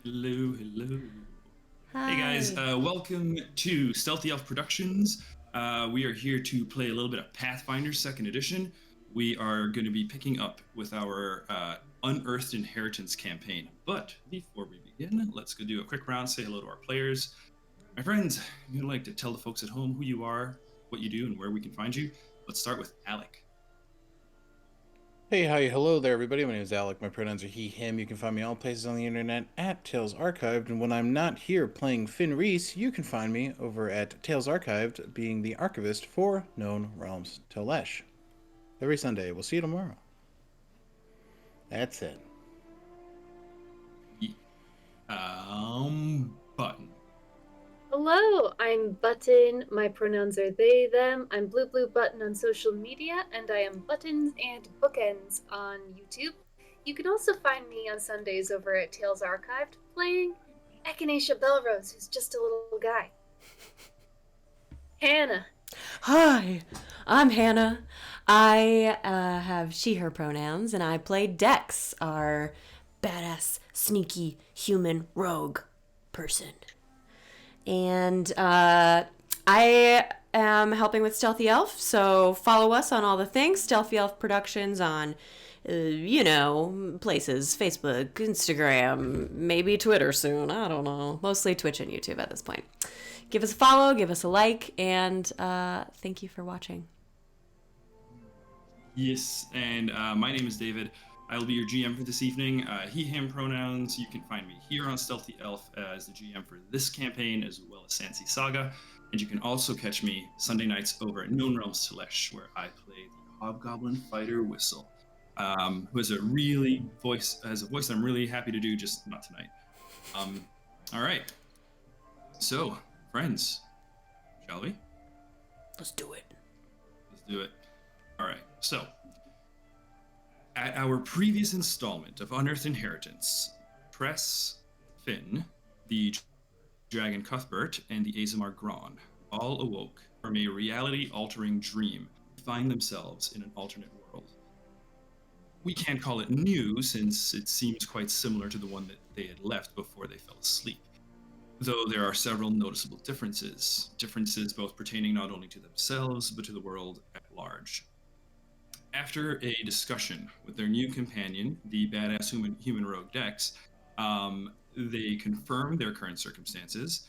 Hello, hello. Hey guys, Hi. welcome to Stealthy Elf Productions. We are here to play a little bit of Pathfinder Second Edition. We are going to be picking up with our Unearthed Inheritance campaign. But before we begin, let's go do a quick round, say hello to our players. My friends, if you'd like to tell the folks at home who you are, what you do, and where we can find you, let's start with Alec. Hey, hi, hello there, everybody. My name is Alec. My pronouns are he, him. You can find me all places on the internet at Tales Archived. And when I'm not here playing Finn Reese, you can find me over at Tales Archived, being the archivist for Known Realms Telesh. Every Sunday. We'll see you tomorrow. That's it. Button. Hello, I'm Button. My pronouns are they, them. I'm Blue Button on social media, and I am Buttons and Bookends on YouTube. You can also find me on Sundays over at Tales Archived playing Echinacea Belrose, who's just a little guy. Hannah. Hi, I'm Hannah. I have she, her pronouns, and I play Dex, our badass, sneaky human rogue person. And I am helping with Stealthy Elf, so follow us on all the things. Stealthy Elf Productions on, places Facebook, Instagram, maybe Twitter soon. I don't know. Mostly Twitch and YouTube at this point. Give us a follow, give us a like, and thank you for watching. Yes, and my name is David. I will be your GM for this evening. He, him pronouns. You can find me here on Stealthy Elf as the GM for this campaign, as well as Sansi Saga. And you can also catch me Sunday nights over at Known Realms Telesh, where I play the Hobgoblin Fighter Whistle, who has a voice that I'm really happy to do, just not tonight. All right. So, friends, shall we? Let's do it. Let's do it. All right. So, at our previous installment of Unearthed Inheritance, Press, Finn, the Dragon Cuthbert, and the Azamar Gron all awoke from a reality-altering dream to find themselves in an alternate world. We can't call it new, since it seems quite similar to the one that they had left before they fell asleep, though there are several noticeable differences both pertaining not only to themselves, but to the world at large. After a discussion with their new companion, the badass human rogue Dex, they confirmed their current circumstances,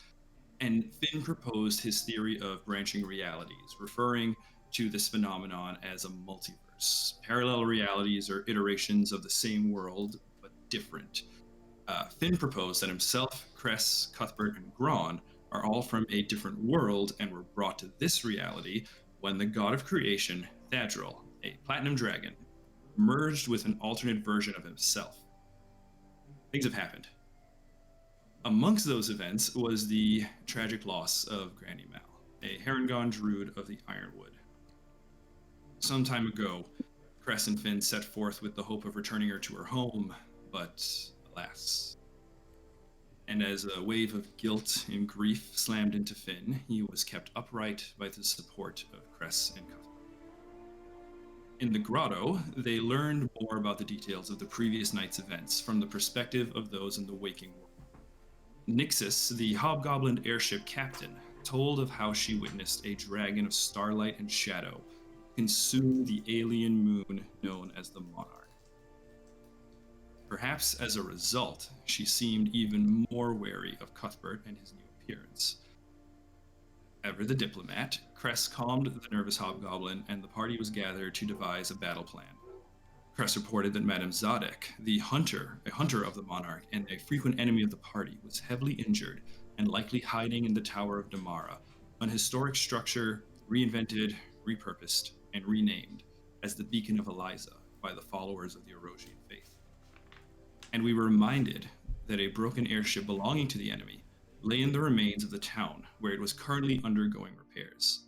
and Finn proposed his theory of branching realities, referring to this phenomenon as a multiverse. Parallel realities are iterations of the same world, but different. Finn proposed that himself, Cress, Cuthbert, and Gron are all from a different world and were brought to this reality when the god of creation, Thadril, a platinum dragon, merged with an alternate version of himself. Things have happened. Amongst those events was the tragic loss of Granny Mal, a Harengon druid of the Ironwood. Some time ago, Cress and Finn set forth with the hope of returning her to her home, but alas. And as a wave of guilt and grief slammed into Finn, he was kept upright by the support of Cress and Cuthbert. In the grotto, they learned more about the details of the previous night's events from the perspective of those in the waking world. Nixus, the hobgoblin airship captain, told of how she witnessed a dragon of starlight and shadow consume the alien moon known as the Monarch. Perhaps as a result, she seemed even more wary of Cuthbert and his new appearance. Ever the diplomat, Cress calmed the nervous hobgoblin, and the party was gathered to devise a battle plan. Cress reported that Madame Zadek, a hunter of the Monarch and a frequent enemy of the party, was heavily injured and likely hiding in the Tower of Damara, an historic structure reinvented, repurposed, and renamed as the Beacon of Eliza by the followers of the Erosian faith. And we were reminded that a broken airship belonging to the enemy lay in the remains of the town, where it was currently undergoing repairs.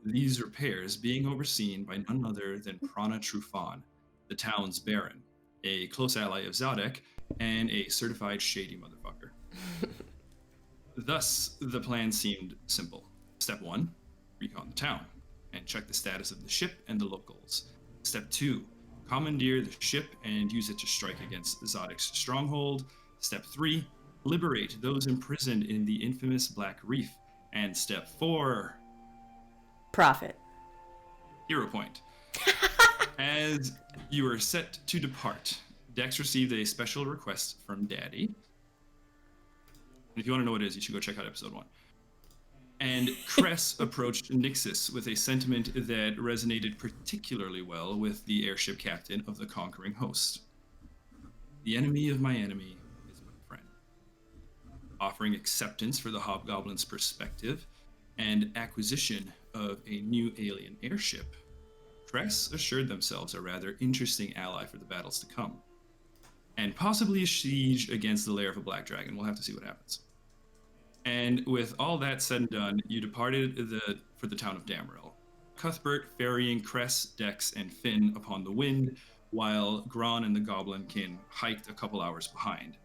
These repairs being overseen by none other than Prana Trufan, the town's baron, a close ally of Zadek, and a certified shady motherfucker. Thus, the plan seemed simple. Step 1, recon the town, and check the status of the ship and the locals. Step 2, commandeer the ship and use it to strike against Zadek's stronghold. Step 3, liberate those imprisoned in the infamous Black Reef. And step 4, Profit. hero point. As you are set to depart, Dex received a special request from Daddy. And if you want to know what it is, you should go check out episode 1. And Cress approached Nixus with a sentiment that resonated particularly well with the airship captain of the conquering host. The enemy of my enemy is my friend. Offering acceptance for the Hobgoblin's perspective and acquisition of a new alien airship, Cress assured themselves a rather interesting ally for the battles to come. And possibly a siege against the lair of a black dragon. We'll have to see what happens. And with all that said and done, you departed for the town of Damrel. Cuthbert ferrying Cress, Dex, and Finn upon the wind, while Gron and the Goblinkin hiked a couple hours behind.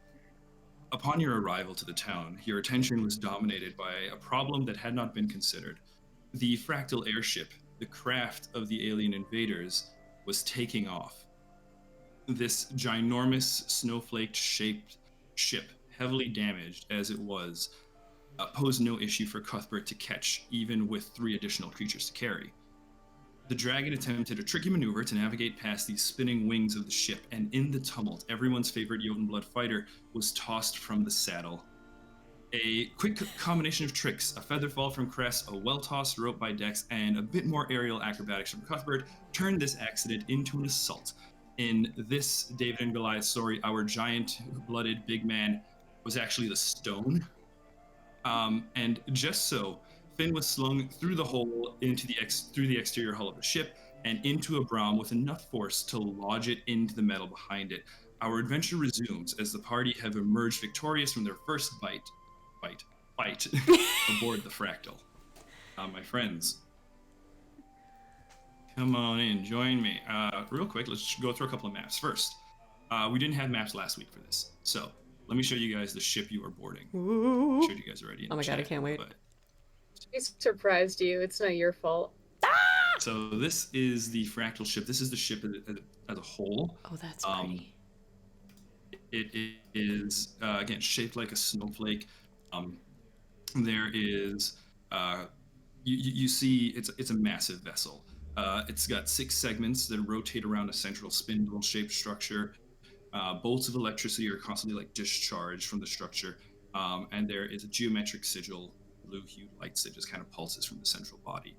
Upon your arrival to the town, your attention was dominated by a problem that had not been considered. The Phraaktyl airship, the craft of the alien invaders, was taking off. This ginormous snowflake-shaped ship, heavily damaged as it was, posed no issue for Cuthbert to catch, even with 3 additional creatures to carry. The dragon attempted a tricky maneuver to navigate past the spinning wings of the ship, and in the tumult, everyone's favorite Jotunblood fighter was tossed from the saddle. A quick combination of tricks, a feather fall from Cress, a well-tossed rope by Dex, and a bit more aerial acrobatics from Cuthbert turned this accident into an assault. In this David and Goliath story, our giant-blooded big man was actually the stone. And just so, Finn was slung through the hole through the exterior hull of the ship and into a Braum with enough force to lodge it into the metal behind it. Our adventure resumes as the party have emerged victorious from their first fight aboard the Phraaktyl. My friends, come on in, join me. Real quick, let's go through a couple of maps. First, we didn't have maps last week for this, so let me show you guys the ship you are boarding. I'm sure you guys are ready. Oh my god, I can't wait. She surprised you. It's not your fault. So this is the Phraaktyl ship. This is the ship as a whole. Oh, that's pretty. It is, again, shaped like a snowflake. There is, you see, it's a massive vessel. It's got 6 segments that rotate around a central spindle-shaped structure. Bolts of electricity are constantly discharged from the structure, and there is a geometric sigil, blue-hued light that just kind of pulses from the central body.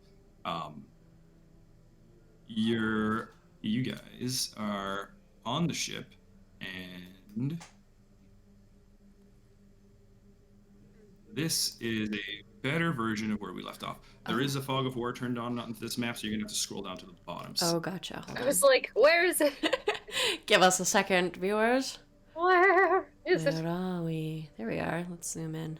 You guys are on the ship, and this is a better version of where we left off. There is a fog of war turned on this map, so you're gonna have to scroll down to the bottom. Oh, gotcha. I was like, where is it? Give us a second, viewers. Where is it? Where are we? There we are. Let's zoom in.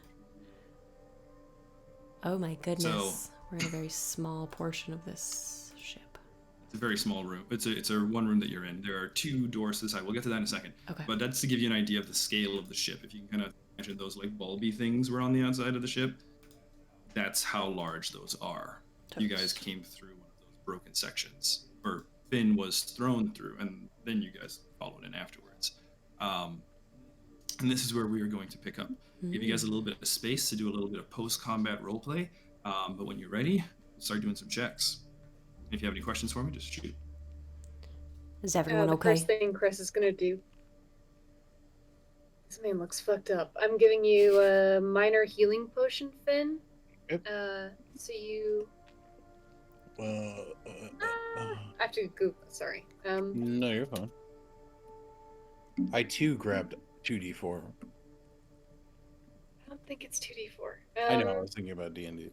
Oh my goodness. We're in a very small portion of this ship. It's a very small room. It's a one room that you're in. There are 2 doors to the side. We'll get to that in a second. Okay. But that's to give you an idea of the scale of the ship. If you can kind of imagine those bulby things were on the outside of the ship, that's how large those are. You guys came through one of those broken sections, or Finn was thrown through, and then you guys followed in afterwards. And this is where we are going to pick up. Give you guys a little bit of space to do a little bit of post-combat roleplay. But when you're ready, we'll start doing some checks. If you have any questions for me, just shoot. Is everyone The okay? first thing Chris is gonna do. This man looks fucked up. I'm giving you a minor healing potion, Finn. Yep. So you. I have to Google. Sorry. No, you're fine. I too grabbed 2d4. I don't think it's 2d4. I know. I was thinking about D&D.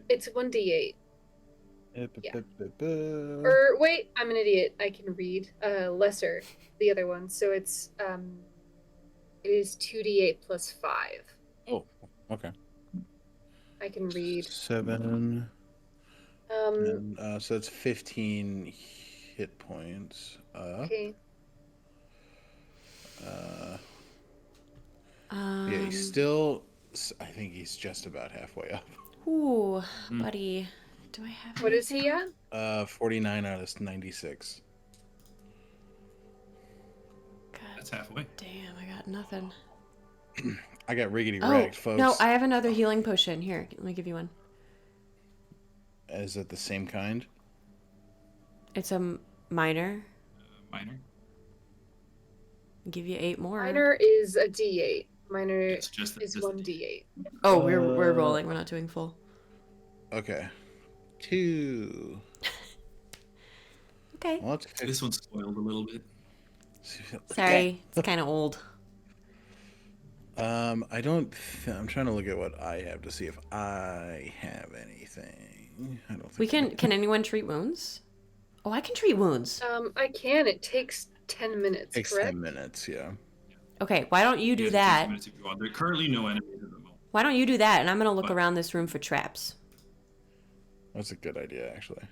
It's 1d8. Yeah. Or wait, I'm an idiot. I can read. Lesser, the other one. So it is 2d8 plus 5. Oh, okay. I can read. 7. So that's 15 hit points. Okay. Yeah, he's still. I think he's just about halfway up. Ooh, buddy. Do I have? What is he at? 49 out of 96. God, That's halfway. Damn, I got nothing. I got riggedy Oh, wrecked, folks. no, I have another healing potion. Here, let me give you one. Is it the same kind? It's a minor. Minor. I'll give you 8 more. Minor is a D8. Minor It's just is the 1D8. Oh, we're rolling. We're not doing full. Okay. 2. Okay. Well, let's fix This one's spoiled a little bit. Sorry, it's kind of old. I don't. I'm trying to look at what I have to see if I have anything. I don't think We so. can anyone treat wounds? Oh, I can treat wounds. I can. It takes 10 minutes, Takes correct? 10 minutes. Yeah. Okay, why don't you do guys have 10 that? minutes if you want. There are currently no enemies at the moment. Why don't you do that? And I'm gonna look What? around this room for traps. That's a good idea, actually.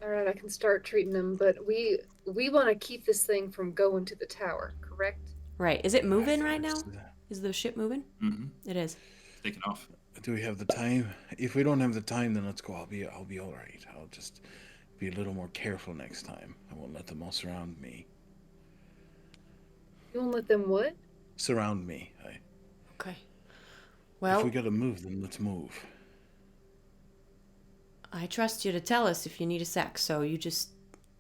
Alright, I can start treating them, but we want to keep this thing from going to the tower, correct? Right. Is it moving right now? Is the ship moving? Mm-hmm. It is. Taking off. Do we have the time? If we don't have the time, then let's go. I'll be all right. I'll just be a little more careful next time. I won't let them all surround me. You won't let them what? Surround me. Okay. If Well, we gotta move, then let's move. I trust you to tell us if you need a sec, so you just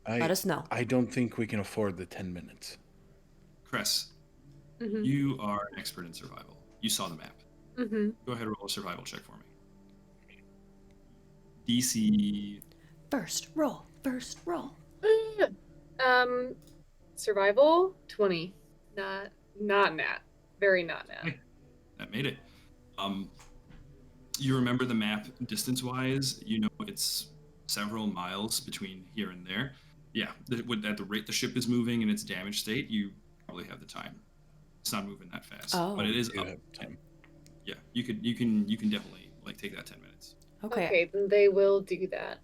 let us know. I don't think we can afford the 10 minutes. Cress, Mm-hmm. you are an expert in survival. You saw the map. Mm-hmm. Go ahead and roll a survival check for me. DC. First roll. First roll. Survival 20. Not nat. Very not nat. That made it. You remember the map distance-wise. You know it's several miles between here and there. Yeah, at the rate the ship is moving in its damaged state, you probably have the time. It's not moving that fast, Oh. but it is You up. have time. Yeah, you can definitely take that 10 minutes. Okay. Then they will do that.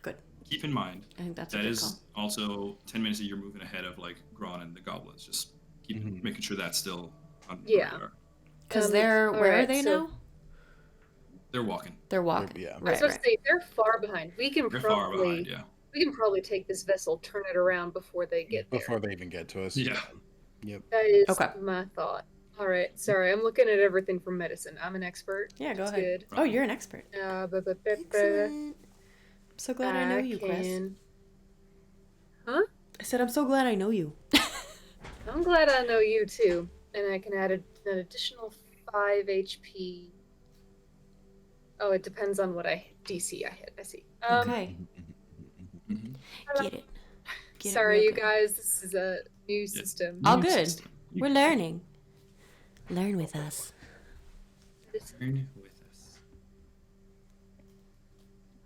Good. Keep in mind I think that's a that good is call. also 10 minutes that you're moving ahead of like Gron and the goblins. Just keep Mhm. making sure that's still on Yeah. the radar. Because Um, where are alright, they so- now? They're walking. They're walking. Yeah. I was Right, supposed right. to say they're far behind. We can They're far probably behind. Yeah. we can probably take this vessel, turn it around before they get there. Before they even get to us. Yeah. Yep. That is Okay. my thought. All right, sorry, I'm looking at everything from medicine. I'm an expert. Yeah, go It's ahead. good. Oh, you're an expert. Excellent. I'm so glad I know you, Chris. Huh? I said I'm so glad I know you. I'm glad I know you too, and I can add an additional 5 HP. Oh, it depends on what DC I hit. I see. Okay. Mhm. Get it. Get it Sorry, real you good. guys. This is a new system. All New good. system. We're learning. Learn with us. Learn with us.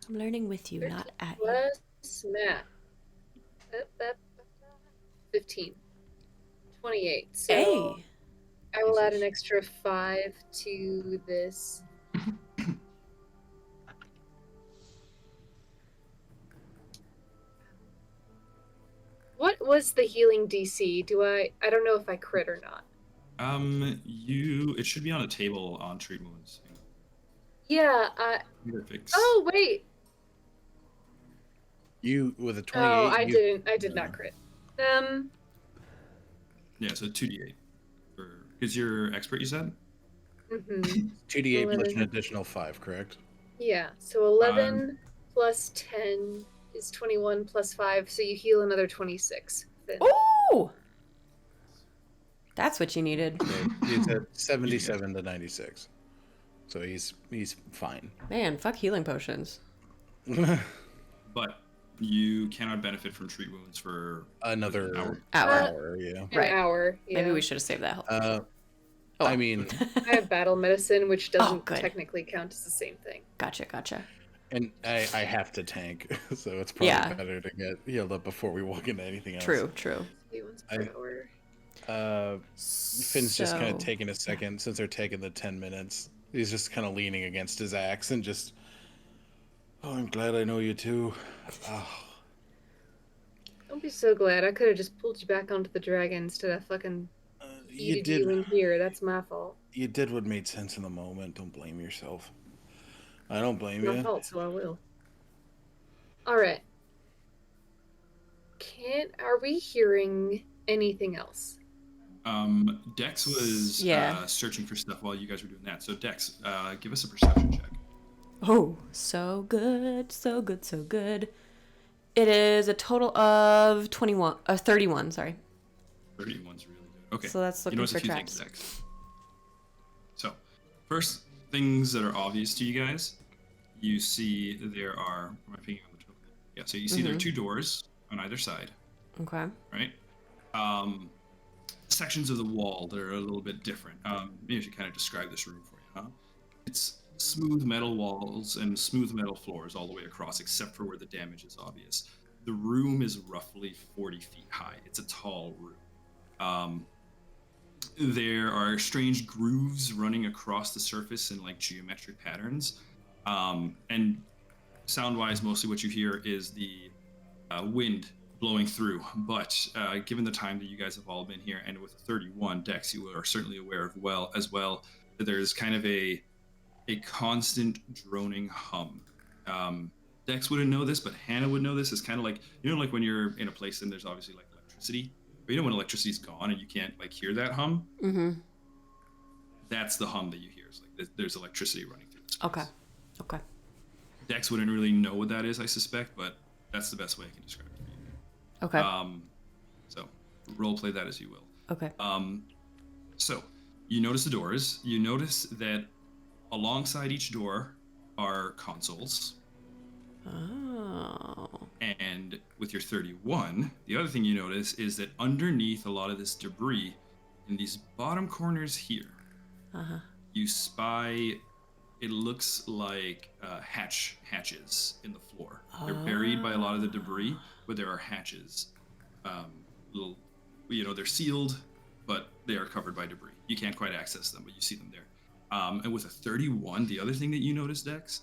I'm learning with you, not at you. Plus math. 15. 28. So Hey! I will add an extra 5 to this. What was the healing DC? I don't know if I crit or not. It should be on a table on treat wounds. Yeah, Perfect. oh wait. You with a 28. Oh, you- I did not crit. Yeah, so 2d8. Because you're expert, you said? Mm-hmm. 2d8 plus 11. an additional 5, correct? Yeah, so 11 plus 10 is 21 plus 5, so you heal another 26. Then. Ooh! That's what you needed. He's at 77 to 96. So he's fine. Man, fuck healing potions. But you cannot benefit from treat wounds for Another an hour. Hour. yeah. An Right. hour. Yeah. Maybe we should have saved that. I well. mean, I have battle medicine, which doesn't good. technically count as the same thing. Gotcha. and I have to tank, so it's probably Yeah. better to get healed up before we walk into anything else. True. Once per hour. Finn's just kind of taking a second since they're taking the 10 minutes. He's just kind of leaning against his axe and just, oh, I'm glad I know you too. Oh, Don't be so glad. I could have just pulled you back onto the dragon instead of fucking you feeded you in did. here. That's my fault. You did what made sense in the moment. Don't blame yourself. I don't blame My you. fault, so I will. Alright. Are we hearing anything else? Dex was Yeah. searching for stuff while you guys were doing that. So Dex, give us a perception check. Oh, so good, so good, so good. It is a total of 31, sorry. 31's really good. Okay. So that's looking you notice for a few traps. things, Dex. So, first things that are obvious to you guys, you see there are. Am I picking on the token? Yeah. So you see there are 2 doors on either side. Okay. Right. Sections of the wall that are a little bit different. Maybe I should kind of describe this room for you, huh? It's smooth metal walls and smooth metal floors all the way across, except for where the damage is obvious. The room is roughly 40 feet high. It's a tall room. There are strange grooves running across the surface in like geometric patterns. And sound-wise, mostly what you hear is the wind blowing through. But given the time that you guys have all been here, and with 31 Dex, you are certainly aware of as well that there's kind of a constant droning hum. Dex wouldn't know this, but Hannah would know this. It's kind of like, like when you're in a place and there's obviously like electricity, but when electricity's gone and you can't like hear that hum. Mm-hmm. That's the hum that you hear. It's like there's electricity running through the space. Okay. Dex wouldn't really know what that is, I suspect, but that's the best way I can describe it for you. Okay. So role play that as you will. Okay. So you notice the doors. You notice that alongside each door are consoles. Oh. And with your 31, the other thing you notice is that underneath a lot of this debris, in these bottom corners here, you spy, it looks like hatches in the floor. They're buried by a lot of the debris, but there are hatches. Little, they're sealed, but they are covered by debris. You can't quite access them, but you see them there. And with a 31, the other thing that you notice, Dex,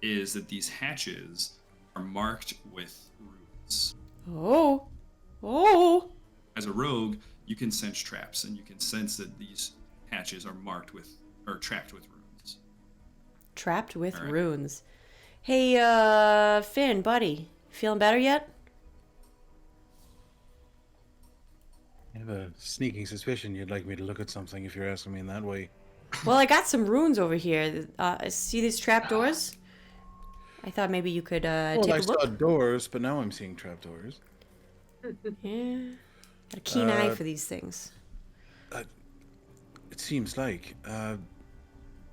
is that these hatches are marked with runes. Oh. As a rogue, you can sense traps, and you can sense that these hatches are trapped with runes. Trapped with All right. runes. Hey, Finn, buddy, feeling better yet? I have a sneaking suspicion you'd like me to look at something if you're asking me in that way. Well, I got some runes over here. See these trapdoors? I thought maybe you could take I a look. saw doors, but now I'm seeing trapdoors. Yeah. Got a keen eye for these things. It seems like.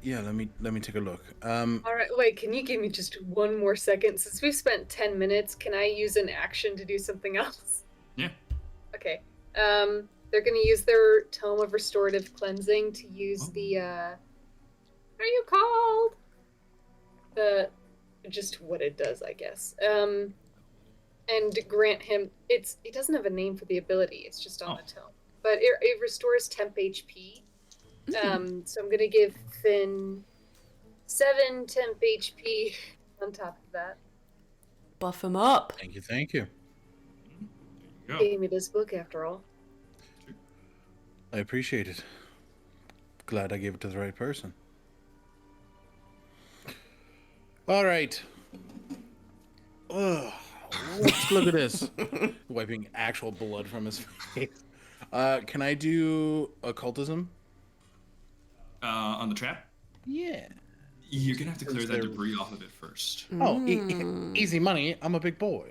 Yeah, let me take a look. All right, wait, can you give me just one more second? Since we've spent 10 minutes, can I use an action to do something else? Yeah. Okay. They're going to use their Tome of Restorative Cleansing to use the, what are you called? Just what it does, I guess. And grant him, it doesn't have a name for the ability, it's just on the tome. But it restores temp HP. So I'm going to give Finn 7 temp HP on top of that. Buff him up. Thank you. There you go. Gave me this book after all. I appreciate it. Glad I gave it to the right person. All right. Ugh. Let's look at this. Wiping actual blood from his face. Can I do occultism? On the trap? Yeah. You're gonna have to clear that debris off of it first. Oh, easy money. I'm a big boy.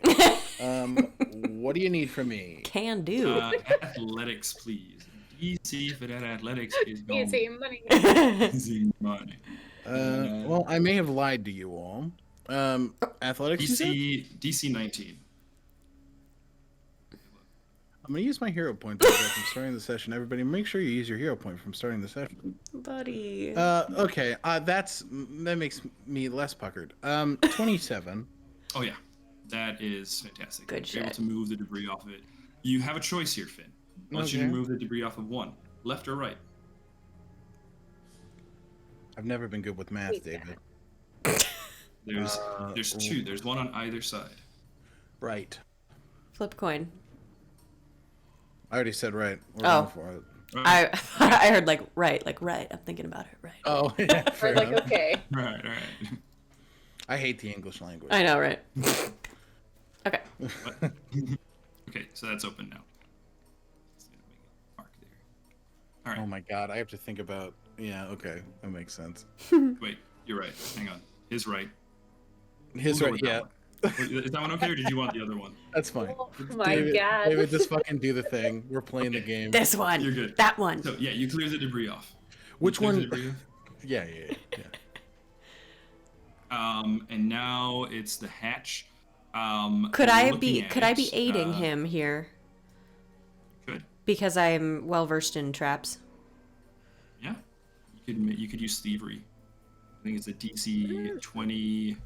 What do you need from me? Can do. Athletics, please. DC for that athletics is gone. Easy money. Easy money. Well, I may have lied to you all. Athletics, you said? DC 19. I'm going to use my hero point that I got from starting the session. Everybody, make sure you use your hero point from starting the session. Buddy. Okay. That makes me less puckered. 27. Oh, yeah. That is fantastic. Good You're able shit. to move the debris off of it. You have a choice here, Finn. I want you to Okay. move the debris off of one. Left or right? I've never been good with math, Wait, David. There's two. There's one on either side. Right. Flip coin. I already said right. We're Oh. going for it. I heard like right. I'm thinking about it. Right. Oh, yeah. Fair Like, enough. okay. Right. I hate the English language. I know, right? Okay. Okay, so that's open now. Just gonna make a mark there. All right. Oh my god, I have to think about. Yeah, okay, that makes sense. Wait, you're right. Hang on. His right. His We'll go right, with that yeah, one. Is that one okay, or did you want the other one? that's fine. Oh my David, god. David, just fucking do the thing. We're playing the Okay. game. This one. You're good. That one. So yeah, you clear the debris off. Which You clear one? the debris off. Yeah. And now it's the hatch. Could we're I looking be at could I be it, aiding him here? Good. Because I'm well versed in traps. Yeah. You could use thievery. I think it's a DC 20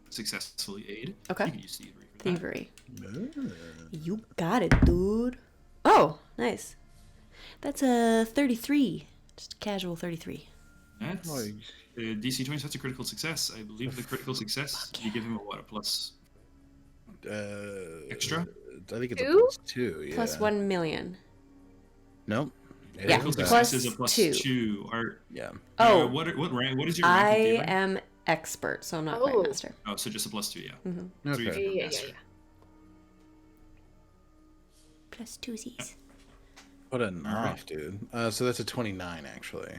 successfully aid. Okay. You can use thievery for that. Thievery. Ah. You got it, dude. Oh, nice. That's a 33. Just a casual 33. That's Like, DC 20. So that's a critical success. I believe the critical success. You give him a plus? Extra? I think it's a Two? +2. Yeah. Plus 1 million. Nope. Yeah, Critical plus success is a plus 2. 2. Yeah. Oh. What rank? What is your rank? in I thievery? am expert, so I'm not Oh. Grandmaster. Oh, so just a plus 2. Yeah. Mm-hmm. So you're Okay. Yeah. master. Plus 2Z's. What a knife, dude. So that's a 29, actually.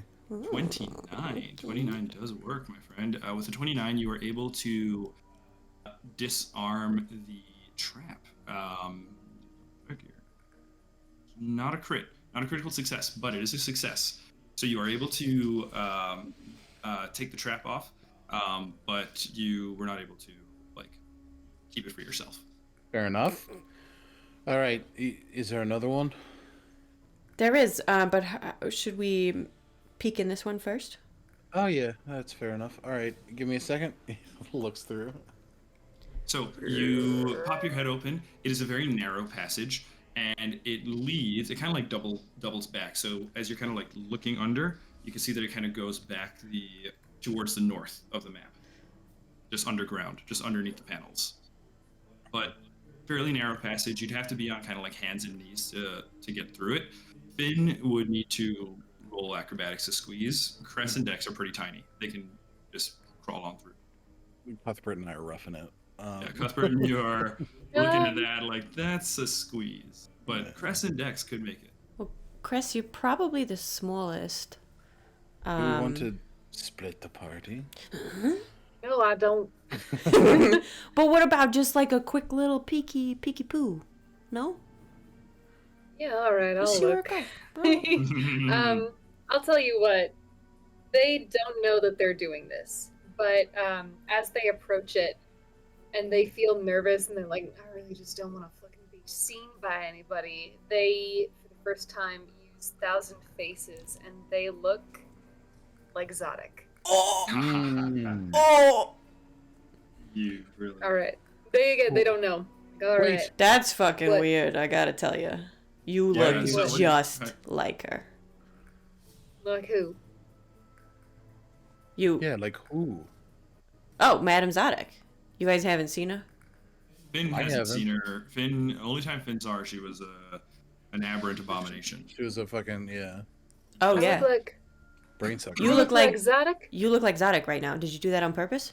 29. 29 does work, my friend. With a 29, you are able to disarm the trap. Look here. Not a crit, not a critical success, but it is a success. So you are able to take the trap off, but you were not able to keep it for yourself. Fair enough. All right. Is there another one? There is, but should we peek in this one first? Oh yeah, that's fair enough. All right, give me a second. Looks through. So you pop your head open. It is a very narrow passage, and it leads. It kind of doubles back. So as you're kind of looking under, you can see that it kind of goes back towards the north of the map, just underground, just underneath the panels. But fairly narrow passage. You'd have to be on kind of hands and knees to get through it. Finn would need to roll acrobatics to squeeze. Cress and Dex are pretty tiny. They can just crawl on through. Cuthbert and I are roughing it. Yeah, Cuthbert, you are looking at that that's a squeeze. But Cress and Dex could make it. Well, Chris, you're probably the smallest. Do we want to split the party? No, I don't. But what about just a quick little peeky poo? No? Yeah, all right, I'll Sure, look. okay. I'll tell you what. They don't know that they're doing this, but as they approach it, and they feel nervous, and they're like, I really just don't want to fucking be seen by anybody. They, for the first time, use 1,000 Faces, and they look like Zodic. Oh! You really. All right, they don't know. All Wait. right. That's fucking What? weird, I gotta tell you. You Yeah, look so- just like her. Like who? You. Yeah, like who? Oh, Madam Zodic. You guys haven't seen her? Finn I hasn't haven't. seen her. Only time Finn saw her, she was an aberrant abomination. She was a fucking Oh, I yeah. look like brain sucker. You look like Zodic. You look like Zodic right now. Did you do that on purpose?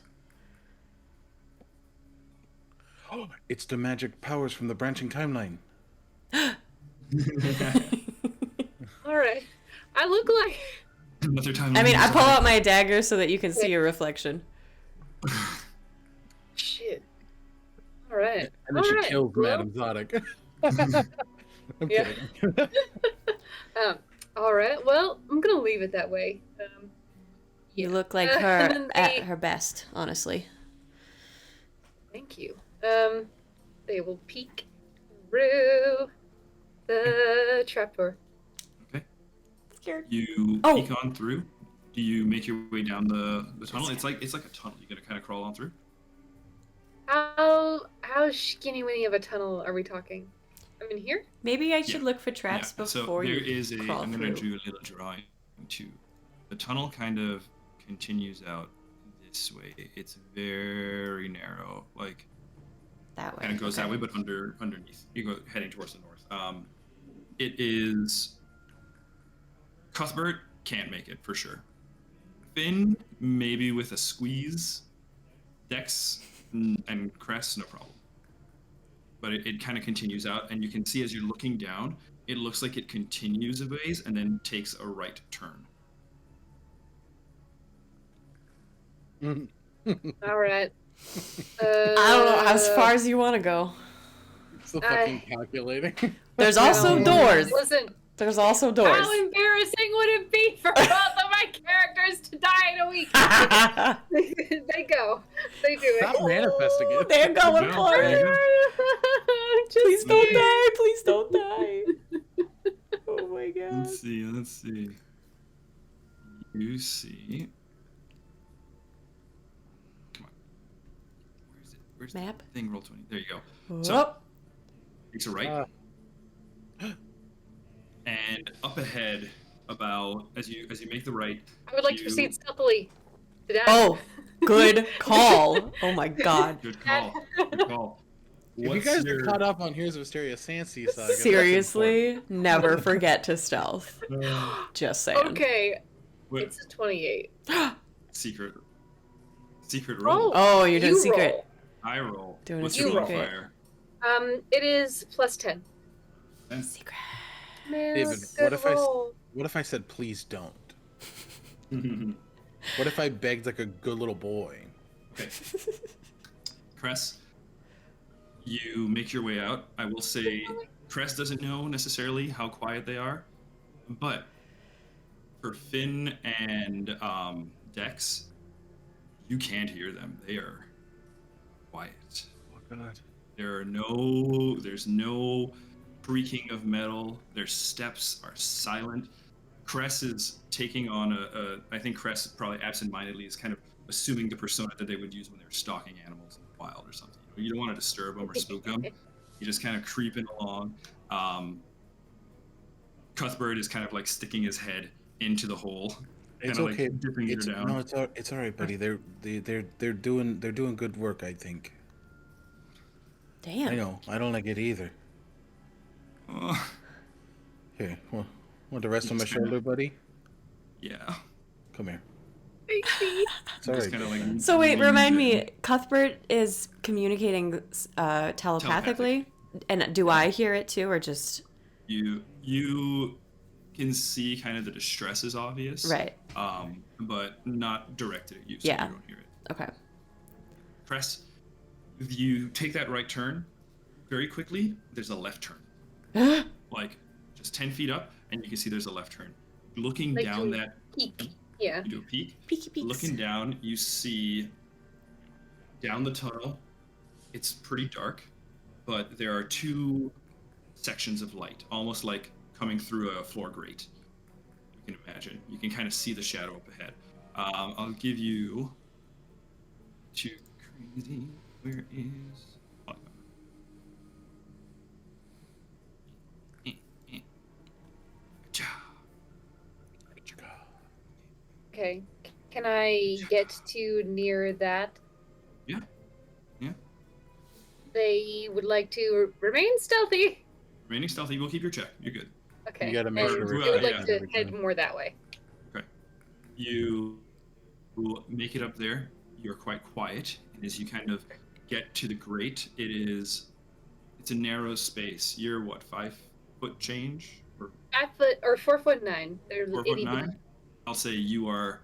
It's the magic powers from the branching timeline. All right, I look like. Another time. I mean, I pull out my dagger so that you can see your reflection. Shit. All right. And then All she right. kills well, Madam Zodic. I'm Yeah. kidding. All right. Well, I'm gonna leave it that way. You yeah. look like And her then at they- her best, honestly. Thank you. They will peek through the trapdoor. Okay. Scared. You Oh. peek on through. Do you make your way down the tunnel? It's like a tunnel. You gotta kind of crawl on through. How skinny winny of a tunnel are we talking? I'm in here. Maybe I should Yeah. look for traps Yeah, so before there you is a. crawl I'm gonna through. do a little drawing too. The tunnel kind of continues out this way. It's very narrow, That way. kind of goes that okay. way, but underneath. You go heading towards the north. It is. Cuthbert can't make it for sure. Finn maybe with a squeeze. Dex and Cress no problem. but it kind of continues out, and you can see as you're looking down, it looks like it continues a ways and then takes a right turn. All right. I don't know as far as you want to go. So fucking calculating. There's also No, doors. Listen, There's also doors. how embarrassing would it be for both of my characters to die in a week? They go. They do it. Stop manifesting it. They're going No, for there it. you Just Please don't kidding. die. Please don't die. Oh my god. Let's see. You see. Come on. Where is it? Where's Map? the thing? Roll 20. There you go. So, Whoop. takes a right. And up ahead, about as you make the right. I would like to proceed stealthily. To die. Oh, good call. Oh my god. Good call. Good call. If you What's guys your- are caught up on Heroes of Histaeria Sansi saga, that's Seriously, never forget to stealth. Just saying. Okay, what- it's a 28. secret roll? Oh, you're doing You secret. roll. I roll. Doing a What's your secret. modifier? It is plus 10. Secret. Man, David, that's a good what if roll. What if I said please don't? What if I begged like a good little boy? Okay. Cress, you make your way out. I will say Cress doesn't know necessarily how quiet they are, but for Finn and Dex, you can't hear them. They are quiet. Oh god. There's no creaking of metal. Their steps are silent. Cress is taking on I think Cress probably absentmindedly is kind of assuming the persona that they would use when they're stalking animals in the wild or something. You don't want to disturb them or spook them. You just kind of creeping along. Cuthbert is kind of like sticking his head into the hole. It's kinda okay. Like dipping ear down. No, it's all right, buddy. They're doing good work, I think. Damn. I know. I don't like it either. Oh, Here, want the rest on my Just kinda- shoulder, buddy? yeah. Come here. Thank It's all Just right. kind of like. So wait, remind leans in. me. Cuthbert is communicating telepathically, and do I hear it too, or just You can see kind of the distress is obvious. right? But not directed at you, so Yeah. you don't hear it. Okay. Cress, you take that right turn. Very quickly, there's a left turn. Like just 10 feet up, and you can see there's a left turn. Looking Like down to- that, Peek. Yeah. you do a peek. Peeky peeks. Looking down, you see down the tunnel. It's pretty dark, but there are two sections of light, almost like coming through a floor grate. You can imagine. You can kind of see the shadow up ahead. I'll give you two crazy. Where is? Hold on. Okay. Can I get to near that? Yeah. Yeah. They would like to remain stealthy. Remaining stealthy, we'll keep your check. You're good. Okay. You gotta make and sure they we're- would like yeah. to head more that way. You will make it up there. You're quite quiet, and as you kind of get to the grate, it's a narrow space. You're what, 5 foot change, or 5 foot or 4'9". They're 4 itty foot 9? I'll say you are.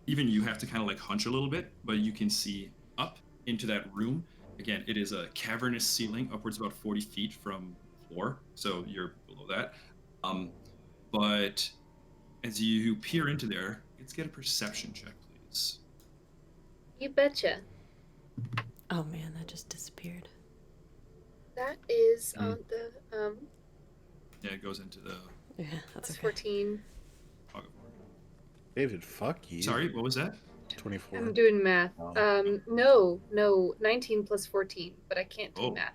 Even you have to kind of like hunch a little bit, but you can see up into that room. Again, it is a cavernous ceiling, upwards about 40 feet from the floor, so you're below that. But as you peer into there, let's get a perception check, please. You betcha. Oh man, that just disappeared. That is on the Yeah, it goes into the. Yeah, that's plus okay. 14. David, fuck you. Sorry, what was that? 24. I'm doing math. Oh. No, 19 plus 14, but I can't do Oh. math.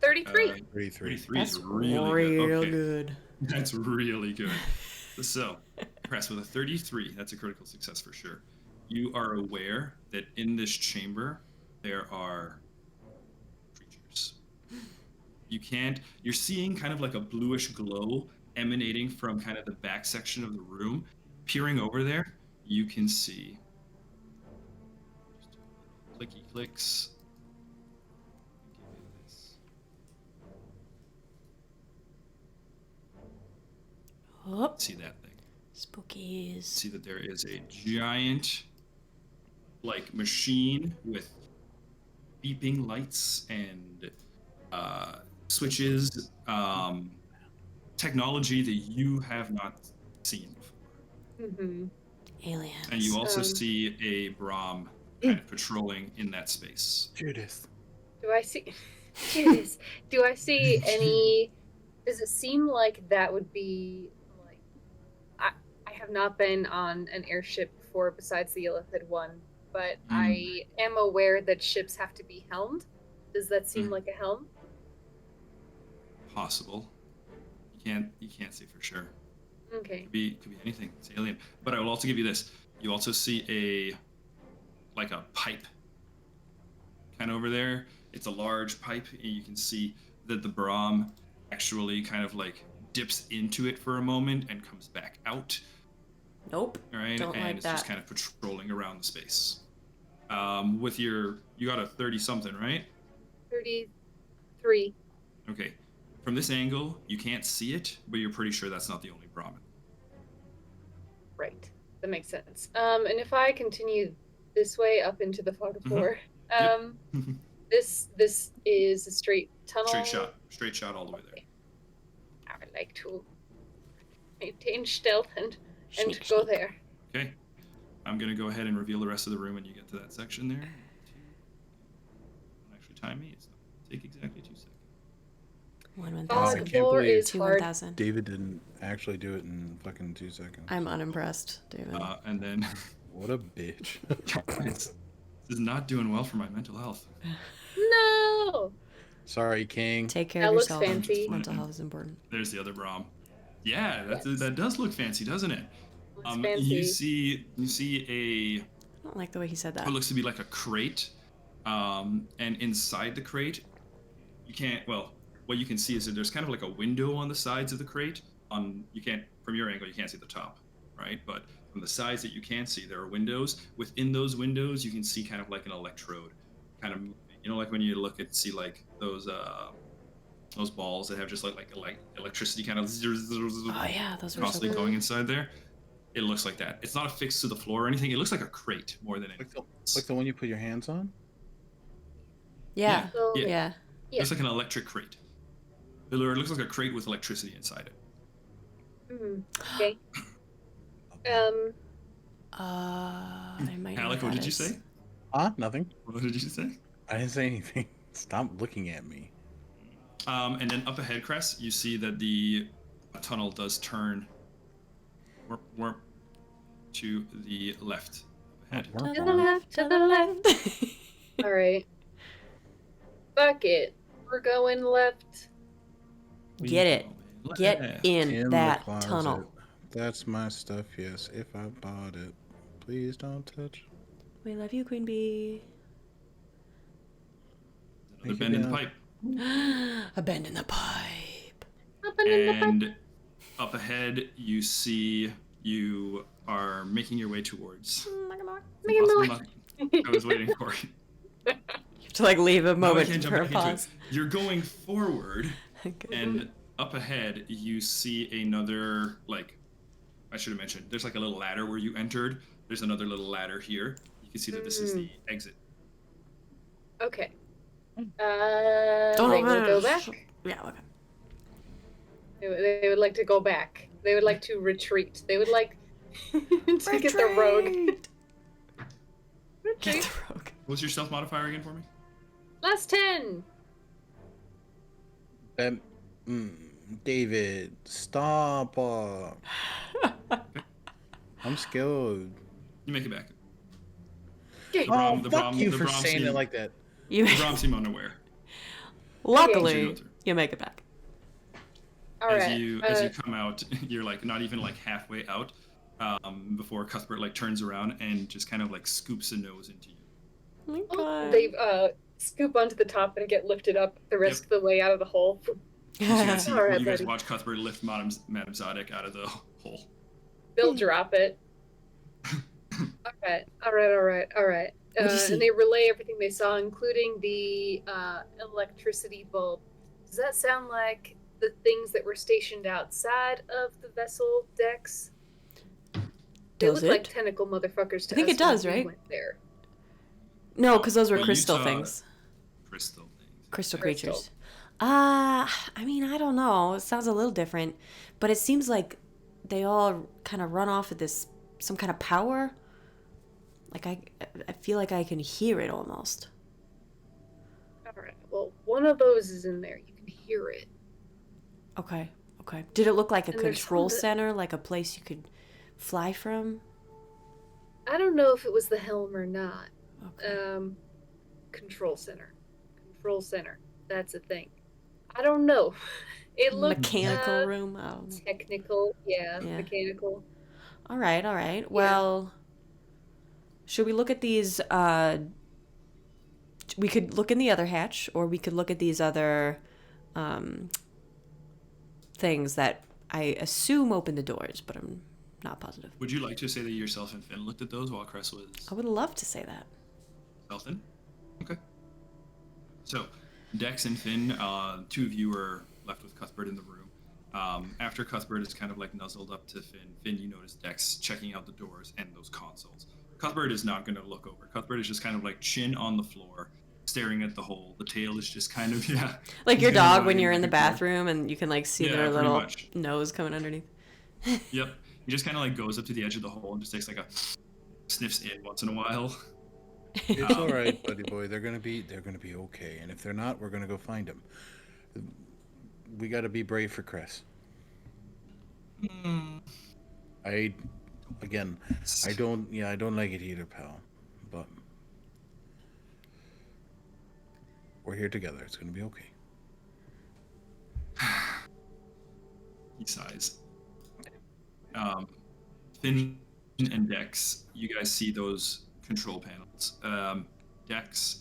33. 33. 33 That's is really real good. Okay. good. That's really good. So, Press, with a 33, that's a critical success for sure. You are aware that in this chamber there are creatures. You're seeing kind of like a bluish glow emanating from kind of the back section of the room. Peering over there, you can see clicky clicks. Oh, See that thing. spookies. See that there is a giant, like, machine with beeping lights and switches, technology that you have not seen before. Mm-hmm. Aliens. And you also see a Brahm kind of patrolling in that space. Judith. Do I see? Judas. Do I see any? Does it seem like that would be like? I have not been on an airship before besides the Illithid one, but I am aware that ships have to be helmed. Does that seem like a helm? Possible. You can't say for sure. Okay. Could be anything. It's alien. But I will also give you this. You also see a pipe kind of over there. It's a large pipe, and you can see that the Brahm actually kind of like dips into it for a moment and comes back out. Nope. Right? Don't and like it's that. just kind of patrolling around the space. With you got a 30 something, right? 33. Okay. From this angle, you can't see it, but you're pretty sure that's not the only Brahmin. Right. That makes sense. And if I continue this way up into the fog of war, this is a straight tunnel. Straight shot all the way there. I would like to maintain stealth and Sneak, go sneak. there. Okay. I'm gonna go ahead and reveal the rest of the room when you get to that section there. Don't actually time me. It's not gonna take exactly 2 seconds. 1 I 1,000. can't War believe is 2 hard. 1,000. David didn't actually do it in fucking 2 seconds. I'm unimpressed, David. And then What a bitch. this is not doing well for my mental health. No. Sorry, King. Take care That of looks yourself. fancy. Mental health is important. There's the other Brahm. Yeah, Yes. that does look fancy, doesn't it? Looks fancy. You see I don't like the way he said that. what looks to be like a crate, and inside the crate, what you can see is that there's kind of like a window on the sides of the crate. From your angle, you can't see the top, right? But from the sides that you can see, there are windows. Within those windows, you can see kind of like an electrode, kind of, like when you see like those balls that have just like electricity kind of Oh yeah, those were so constantly cool. going inside there. It looks like that. It's not affixed to the floor or anything. It looks like a crate more than anything. Like the one you put your hands on? Yeah. So, Yeah. Yeah. It looks like an electric crate. It looks like a crate with electricity inside it. Okay. I might know Alec, what what that did you is. say? Nothing. What did you say? I didn't say anything. Stop looking at me. And then up ahead, Cress, you see that the tunnel does turn warp to the left ahead. To the left, to the left. All right. Fuck it. We're going left. Get it. Get Left. in the that closet. tunnel. That's my stuff, yes. If I bought it. Please don't touch. We love you, Queen Bee. Another bend in the pipe. Abandon the pipe. And up ahead, you see you are making your way towards. I was waiting for it. You have to like leave a No, I moment can't jump for a back into it. pause. You're going forward, Okay. and up ahead, you see another, I should have mentioned, there's like a little ladder where you entered. There's another little ladder here. You can see that this is the exit. Okay. Don't They will go back. Yeah, okay. They would like to go back. They would like to retreat. They would like to get the rogue. Get Retreat. the rogue. What's your stealth modifier again for me? Last 10. David, stop. I'm scared. You make it back. Okay. Oh, the fuck Brahm- you the for Brahm saying seem- it like that. You The Brahm seem unaware. Luckily, you make it back. All as right. you come out, you're like not even like halfway out before Cuthbert like turns around and just kind of like scoops a nose into you. Oh my God. They scoop onto the top and get lifted up the rest of the way out of the hole. So you guys, All right, you guys buddy. watch Cuthbert lift Madame Zadok out of the hole. They'll drop it. All right. What do you see? And they relay everything they saw, including the electricity bulb. Does that sound like the things that were stationed outside of the vessel decks. They Does look like it? tentacle motherfuckers to I think us it does, when we right? went there. No, because those were Well, you crystal saw things. Crystal things. Crystal Crystal. creatures. I mean, I don't know. It sounds a little different, but it seems like they all kind of run off of this some kind of power. Like I feel like I can hear it almost. Alright, well, one of those is in there. You can hear it. Okay. Okay. Did it look like a And there's control some that- center, like a place you could fly from? I don't know if it was the helm or not. Okay. Control center. Control center. That's a thing. I don't know. It looked Mechanical room. I don't know. technical. Yeah, Yeah. mechanical. All right. All right. Well, should we look at these? We could look in the other hatch, or we could look at these other things that I assume open the doors, but I'm not positive. Would you like to say that yourself and Finn looked at those while Cress was I would love to say that. stealthing? Okay. So, Dex and Finn, two of you are left with Cuthbert in the room. After Cuthbert is kind of like nuzzled up to Finn, you notice Dex checking out the doors and those consoles. Cuthbert is not going to look over. Cuthbert is just kind of like chin on the floor, staring at the hole. The tail is just kind of, Like your he's kinda dog when lying you're in the looking forward. bathroom and you can like see Yeah, their pretty little much. nose coming underneath. Yep. He just kind of like goes up to the edge of the hole and just takes like a sniffs in once in a while. It's all right, buddy boy. They're gonna be okay. And if they're not, we're gonna go find them. We got to be brave for Cress. I don't like it either, pal. But we're here together. It's gonna be okay. He sighs. Finn and Dex, you guys see those control panels. Dex,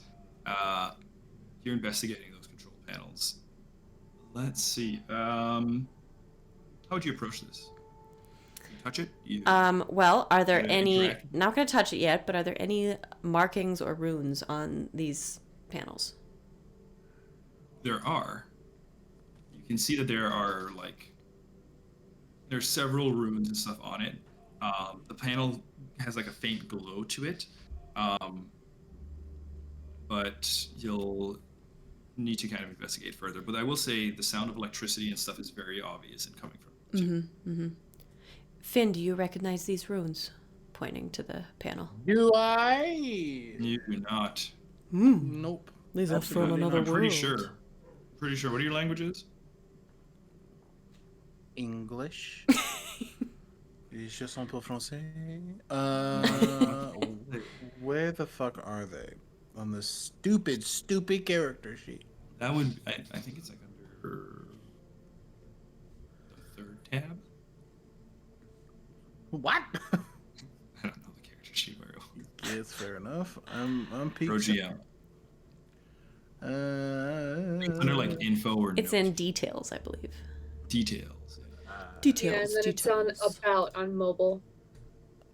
you're investigating those control panels. Let's see. How would you approach this? You touch it? You, Well, are there Yeah, any? interact. Not gonna touch it yet, but are there any markings or runes on these panels? There are. You can see that there are there's several runes and stuff on it. The panel has like a faint glow to it, but you'll need to kind of investigate further. But I will say the sound of electricity and stuff is very obvious and coming from it, too. Finn, do you recognize these runes? Pointing to the panel. Do I? You do not. Nope. These are Absolutely from another I'm world. pretty sure. Pretty sure. What are your languages? English. Je suis un peu français. Where the fuck are they? On the stupid character sheet. That would. I think it's like under the third tab. What? I don't know the character sheet very well. It's fair enough. I'm peaked. Pro GM. It's under like info or It's notes. in details, I believe. Details. Details. Yeah, and then it's on details. about on mobile.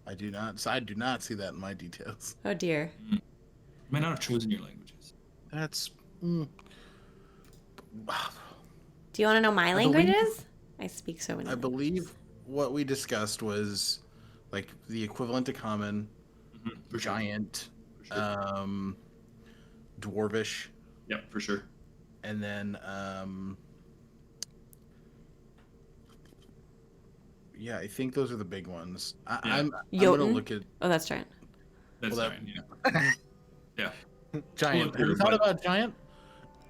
I do not see that in my details. Oh dear. You might not have chosen your languages. That's. Do you want to know my believe- languages? I speak so many. I believe what we discussed was like the equivalent to common, For sure. giant, For sure. dwarvish, Yep, for sure. and then yeah, I think those are the big ones. Yeah. I'm gonna Jotun? look at Oh, that's giant. That's Well, that- fine. Yeah. Yeah. giant. Well, Have you thought but- about giant?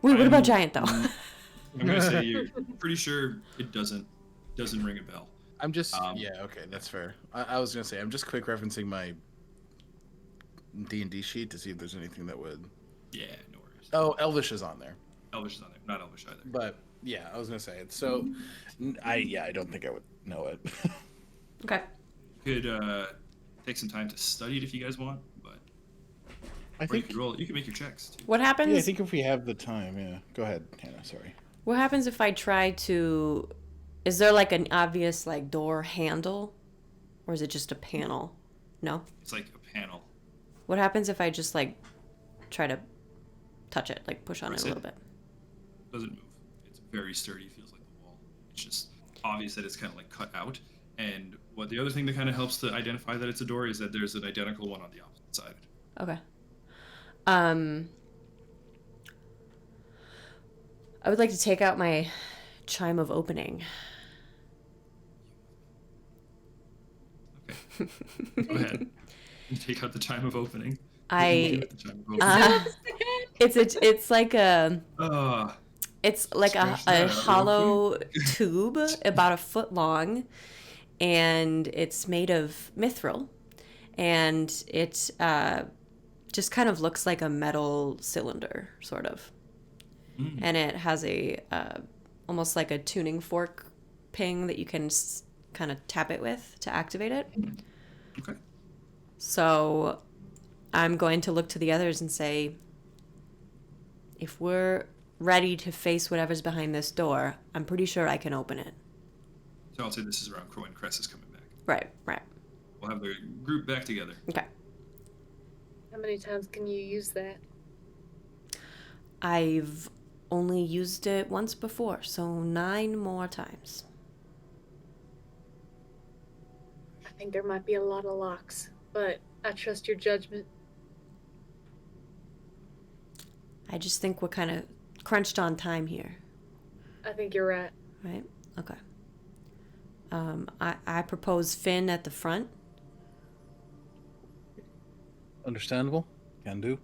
Wait, what about I'm- giant though? I'm gonna say you're pretty sure it doesn't ring a bell. I'm just Um, yeah, okay, that's fair. I was gonna say I'm just quick referencing my D&D sheet to see if there's anything that would. Yeah, no worries. Oh, Elvish is on there, Elvish is on there. Not Elvish either. but yeah, I was gonna say it. So, I don't think I would know it. Okay. You could take some time to study it if you guys want, but I or you think could roll. You can make your checks too. What happens? yeah, I think if we have the time, yeah. Go ahead, Hannah. Sorry. What happens if I try to? Is there like an obvious like door handle, or is it just a panel? No. It's like a panel. What happens if I just like try to touch it, like push on it Press a it? little bit? Doesn't move. It's very sturdy. Feels like the wall. It's just obvious that it's kind of like cut out. And what the other thing that kind of helps to identify that it's a door is that there's an identical one on the opposite side. Okay. I would like to take out my chime of opening. Okay. Go ahead. You take out the chime of opening. It's like a Uh, it's like stretch a that out real hollow tube about a foot long, and it's made of mithril, and it just kind of looks like a metal cylinder, sort of. And it has a almost like a tuning fork ping that you can kind of tap it with to activate it. Okay. So I'm going to look to the others and say, if we're ready to face whatever's behind this door, I'm pretty sure I can open it. So I'll say this is around when Cress is coming back. Right. We'll have the group back together. Okay. How many times can you use that? I've only used it once before, so 9 more times. I think there might be a lot of locks, but I trust your judgment. I just think we're kind of crunched on time here. I think you're right. Right? Okay. I propose Finn at the front. Understandable. Can do.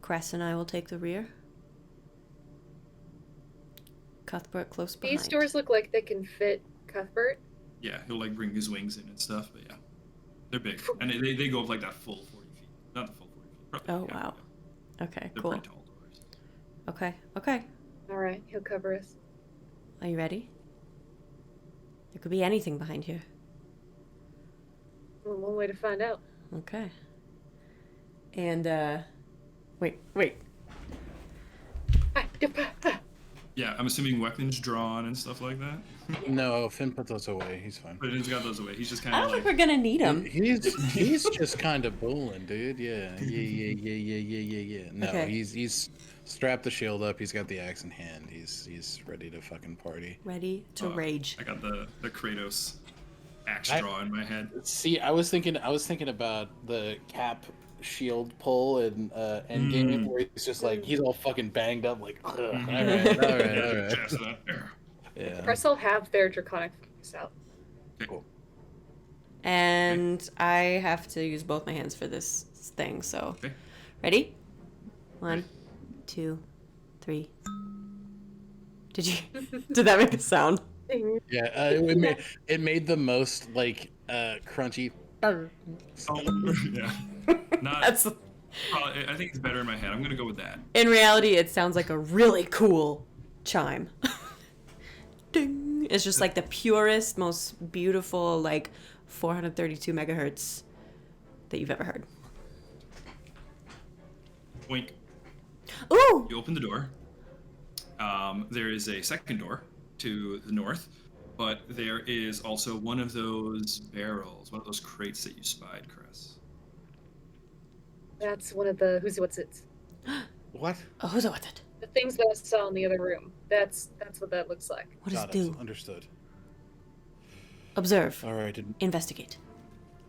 Cress and I will take the rear. Cuthbert close behind. These doors look like they can fit Cuthbert. Yeah, he'll like bring his wings in and stuff, but yeah. They're big. And they go up like that full 40 feet. Not the full 40 feet. Probably, Oh, yeah, wow. yeah. Okay, They're cool. pretty tall doors. Okay. Alright, he'll cover us. Are you ready? There could be anything behind here. Well, one way to find out. Okay. And, wait. Yeah, I'm assuming weapons drawn and stuff like that. No, Finn put those away. He's fine. But he's got those away. He's just kind I of don't like. think we're gonna need them. He's just kind of bulling, dude. Yeah. No, Okay. he's strapped the shield up. He's got the axe in hand. He's ready to fucking party. Ready to rage. I got the Kratos axe draw in my head. See, I was thinking about the Cap shield pull in Endgame where he's just like he's all fucking banged up, like. All right. Yeah. Press will have their draconic focus out. Cool. And I have to use both my hands for this thing, so. Okay. Ready? 1, 2, 3. Did that make a sound? Yeah, it made the most like crunchy. Oh, yeah. Not. That's, I think it's better in my head. I'm gonna go with that. in reality, it sounds like a really cool chime. Ding! It's just like the purest, most beautiful, like 432 megahertz that you've ever heard. Wink. Ooh! You open the door. There is a second door to the north, but there is also one of those barrels, one of those crates that you spied, Chris. That's one of the who's what's it. What? Oh, who's it with it? The things that I saw in the other room. That's what that looks like. What does it Got do? Understood. Observe. All right. Investigate.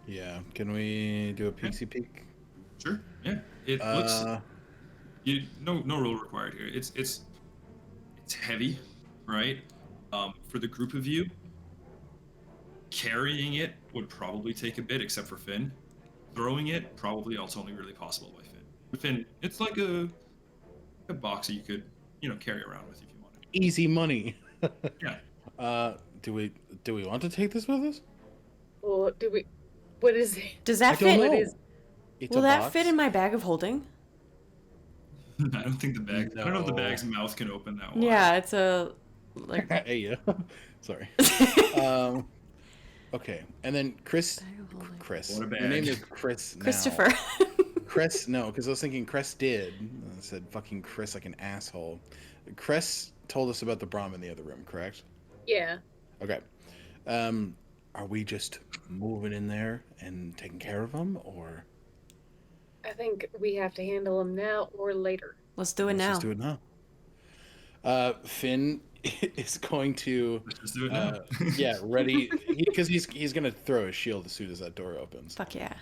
Yeah. Can we do a peeksy peek? Sure. Yeah. It looks. No rule required here. It's heavy, right? For the group of you, carrying it would probably take a bit, except for Finn. Throwing it probably also only really possible by Finn. But Finn, it's like a box that you could carry around with if you wanted. Easy money. Yeah. Do we want to take this with us? Well, do we? What is it? Does that I don't fit? know. What is? It's Will a that box. fit in my bag of holding? I don't think the bag. I don't know if the No. bag's mouth can open that wide. Yeah, it's a like. Hey, yeah. Sorry. Okay, and then Chris. What a bag. Your name is Chris. Now. Christopher. Chris, no, because I was thinking Cress did. I said fucking Chris like an asshole. Cress told us about the Brahm in the other room, correct? Yeah. Okay. Are we just moving in there and taking care of them, or I think we have to handle them now or later. Let's do it let's now. just do it now? Finn, is going to, Let's just do it now. ready, because he's gonna throw his shield as soon as that door opens. Fuck yeah.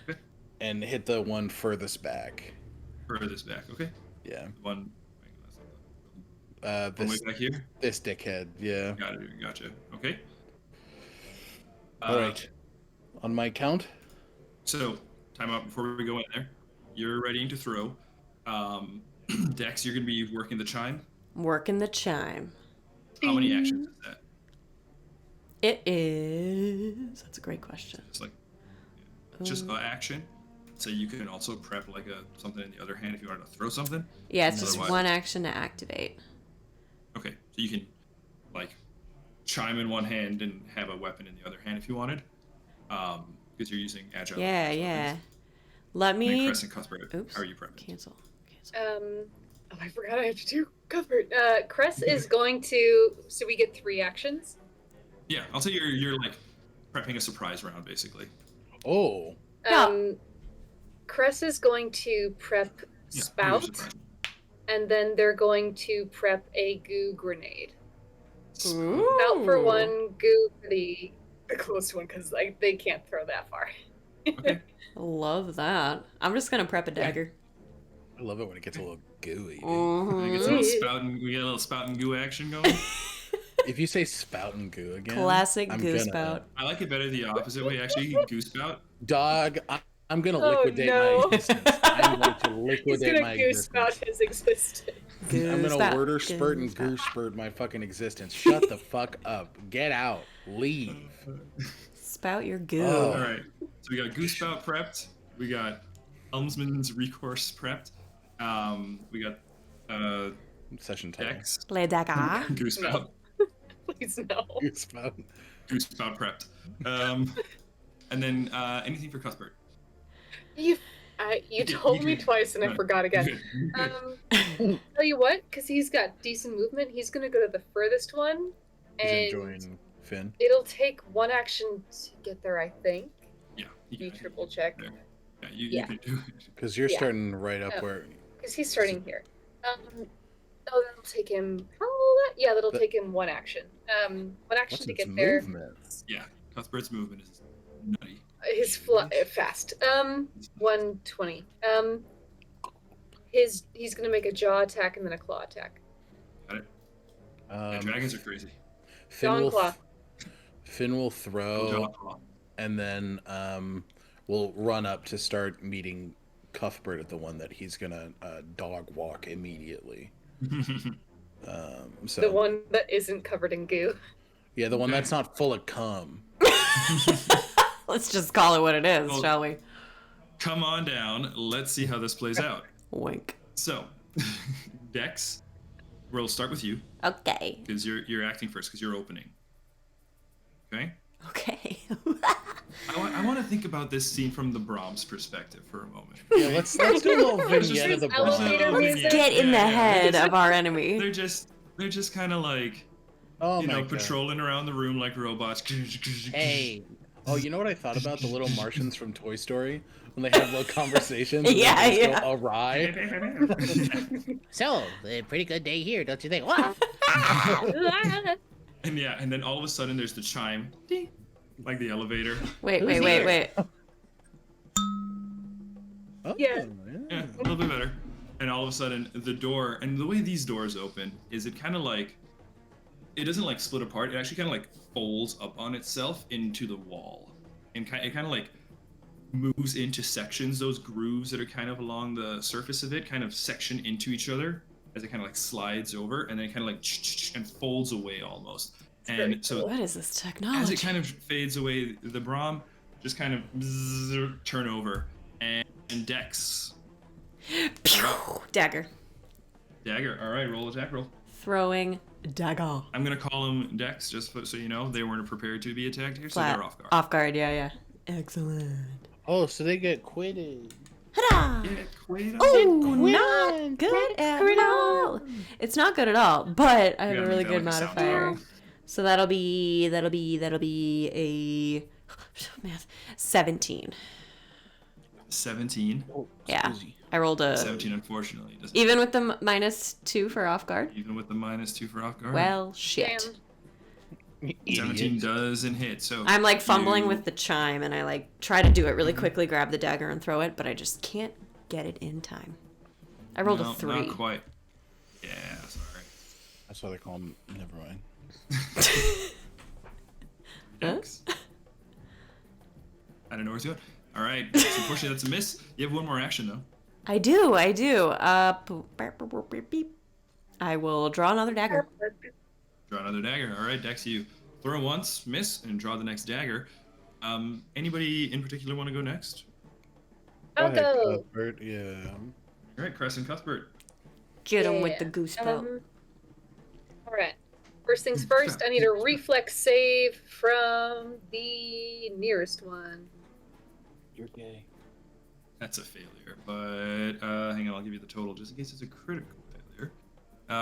And hit the one furthest back. Furthest back, okay. Yeah. One way This back here. this dickhead. Yeah. Gotcha. Okay. All right. On my count. So, time out before we go in there. You're ready to throw. Dex, you're going to be working the chime. Working the chime. How many actions is that? It is. That's a great question. It's like just an action. So you can also prep like something in the other hand if you wanted to throw something. Yeah, it's just Otherwise- one action to activate. Okay, so you can like chime in one hand and have a weapon in the other hand if you wanted, because you're using agile. Yeah. Let And me. Cress and Cuthbert, Oops. how are you prepping? Cancel. I forgot I have to do Cuthbert. Cress is going to. So we get 3 actions. Yeah, I'll say you're like prepping a surprise round basically. Oh. Cress is going to prep Yeah, Spout, surprise. and then they're going to prep a goo grenade. Ooh. Spout for 1, goo for the close one, because they can't throw that far. Okay. Love that. I'm just gonna prep a dagger. I love it when it gets a little gooey. Dude. We get a little spout and goo action going. If you say spout and goo again, Classic I'm goo gonna- spout. I like it better the opposite way actually. Goo spout. Dog, I'm gonna Oh, liquidate no. my existence. I'm going to He's liquidate gonna my goo spout existence. his existence. I'm gonna Spout. word spurt and Spout. goose spurt my fucking existence. Shut the fuck up. Get out. Leave. Spout your goo. Oh. All right. So we got Goose Spout prepped. We got Helmsman's Recourse prepped. We got Session title. Dex. Le dagger. Goose Spout. Please no. Goose spout. Goose Spout prepped. And then anything for Cuthbert. You told me could- twice and I no, forgot again. Tell you what, because he's got decent movement, he's gonna go to the furthest one, He's and gonna join Finn. it'll take 1 action to get there, I think. Yeah. You triple check. There. Yeah, you Yeah. can do it. Because you're Yeah. starting right up Oh. where. Because he's starting here. That'll take him. How will that? Yeah, that'll But- take him 1 action. 1 action What's to its get there. movement? Yeah. Cuthbert's movement is nutty. His fast. 120. He's gonna make a jaw attack and then a claw attack. Got it? Yeah, dragons are crazy. Jaw and claw. Finn will Jaw throw, and claw. and then we'll run up to start meeting Cuthbert at the one that he's gonna dog walk immediately. So The one that isn't covered in goo. yeah, the one Okay. that's not full of cum. Let's just call it what it is, Well- shall we? Come on down. Let's see how this plays out. Wink. So, Dex, we'll start with you Okay. because you're acting first because you're opening. Okay. Okay. I want to think about this scene from the Brahms perspective for a moment. Yeah, let's do a little vignette of the Elevator Brahms. music. Get in the Yeah, head yeah. of our enemy. They're just kind of like Oh you my know God. patrolling around the room like robots. Hey. Oh, you know what I thought about the little Martians from Toy Story when they have little conversations? And Yeah, things yeah. Go awry. So, a pretty good day here, don't you think? Wow. And yeah, and then all of a sudden there's the chime, ding, like the elevator. Wait. Oh, Yeah. Yeah, a little bit better. And all of a sudden the door, and the way these doors open is it kind of like, it doesn't like split apart. It actually kind of like folds up on itself into the wall, and it kind of like moves into sections. Those grooves that are kind of along the surface of it kind of section into each other as it kind of like slides over, and then it kind of like and folds away almost. very And so What is this as technology? it kind of fades away, the Brahm just kind of turn over, and Dex. Pew! Dagger. Dagger. All right, roll attack roll. Throwing dagger. I'm gonna call him Dex, just so you know they weren't prepared to be attacked here, so Flat. they're off guard. Off guard, yeah. Excellent. Oh, so they get quitted. Ta-da! Yeah, Quaid. Oh, not good at all. It's not good at all, but I have You a gotta really make good that like a modifier. Soundtale. So that'll be a math 17. 17. Oh, Yeah. Susie. I rolled a 17, unfortunately, doesn't. even with the -2 for off guard. Even with the -2 for off guard. Well, shit. Damn. 17 Idiot. doesn't hit. So I'm like fumbling you- with the chime, and I like try to do it really quickly, grab the dagger and throw it, but I just can't get it in time. I rolled No, a 3. Not quite. Yeah, sorry. That's why they call him. Never mind. Dex. I don't know where to go. All right. So unfortunately, that's a miss. You have one more action though. I do. Beep. I will draw another dagger. Draw another dagger. All right, Dex, you throw once, miss, and draw the next dagger. Anybody in particular want to go next? I'll ahead, go. Cuthbert. Yeah. All right, Cress and Cuthbert. Get him with Yeah. the goose belt. All right. First things first, I need a reflex save from the nearest one. You're gay. That's a failure, but hang on, I'll give you the total just in case it's a critical failure.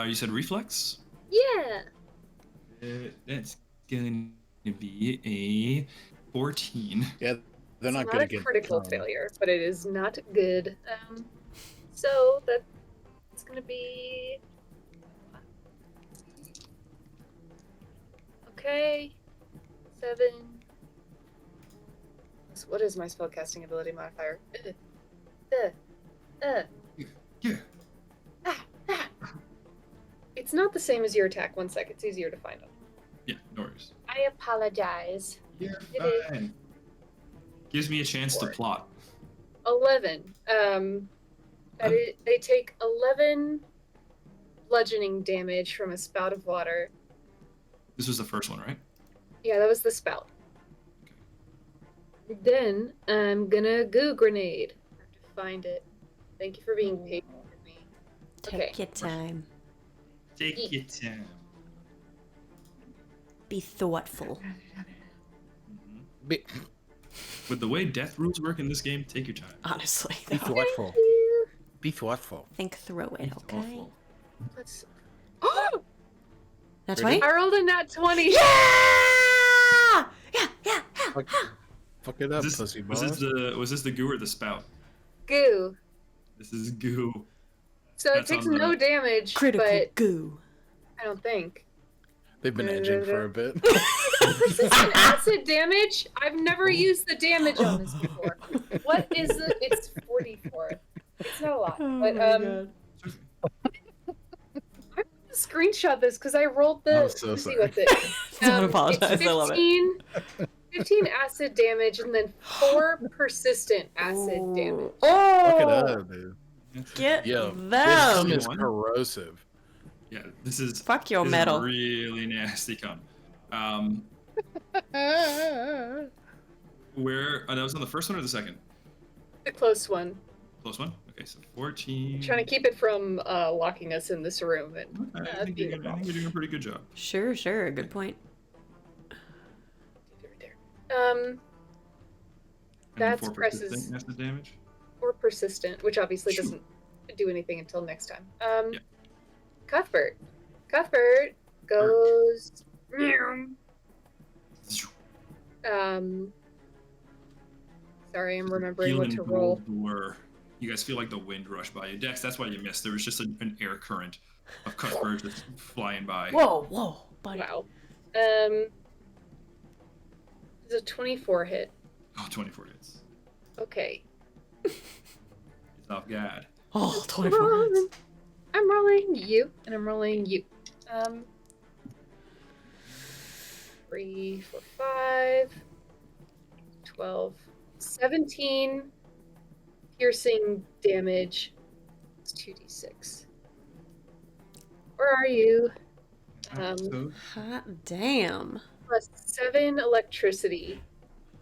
You said reflex? Yeah. That's going to be a 14. Yeah, they're It's not not gonna a get critical failure, but it is not good. So that's gonna be okay. 7. So what is my spellcasting ability modifier? Yeah. It's not the same as your attack. 1 sec. It's easier to find them. Yeah, no worries. I apologize. You're It is. fine. Gives me a chance to 4. plot. 11. They take 11 bludgeoning damage from a spout of water. This was the first one, right? Yeah, that was the spout. Then I'm gonna goo grenade. I have to find it. Thank you for being patient with me. Take Okay. your time. Take your time. Be thoughtful. Be With the way death rules work in this game, take your time. Honestly. thoughtful. Thank you. Be thoughtful. Think through it, It's okay? awful. Let's. Oh! That's Ready? 20? I rolled a nat 20. Yeah! Fuck it up, Was pussy this, boss. was this the goo or the spout? Goo. This is goo. So it That's takes on the- no damage, Critical but goo. I don't think. They've been edging for a bit. Persistent acid damage? I've never used the damage on this before. What is it? It's 44. It's not a lot. But I'm gonna screenshot this because I rolled the I'm so let's see sorry. what the Don't apologize, it's I love it. 15 acid damage and then 4 persistent acid damage. Fuck it Oh! up, dude. Get Yo, them! this cum is One. corrosive. Yeah, this is Fuck your this metal. is really nasty cum. Where that was on the first one or the second? The close one. Close one. Okay, so 14. Trying to keep it from locking us in this room and Okay, I think you're doing a pretty good job. Sure. Good point. right there. And then That's 4 Cress's- persistent acid damage. Or persistent, which obviously Shoo. doesn't do anything until next time. Yeah. Cuthbert goes. Sorry, I'm remembering what to Feeling roll. blur. You guys feel like the wind rush by you. Dex, that's why you missed. There was just an air current of Cuthbert just flying by. Whoa, buddy. Wow. It's a 24 hit. Oh, 24 hits. Okay. It's off guard. Oh, I'm 24 rolling- hits. I'm rolling you, and I'm rolling you. 3, 4, 5, 12, 17 piercing damage. It's 2d6. Where are you? So, Hot damn. Plus 7 electricity,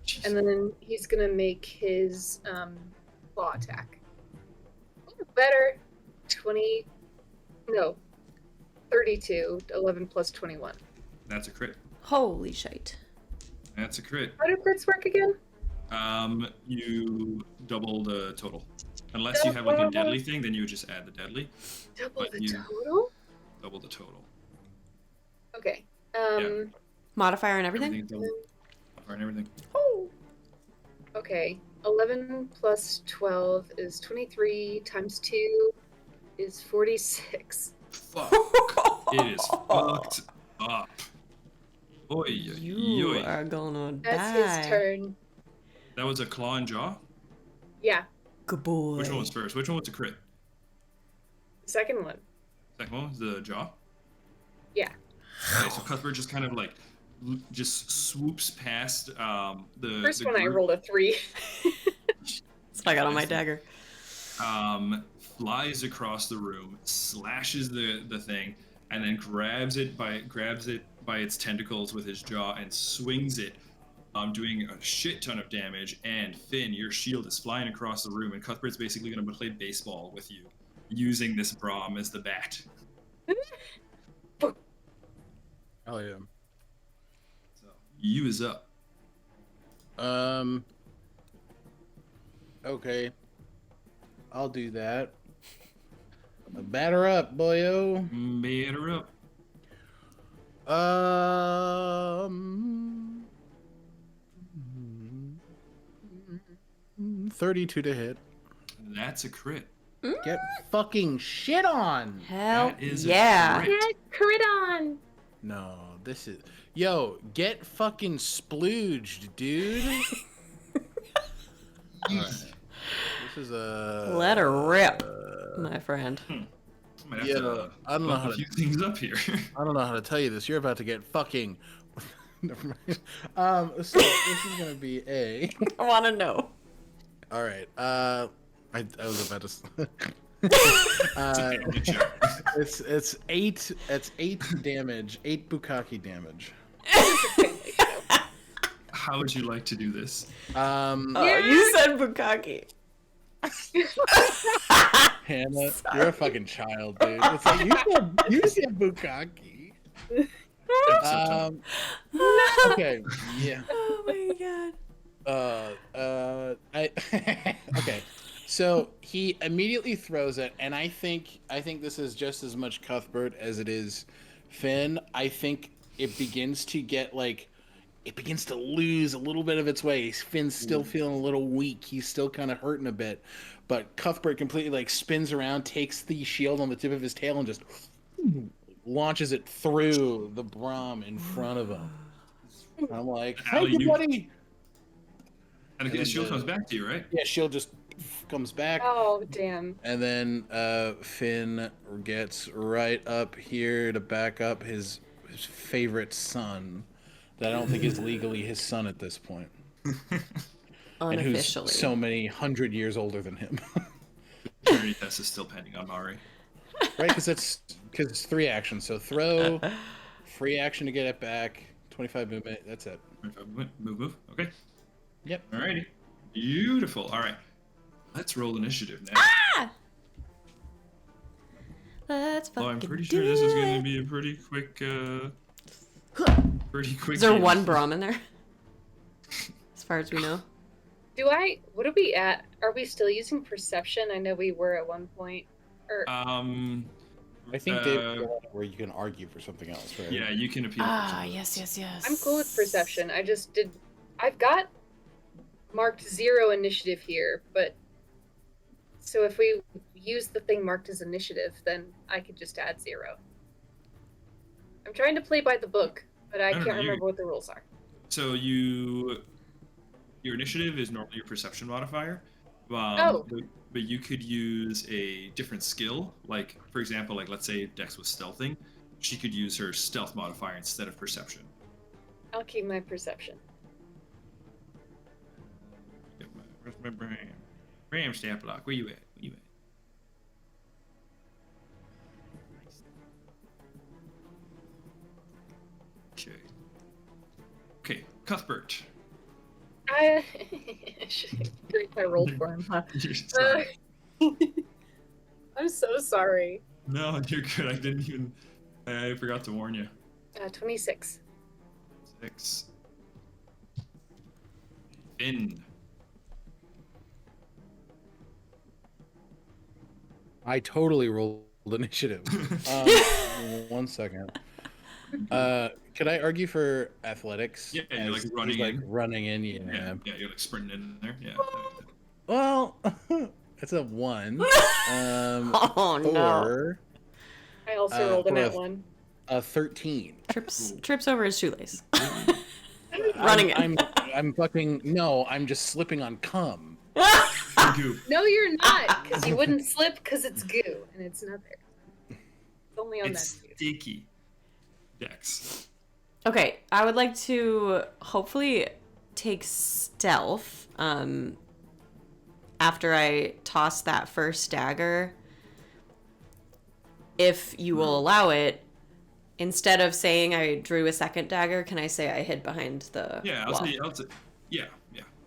jeez. and then he's gonna make his claw attack. Ooh, better. 32. 11 plus 21. That's a crit. Holy shite. That's a crit. How do crits work again? You double the total. Unless you have like a deadly thing, then you would just add the deadly. Double But the you- total? Double the total. Okay. Modifier and everything? Everything's double. And everything. Okay. 11 plus 12 is 23 times 2 is 46. Fuck. It is fucked up. Oy, oy, You oy. are gonna That's die. his turn. That was a claw and jaw? Yeah, Good boy. Which one was first? Which one was a crit? the second one. Second one was the jaw? Yeah. Okay, so Cuthbert just kind of like just swoops past the First the one I group, rolled a 3. That's what I got on my dagger. flies across the room, slashes the thing, and then grabs it by its tentacles with his jaw and swings it, doing a shit ton of damage. And Finn, your shield is flying across the room, and Cuthbert's basically going to play baseball with you, using this Braum as the bat. Oh yeah. So you is up. Okay. I'll do that. Batter up, boyo. Batter up. 32 to hit. That's a crit. Get fucking shit on. Hell That is a yeah. crit. Get crit on! No, this is. Yo, get fucking splooged, dude. Alright. This is a. Let her rip, my friend. Might have Yeah, to I don't know bump how a to. few things up here. I don't know how to tell you this. You're about to get fucking. Never mind. So this is gonna be a. I want to know. All right. I was about to. It's 8. It's 8 damage. 8 bukkake damage. How would you like to do this? You said bukkake. Hannah, you're a fucking child, dude. It's like you said bukkake. Okay. Yeah. Oh my god. Okay. So he immediately throws it, and I think this is just as much Cuthbert as it is Finn. I think it begins to get like, it begins to lose a little bit of its way. Finn's still feeling a little weak. He's still kind of hurting a bit, but Cuthbert completely like spins around, takes the shield on the tip of his tail, and just launches it through the Braum in front of him. I'm like, thank you, buddy. And the shield comes back to you, right? Yeah, shield just comes back. Oh, damn. And then Finn gets right up here to back up his favorite son, that I don't think is legally his son at this point. And who's Unofficially. so many 100 years older than him. Paternity test is still pending on Mari. Right, because it's 3 actions. So throw, free action to get it back, 25 movement. That's it. Move. Okay. Yep. Alrighty. Beautiful. All right. Let's roll initiative now. Let's fucking Well, I'm pretty do sure this is going it. to be a pretty quick. Is there game. one Braum in there? As far as we know. What are we at? Are we still using perception? I know we were at one point. Or I think David, where you can argue for something else, right? Yeah, you can appeal. Yes. I'm cool with perception. I've got marked 0 initiative here, but so if we use the thing marked as initiative, then I could just add 0. I'm trying to play by the book, but I can't remember what the rules are. So your initiative is normally your perception modifier. But you could use a different skill, like for example, like let's say Dex was stealthing, she could use her stealth modifier instead of perception. I'll keep my perception. Where's my Bram? Bram stamp block. Where you at? Okay, Cuthbert. I rolled for him, huh? You're sorry. I'm so sorry. No, you're good. I didn't even. I forgot to warn you. 26. 6. Finn. I totally rolled initiative. 1 second. Could I argue for athletics? Yeah, you're like as running he's like in. running in. Yeah, you're like sprinting in there. Yeah. Well, that's a 1. Oh no. Or I also rolled a for nat 1. a 13. Trips over his shoelace. Ooh. Running it. I'm fucking no. I'm just slipping on cum. Goo. No, you're not, because you wouldn't slip because it's goo, and it's not there. It's only on It's that goo. sticky. Dex. Okay, I would like to hopefully take stealth after I toss that first dagger. If you will allow it, instead of saying I drew a second dagger, can I say I hid behind the Yeah, wall? I'll say, yeah,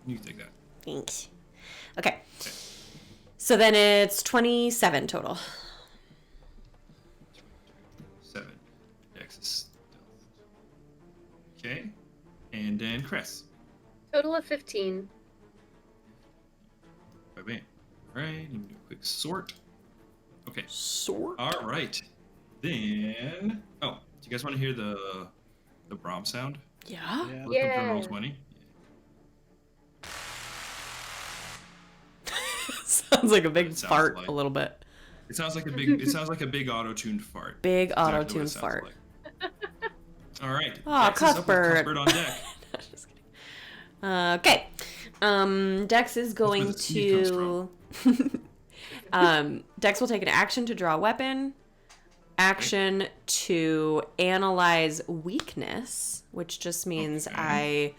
you can take that. Thanks. Okay. So then it's 27 total. 7. Dex is stealth. Okay. And then Cress. Total of 15. Bam. Alright, let me do a quick sort. Okay. Sort. All right. Then, do you guys want to hear the Braum sound? Yeah. Let's Yeah. roll 20. Sounds like a big Sounds fart like- a little bit. It sounds like a big auto-tuned fart. Big That's exactly what auto-tuned it sounds fart. like. All right. Aw, Dex is up with Cuthbert. Cuthbert on deck. Just kidding. Okay. Dex is going where the sneak to. Dex will take an action to draw a weapon, action to analyze weakness, which just means Okay. I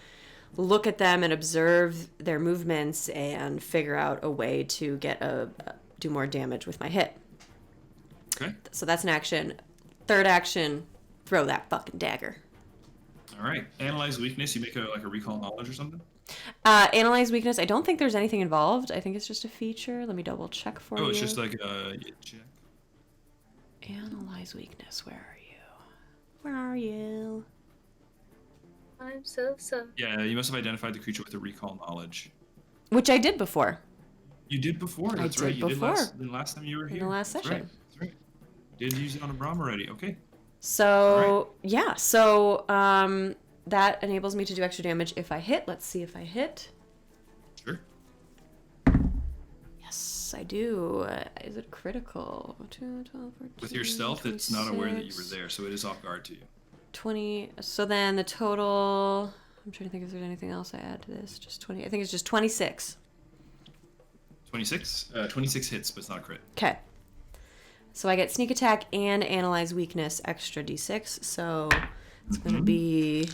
look at them and observe their movements and figure out a way to get do more damage with my hit. Okay. So that's an action. Third action, throw that fucking dagger. All right. Analyze weakness. You make a recall knowledge or something. Analyze weakness. I don't think there's anything involved. I think it's just a feature. Let me double check for you. Oh, it's just like a check. Analyze weakness. Where are you? Where are you? I'm so. Yeah, you must have identified the creature with a recall knowledge. Which I did before. You did before. That's did right. You before. did last time you were In here. the last That's session. Right. That's right. You did use it on a Braum already. Okay. So yeah. So that enables me to do extra damage if I hit. Let's see if I hit. Sure. Yes, I do. Is it critical? 2, 12, 14, With your stealth, it's not aware that you were 26, there, so it is off guard to you. 20. So then the total. I'm trying to think if there's anything else I add to this. Just 20. I think it's just 26. 26? 26 hits, but it's not a crit. Okay. So I get sneak attack and analyze weakness extra d6. So it's going to be.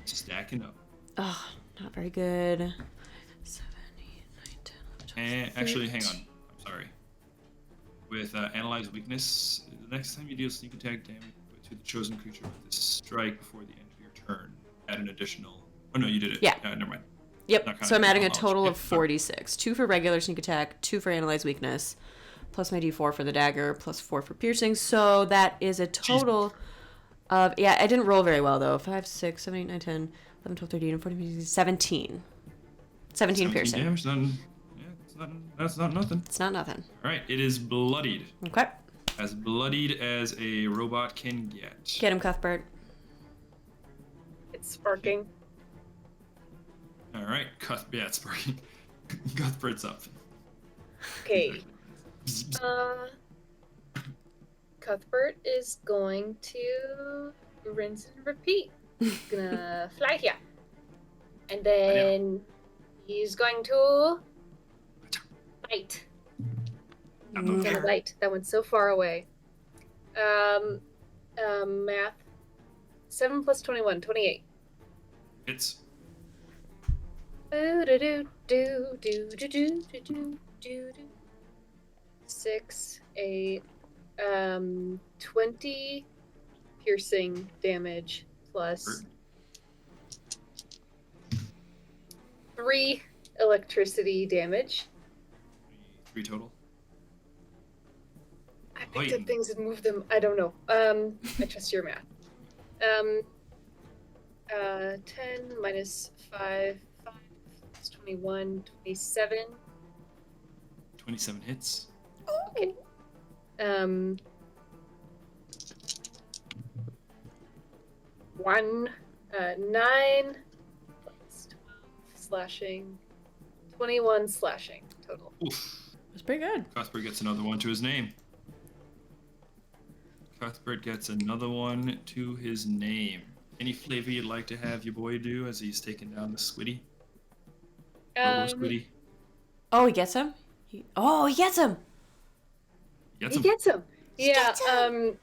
Stacking up. Oh, not very good. 7, 8, 9, 10, 11, 12. And actually, hang on. I'm sorry. With analyze weakness, the next time you deal sneak attack damage to the chosen creature with this strike before the end of your turn, add an additional. Oh no, you did it. Yeah. Never mind. Yep. Not So I'm adding a knowledge. total Yep, of sorry. 46. 2 for regular sneak attack, 2 for analyze weakness, plus my d4 for the dagger, plus 4 for piercing. So that is a total of. Yeah, I didn't roll very well though. 5, 6, 7, 8, 9, 10, 11, 12, 13, 14, 15, 17. 17 piercing. Damage, that's not nothing. It's not nothing. All right, it is bloodied. Okay. As bloodied as a robot can get. Get him, Cuthbert. It's sparking. All right, it's sparking. Cuthbert's up. Okay. Cuthbert is going to rinse and repeat. Gonna fly here. And then he's going to bite. Mm. Gonna bite. That went so far away. Math. 7 plus 21, 28. It's 6, 8, 20 piercing damage plus 3 electricity damage. 3 total. I picked up things and moved them. I don't know. I trust your math. 10 minus 5, 5 plus 21, 27. 27 hits. Okay. 1, 9 plus 12 slashing, 21 slashing total. Oof. That's pretty good. Cuthbert gets another one to his name. Cuthbert gets another one to his name. Any flavor you'd like to have your boy do as he's taking down the squiddy? Robo squiddy. Oh, he gets him? He gets him! Gets He him. gets him. Yeah, gets him.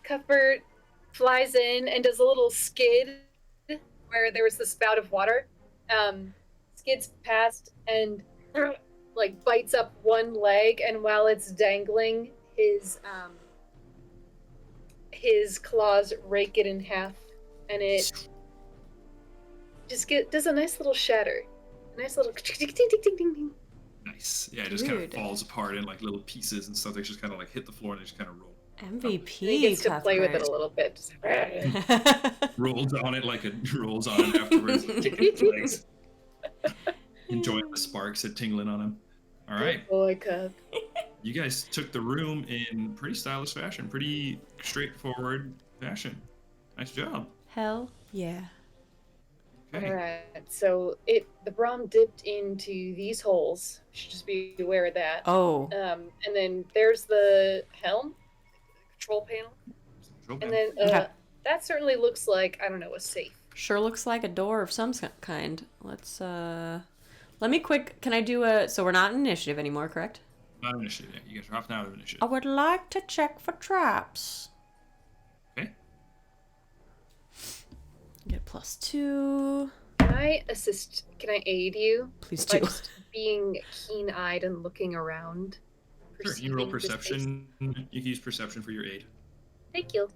Cuthbert flies in and does a little skid where there was the spout of water. Skids past and like bites up one leg, and while it's dangling, his claws rake it in half, and it just does a nice little shatter. A nice little ding ding ding ding ding. Nice. Yeah, it just kind of Dude. falls apart in like little pieces and stuff. They just kind of like hit the floor and they just kind of roll. MVP, He gets to play with it a little bit. Just, Rolls on it like it rolls on it afterwards, like, kicking its legs. Enjoying the sparks that tingling on him. All right. Good boy, Cup. You guys took the room in pretty stylish fashion, pretty straightforward fashion. Nice job. Hell yeah. Okay. Alright, so the Brahm dipped into these holes. You should just be aware of that. Oh. And then there's the helm, control panel. And then Okay. that certainly looks like, I don't know, a safe. Sure looks like a door of some kind. Let's, let me can I do so we're not in initiative anymore, correct? Not initiative yet. You guys are off now of initiative. I would like to check for traps. Okay. Get +2. Can I assist? Can I aid you? Please By do. just being keen-eyed and looking around. Sure. You roll perceiving the space? perception. You can use perception for your aid. Thank you.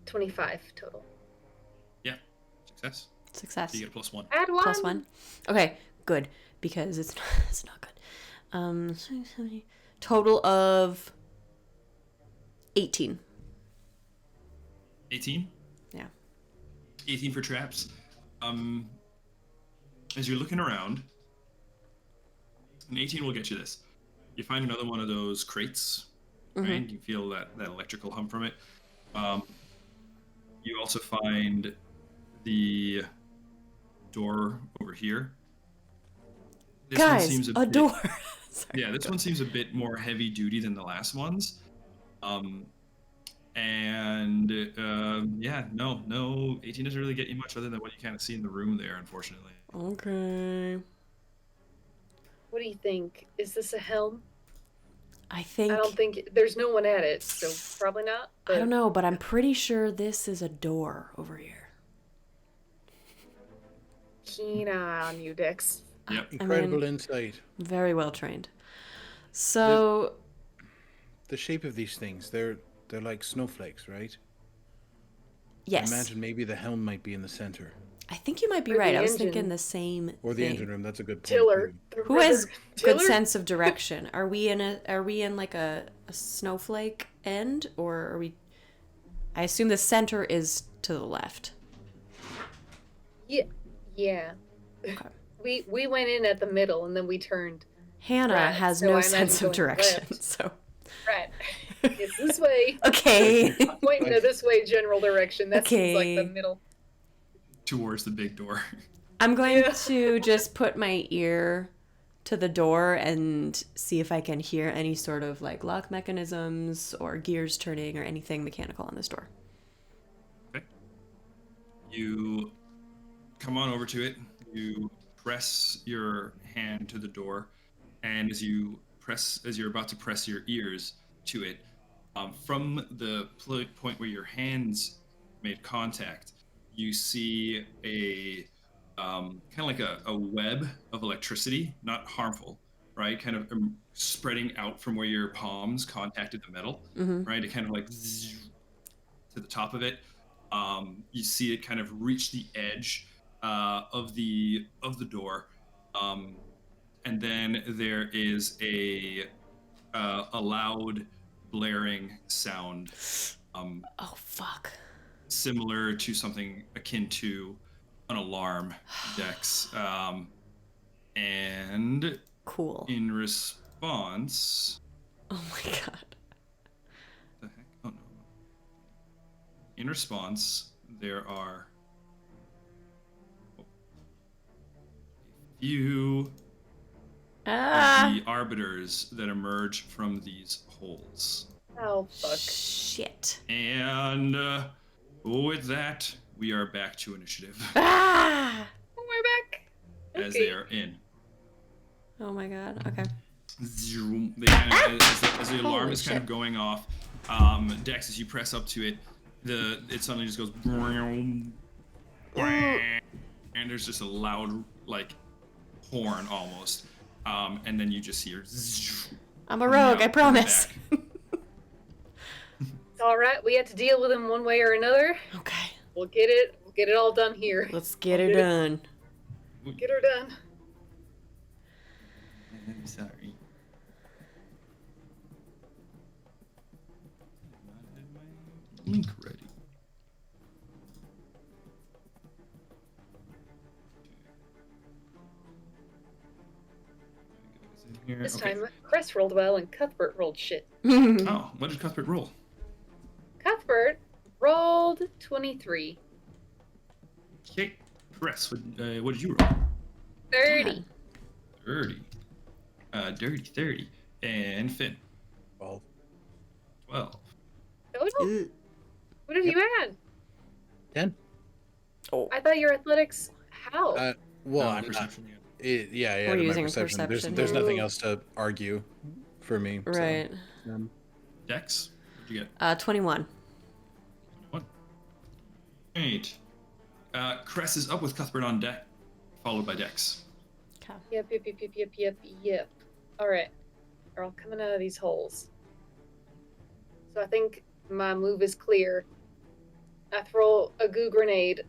25 total. Yeah. Success. Success. So you get a +1. Add 1. +1. Okay, good. Because it's not good. Total of 18. 18? Yeah. 18 for traps. As you're looking around, an 18 will get you this. You find another one of those crates, right? You feel that electrical hum from it. You also find the door over here. This one Guys, seems a bit- door. Sorry. Yeah, this one seems a bit more heavy duty than the last ones. Yeah, no, 18 doesn't really get you much other than what you kind of see in the room there, unfortunately. Okay. What do you think? Is this a helm? I think... I don't think there's no one at it, so probably not. I don't know, but I'm pretty sure this is a door over here. Keen eye on you, Dix. Yep. Incredible insight. Very well trained. So, The shape of these things, they're like snowflakes, right? yes. I imagine maybe the helm might be in the center. I think you might be Or the right. I was engine. thinking the same Or the thing. engine room, that's a good point. Tiller. too. Who has good Tiller? sense of direction? Are we in like a snowflake end, or are we? I assume the center is to the left. Yeah. Okay. We went in at the middle and then we turned Hannah right, has so no I imagine sense of going direction, left. so. right. It's this way. Okay. Pointing to this way, general direction. That seems like the Okay. middle. Towards the big door. I'm going Yeah. to just put my ear to the door and see if I can hear any sort of like lock mechanisms or gears turning or anything mechanical on this door. Okay. You come on over to it. You press your hand to the door, and as you're about to press your ears to it, from the point where your hands made contact, you see a kind of like a web of electricity, not harmful, right? Kind of spreading out from where your palms contacted the metal, right? It kind of like zzz to the top of it. You see it kind of reach the edge of the door, and then there is a loud blaring sound, Oh fuck. similar to something akin to an alarm, Dex. And Cool. in response, Oh my god. the heck? Oh no. in response, there are a few of the arbiters that emerge from these holes. Oh, fuck. Shit. And with that, we are back to initiative Ah! We're back. as they are in. Oh my god. Okay. Zoom. They kind of, as the alarm Holy is kind of shit. going off, Dex, as you press up to it, it suddenly just goes, and there's just a loud like horn almost, and then you just hear. I'm a rogue, I promise. It's all right. We had to deal with him one way or another. Okay. We'll get it all done here. Let's get her done. Get her done. I'm sorry. Link ready. This time, Cress rolled well and Cuthbert rolled shit. Oh, what did Cuthbert roll? Cuthbert rolled 23. Okay, Cress, what did you roll? 30. 30. Dirty 30. And Finn? 12. Total? Ooh. What have you had? 10. Oh. I thought your athletics. How? Well, Oh, I'm not. perception, yeah. Yeah, We're my using perception. perception There's here. nothing else to argue for me. so, Right. Dex? What'd you get? 21. 21. Right. Cress is up with Cuthbert on deck, followed by Dex. Okay. Yep. Alright. They're all coming out of these holes. So I think my move is clear. I throw a goo grenade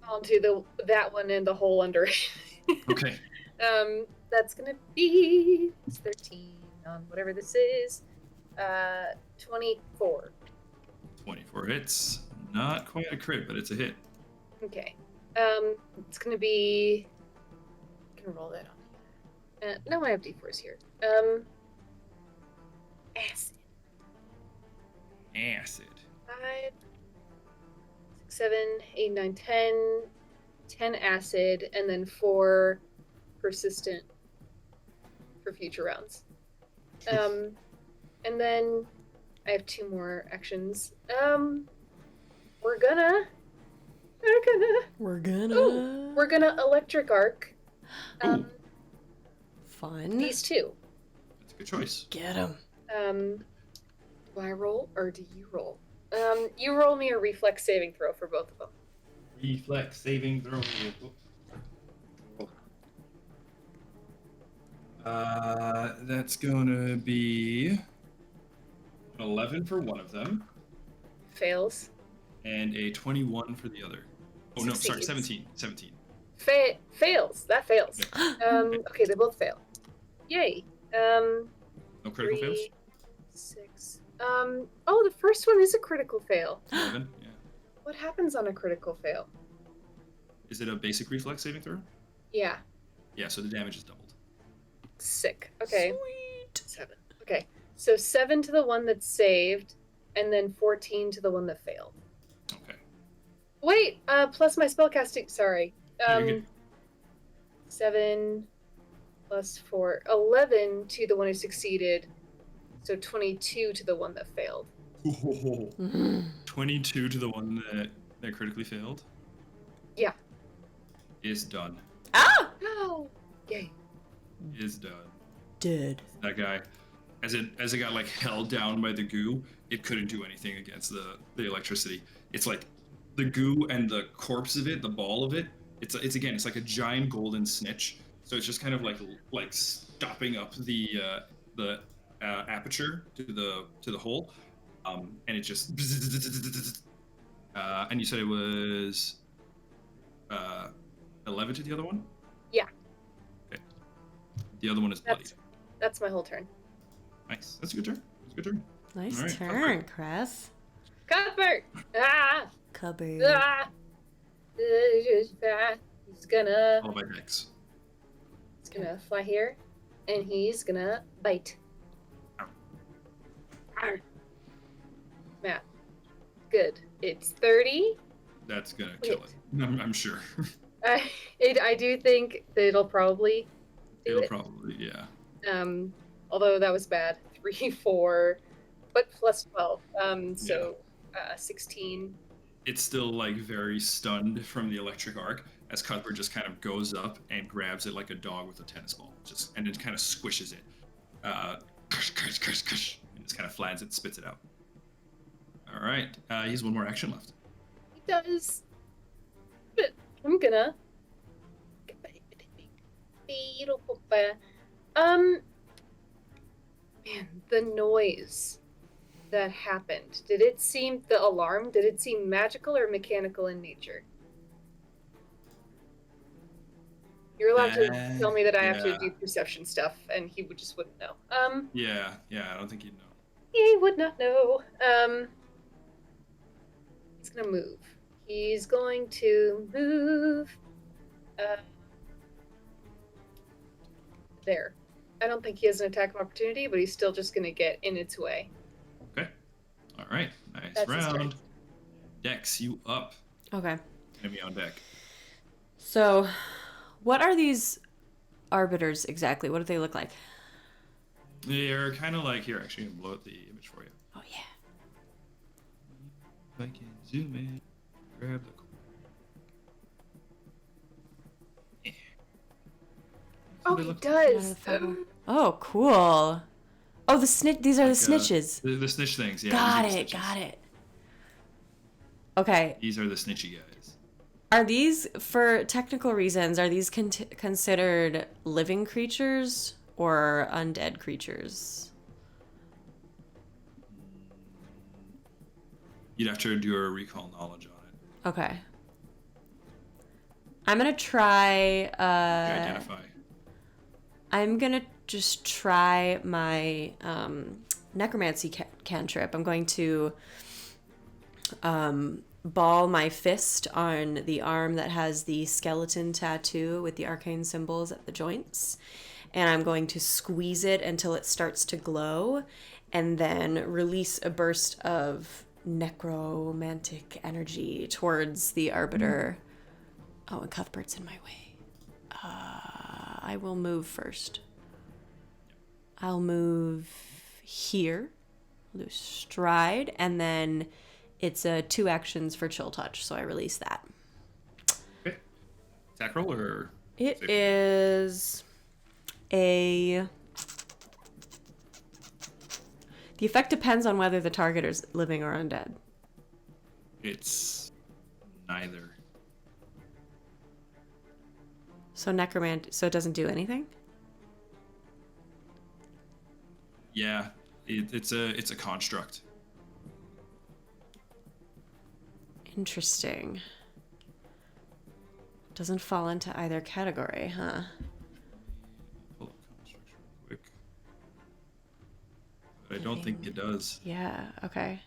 onto that one in the hole under it. Okay. That's gonna be 13 on whatever this is. 24. 24 hits. Not quite a crit, but it's a hit. Okay. It's gonna be. I can roll that on. No, I have d4s here. Acid. Acid. 5, 6, 7, 8, 9, 10. 10 acid, and then 4 persistent for future rounds. And then I have 2 more actions. We're gonna electric arc. Ooh. Fun. These 2. That's a good choice. Get him. Do I roll or do you roll? You roll me a reflex saving throw for both of them. Reflex saving throw. That's gonna be an 11 for one of them, Fails. and a 21 for the other. Oh no, sorry, Succeeds. 17. Fails. That fails. Okay, they both fail. Yay. No critical 3, fails? 6. Oh, the first one is a critical fail. 11, yeah. What happens on a critical fail? Is it a basic reflex saving throw? Yeah. Yeah, so the damage is doubled. Sick. Okay. Sweet. 7. Okay. So 7 to the one that's saved, and then 14 to the one that failed. Okay. Wait, plus my spellcasting. Sorry. No, you're good. 7 plus 4. 11 to the one who succeeded. So 22 to the one that failed. Ooh. 22 to the one that critically failed. Yeah. Is done. Ah! No. Yay. Is done. Dead. That guy, as it got like held down by the goo, it couldn't do anything against the electricity. It's like the goo and the corpse of it, the ball of it. It's like a giant golden snitch. So it's just kind of like stopping up the aperture to the hole, and it just. And you said it was 11 to the other one? Yeah. Okay. The other one is bloody. That's my whole turn. Nice. That's a good turn. That's a good turn. Nice All right, turn, Cress. Cuthbert! Ah! Cupboard. Ah! He's gonna Followed by Dex. fly here, and he's gonna bite. Ow. Arr. Matt. Good. It's 30. That's gonna kill it. I'm sure. I do think that it'll probably do It'll it. probably, yeah. Although that was bad. 3, 4, but plus 12. 16. It's still like very stunned from the electric arc as Cuthbert just kind of goes up and grabs it like a dog with a tennis ball, and it kind of squishes it, and just kind of flans it, spits it out. All right, he has one more action left. He does. But I'm gonna. Man, the noise that happened. Did it seem magical or mechanical in nature? You're allowed to tell me that I have to do perception stuff, and he just wouldn't know. Yeah, I don't think he'd know. He would not know. He's gonna move. He's going to move. There. I don't think he has an attack of opportunity, but he's still just gonna get in its way. Okay. All right. Nice That's his turn. round. Dex, you up. Okay. Enemy on deck. So, what are these arbiters exactly? What do they look like? They're kind of like, here, actually, I'm gonna blow up the image for you. Oh, yeah. If I can zoom in, grab the. Oh, he does. Oh, cool. Oh, these are the snitches. The snitch things, yeah. Got it. Okay. These are the snitchy guys. Are these, for technical reasons, are these considered living creatures or undead creatures? You'd have to do a recall knowledge on it. Okay. I'm gonna try. Identify. I'm gonna just try my necromancy cantrip. I'm going to ball my fist on the arm that has the skeleton tattoo with the arcane symbols at the joints, and I'm going to squeeze it until it starts to glow, and then release a burst of necromantic energy towards the arbiter. Oh, and Cuthbert's in my way. I will move first. I'll move here, do stride, and then it's 2 actions for chill touch, so I release that. Okay. Attack roll or? It is a... The effect depends on whether the target is living or undead. It's neither. So so it doesn't do anything? Yeah, it's a construct. Interesting. Doesn't fall into either category, huh? Pull up construct real quick. But I don't think it does. Yeah, okay.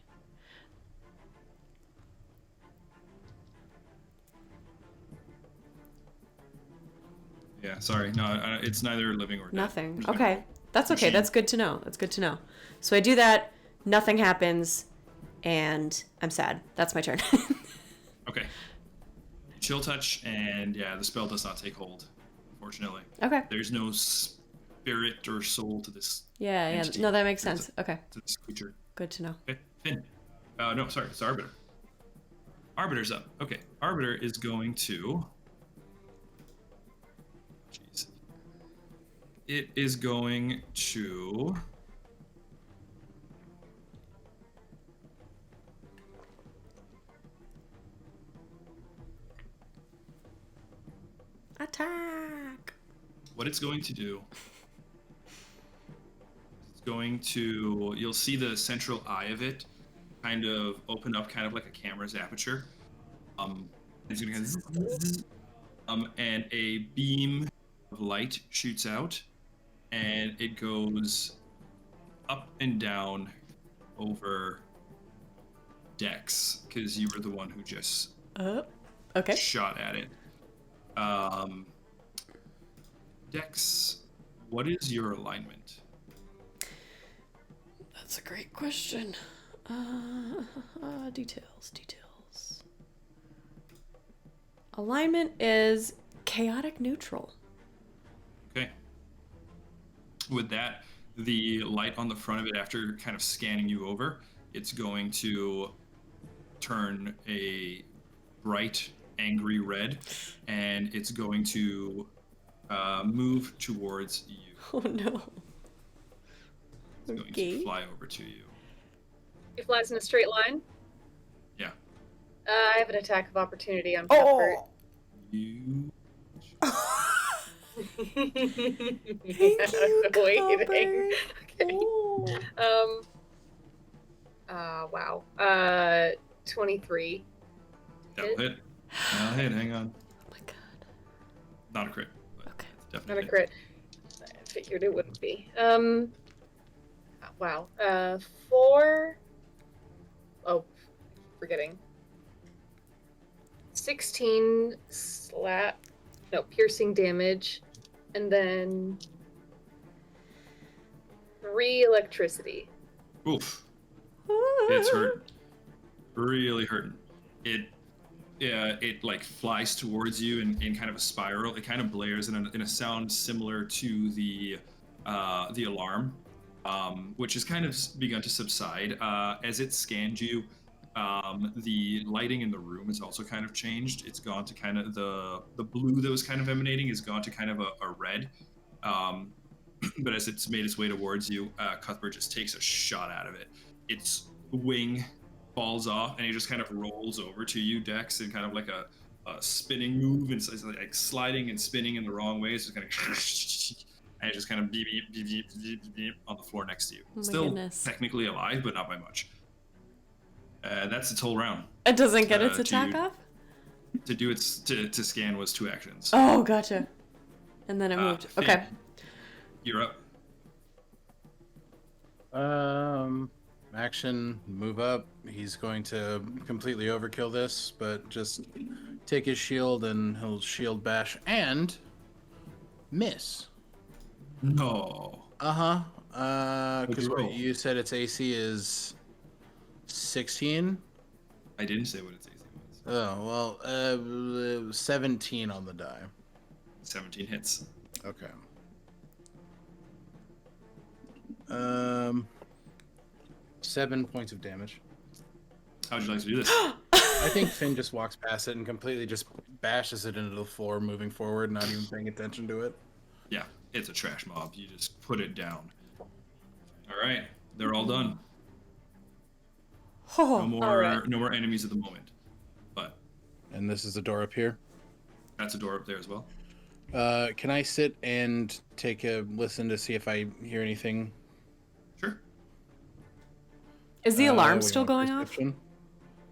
Yeah, sorry. No, it's neither living or dead. Nothing. Okay. That's okay. That's good to know. So I do that, nothing happens, and I'm sad. That's my turn. Okay. Chill touch, and yeah, the spell does not take hold, unfortunately. Okay. There's no spirit or soul to this. Yeah. entity. No, that makes sense. Okay. To this creature. Good to know. Okay, Finn. No, sorry, it's Arbiter. Arbiter's up. Okay, Arbiter is going to. Jeez. It is going to. Attack! What it's going to do. It's going to. You'll see the central eye of it kind of open up, kind of like a camera's aperture. It's going to kind of and a beam of light shoots out, and it goes up and down over Dex, because you were the one who just Okay. shot at it. Dex, what is your alignment? That's a great question. Details. Alignment is chaotic neutral. Okay. With that, the light on the front of it, after kind of scanning you over, it's going to turn a bright, angry red, and it's going to move towards you. Oh no. It's going to fly over to you. He flies in a straight line. Yeah. I have an attack of opportunity on Cuthbert. You. Thank you, waiting. Okay. Oh. Wow. 23. That'll hit. That'll hit. Hang on. Oh my god. Not a crit. But Okay. it's definitely Not a hit. crit. I figured it wouldn't be. Wow. 4. Oh, forgetting. 16 piercing damage, and then 3 electricity. Oof. It's hurt. Really hurting. It like flies towards you in kind of a spiral. It kind of blares in a sound similar to the alarm, which has kind of begun to subside. As it scanned you, the lighting in the room has also kind of changed. It's gone to kind of the blue that was kind of emanating is gone to kind of a red. But as it's made its way towards you, Cuthbert just takes a shot out of it. Its wing falls off, and he just kind of rolls over to you, Dex, in kind of like a spinning move, and so it's like sliding and spinning in the wrong way. So it's kind of and it's just kind of beep, beep, beep, beep, beep, beep on the floor next to you. Oh my Still goodness. technically alive, but not by much. That's its whole round. It doesn't get its to- attack off? To do its to scan was 2 actions. Oh, gotcha. And then it moved. Finn, Okay. You're up. Action, move up. He's going to completely overkill this, but just take his shield and he'll shield bash and miss. No. Because What'd you roll? you said its AC is 16. I didn't say what its AC was. Oh well, 17 on the die. 17 hits. Okay. 7 points of damage. How would you like to do this? I think Finn just walks past it and completely just bashes it into the floor, moving forward, not even paying attention to it. Yeah, it's a trash mob. You just put it down. All right, they're all done. Oh, No more enemies at the moment. But And this is the door up here. that's a door up there as well. Can I sit and take a listen to see if I hear anything? Sure. is the alarm We still want going off? perception.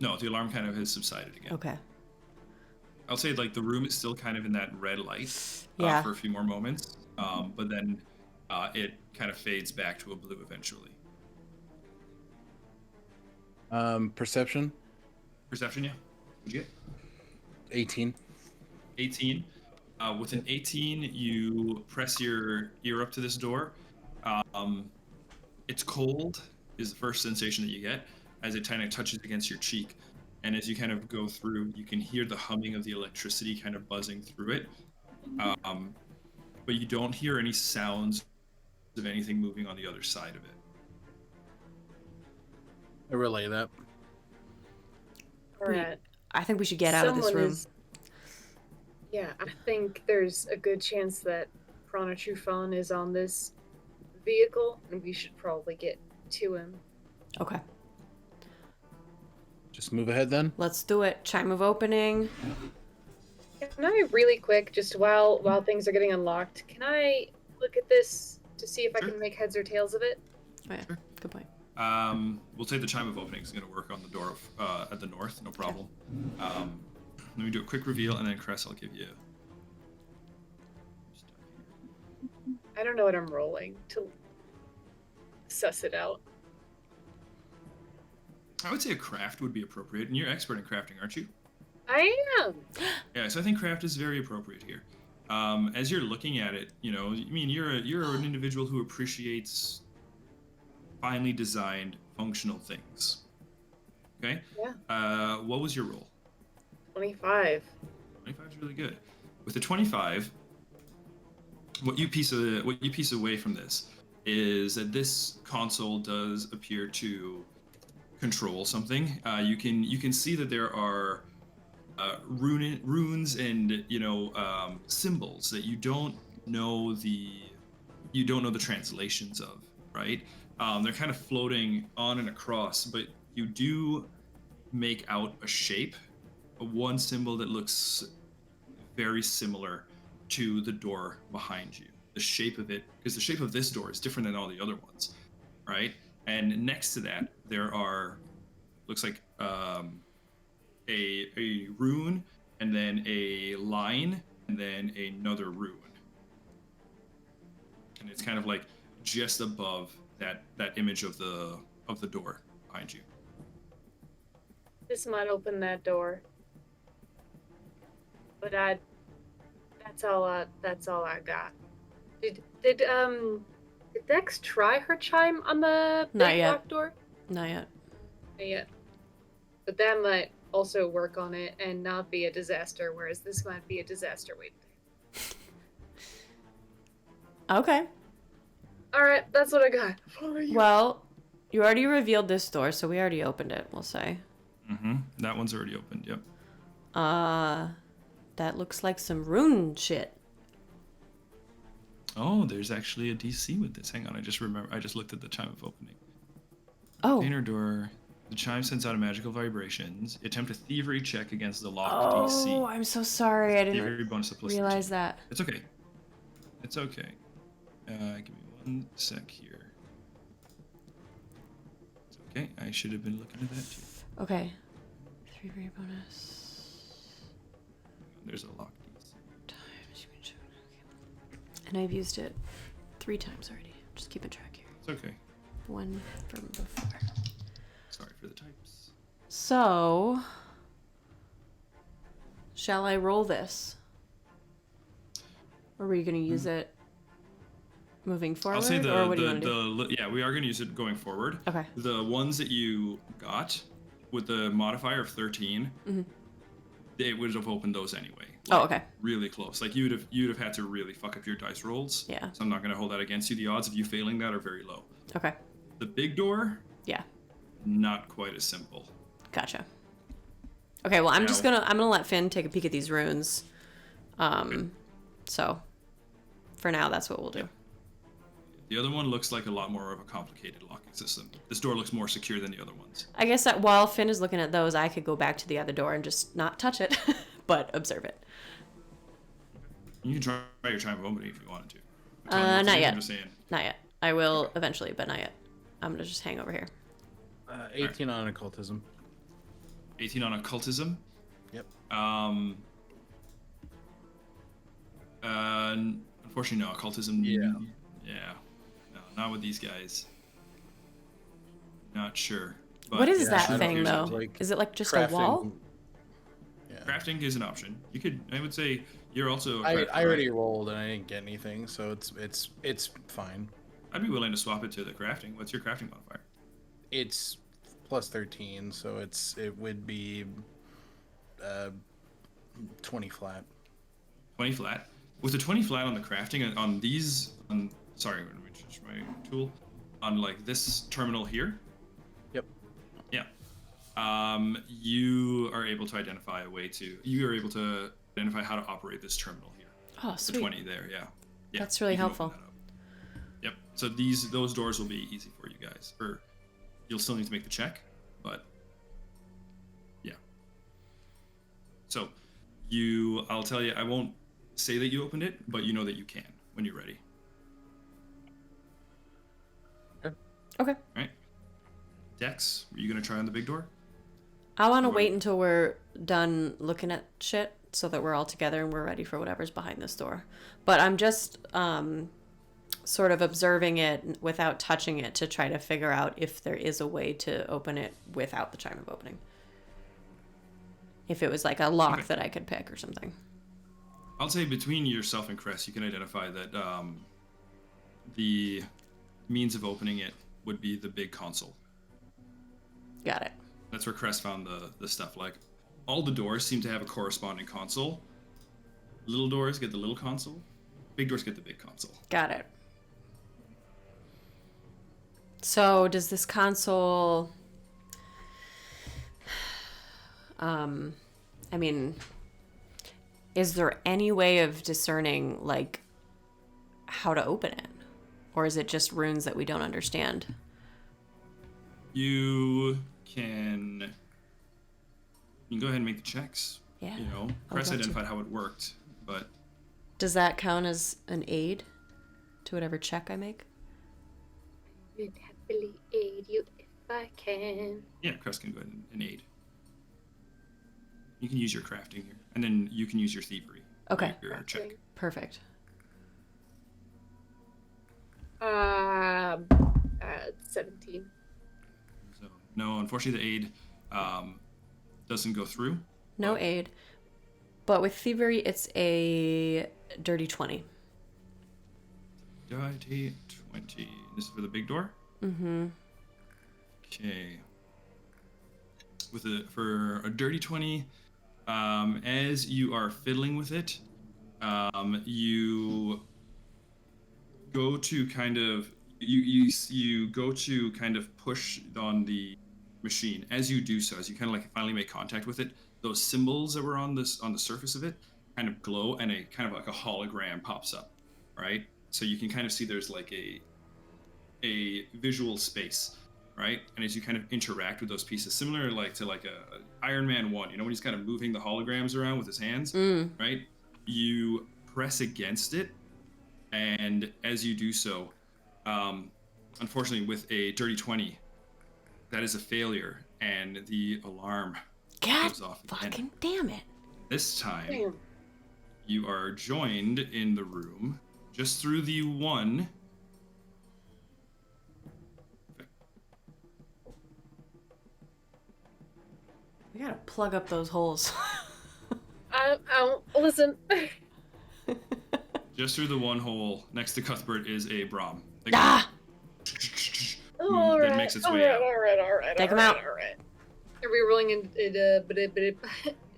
No, the alarm kind of has subsided again. Okay. I'll say like the room is still kind of in that red light Yeah. for a few more moments, but then it kind of fades back to a blue eventually. Perception. Perception, yeah. What'd you get? 18. 18. With an 18, you press your ear up to this door. It's cold is the first sensation that you get as it kind of touches against your cheek. And as you kind of go through, you can hear the humming of the electricity kind of buzzing through it. But you don't hear any sounds of anything moving on the other side of it. I relay that. Alright. I think we should get out of this room. Yeah, I think there's a good chance that Prana Trufon is on this vehicle, and we should probably get to him. Okay. Just move ahead then. Let's do it. Chime of opening. Can I really quick, just while things are getting unlocked, can I look at this to see if I Sure. can make heads or tails of it? Oh, yeah. Sure. Good point. We'll say the chime of opening is going to work on the door at the north, no problem. Let me do a quick reveal, and then Cress, I'll give you. I don't know what I'm rolling to suss it out. I would say a craft would be appropriate, and you're expert in crafting, aren't you? I am. Yeah, so I think craft is very appropriate here. As you're looking at it, you know, I mean, you're an individual who appreciates finely designed, functional things. Okay. Yeah. What was your roll? 25. 25 is really good. With the 25, what you piece away from this is that this console does appear to control something. You can see that there are runes and symbols that you don't know the translations of, right? They're kind of floating on and across, but you do make out a shape, one symbol that looks very similar to the door behind you. The shape of it, because the shape of this door is different than all the other ones, right? And next to that, there are, looks like a rune, and then a line, and then another rune. And it's kind of like just above that image of the door behind you. This might open that door. But that's all I got. Did Dex try her chime on the Not big yet. lock door? Not yet. Not yet. But that might also work on it and not be a disaster, whereas this might be a disaster waiting. Okay. Alright, that's what I got. Follow you. Well, you already revealed this door, so we already opened it, we'll say. Mm-hmm. That one's already opened, yep. That looks like some rune shit. Oh, there's actually a DC with this. Hang on, I just looked at the chime of opening. Oh. Container door. The chime sends out magical vibrations. Attempt a thievery check against the locked DC. Oh, I'm so sorry. I Thievery didn't bonus of +13. realize that. It's okay. It's okay. Give me one sec here. It's okay. I should have been looking at that too. Okay. 3 rate bonus. There's a locked DC. And I've used it 3 times already. Just keeping track here. It's okay. 1 from before. Sorry for the types. So, shall I roll this? Or were you going to use it moving forward? I'll say or what do you want to do? yeah, we are going to use it going forward. Okay. The ones that you got with the modifier of 13, they would have opened those anyway. Oh, okay. Really close. Like you'd have had to really fuck up your dice rolls. Yeah. So I'm not going to hold that against you. The odds of you failing that are very low. Okay. The big door, Yeah. not quite as simple. Gotcha. Okay, well, I'm Now- gonna let Finn take a peek at these runes. So, for now, that's what we'll do. The other one looks like a lot more of a complicated locking system. This door looks more secure than the other ones. I guess that while Finn is looking at those, I could go back to the other door and just not touch it, but observe it. You can try your chime of opening if you wanted to. Not yet. I'm just saying. Not yet. I will eventually, but not yet. I'm gonna just hang over here. 18 on occultism. 18 on occultism. Yep. Unfortunately, no occultism. Yeah. Yeah. No, not with these guys. Not sure. But What is yeah, that I don't thing, use it, though? like, Is it like just a crafting. wall? Yeah. Crafting is an option. You could. I would say you're also. A I crafter, already right? rolled and I didn't get anything, so it's fine. I'd be willing to swap it to the crafting. What's your crafting modifier? It's plus 13, so it would be 20 flat. 20 flat. With the 20 flat on the crafting on these. Sorry, let me change my tool. On like this terminal here. Yep. Yeah. You are able to identify a way to. You are able to identify how to operate this terminal here. Oh, The sweet. 20 there, yeah. Yeah. That's really you can open helpful. that up. Yep. So those doors will be easy for you guys. Or you'll still need to make the check, but yeah. So I'll tell you, I won't say that you opened it, but you know that you can when you're ready. Okay. All right. Dex, are you gonna try on the big door? I want to Or- wait until we're done looking at shit so that we're all together and we're ready for whatever's behind this door. But I'm just sort of observing it without touching it to try to figure out if there is a way to open it without the chime of opening. If it was like a lock Okay. that I could pick or something. I'll say between yourself and Cress, you can identify that the means of opening it would be the big console. Got it. That's where Cress found the stuff. Like, all the doors seem to have a corresponding console, Little doors get the little console. Big doors get the big console. Got it. So does this console... I mean, is there any way of discerning, like, how to open it? Or is it just runes that we don't understand? You can go ahead and make the checks. Yeah. You know, I would Cress love to. identified how it worked, but Does that count as an aid to whatever check I make? I'd happily aid you if I can. yeah, Cress can go ahead and aid. You can use your crafting here, and then you can use your thievery. Okay. Your check. Perfect. 17. So no, unfortunately, the aid doesn't go through. No aid. But with thievery, it's a dirty 20. Dirty 20. This is for the big door. Mm-hmm. Okay. For a dirty 20, as you are fiddling with it, you go to kind of you go to kind of push on the machine. As you do so, as you kind of like finally make contact with it, those symbols that were on the surface of it kind of glow, and a kind of like a hologram pops up, right? So you can kind of see there's like a visual space, right? And as you kind of interact with those pieces, similar like to like a Iron Man 1, you know, when he's kind of moving the holograms around with his hands, right? You press against it, and as you do so, unfortunately with a dirty 20, that is a failure, and the alarm God goes off again. fucking damn it. This time, Damn. you are joined in the room just through the one. We gotta plug up those holes. Listen. Just through the one hole next to Cuthbert is a Brahm. Ah! That makes its way out. All right. Take 'em out. All right. Are we rolling in it?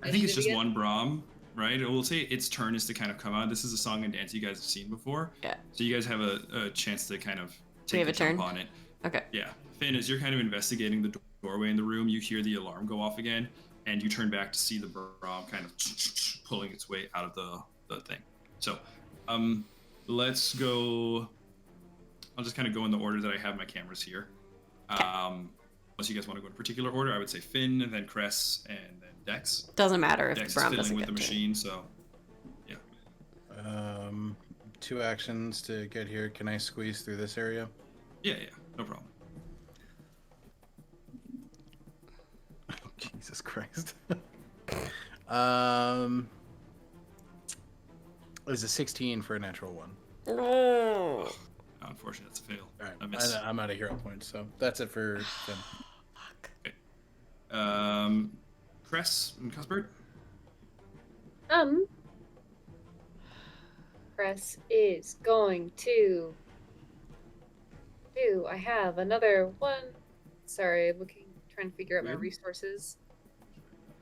I think it's just one Brahm, right? We'll say its turn is to kind of come out. This is a song and dance you guys have seen before. Yeah. So you guys have a chance to kind of We take have a a jump turn? on it. Okay. Yeah. Finn, as you're kind of investigating the doorway in the room, you hear the alarm go off again, and you turn back to see the Brahm kind of pulling its way out of the thing. So, let's go. I'll just kind of go in the order that I have my cameras here. Unless you guys want to go in a particular order, I would say Finn, then Cress, and then Dex. Doesn't matter if Dex is Brahm fiddling doesn't with get the to. machine, so yeah. 2 actions to get here. Can I squeeze through this area? Yeah, no problem. Oh, Jesus Christ. It's a 16 for a natural 1. No. Unfortunately, that's a fail. All right, I miss. I'm out of hero points, so that's it for Finn. Okay. Cress and Cuthbert. Press is going to do. I have another one. Sorry, trying to figure out my Good. resources.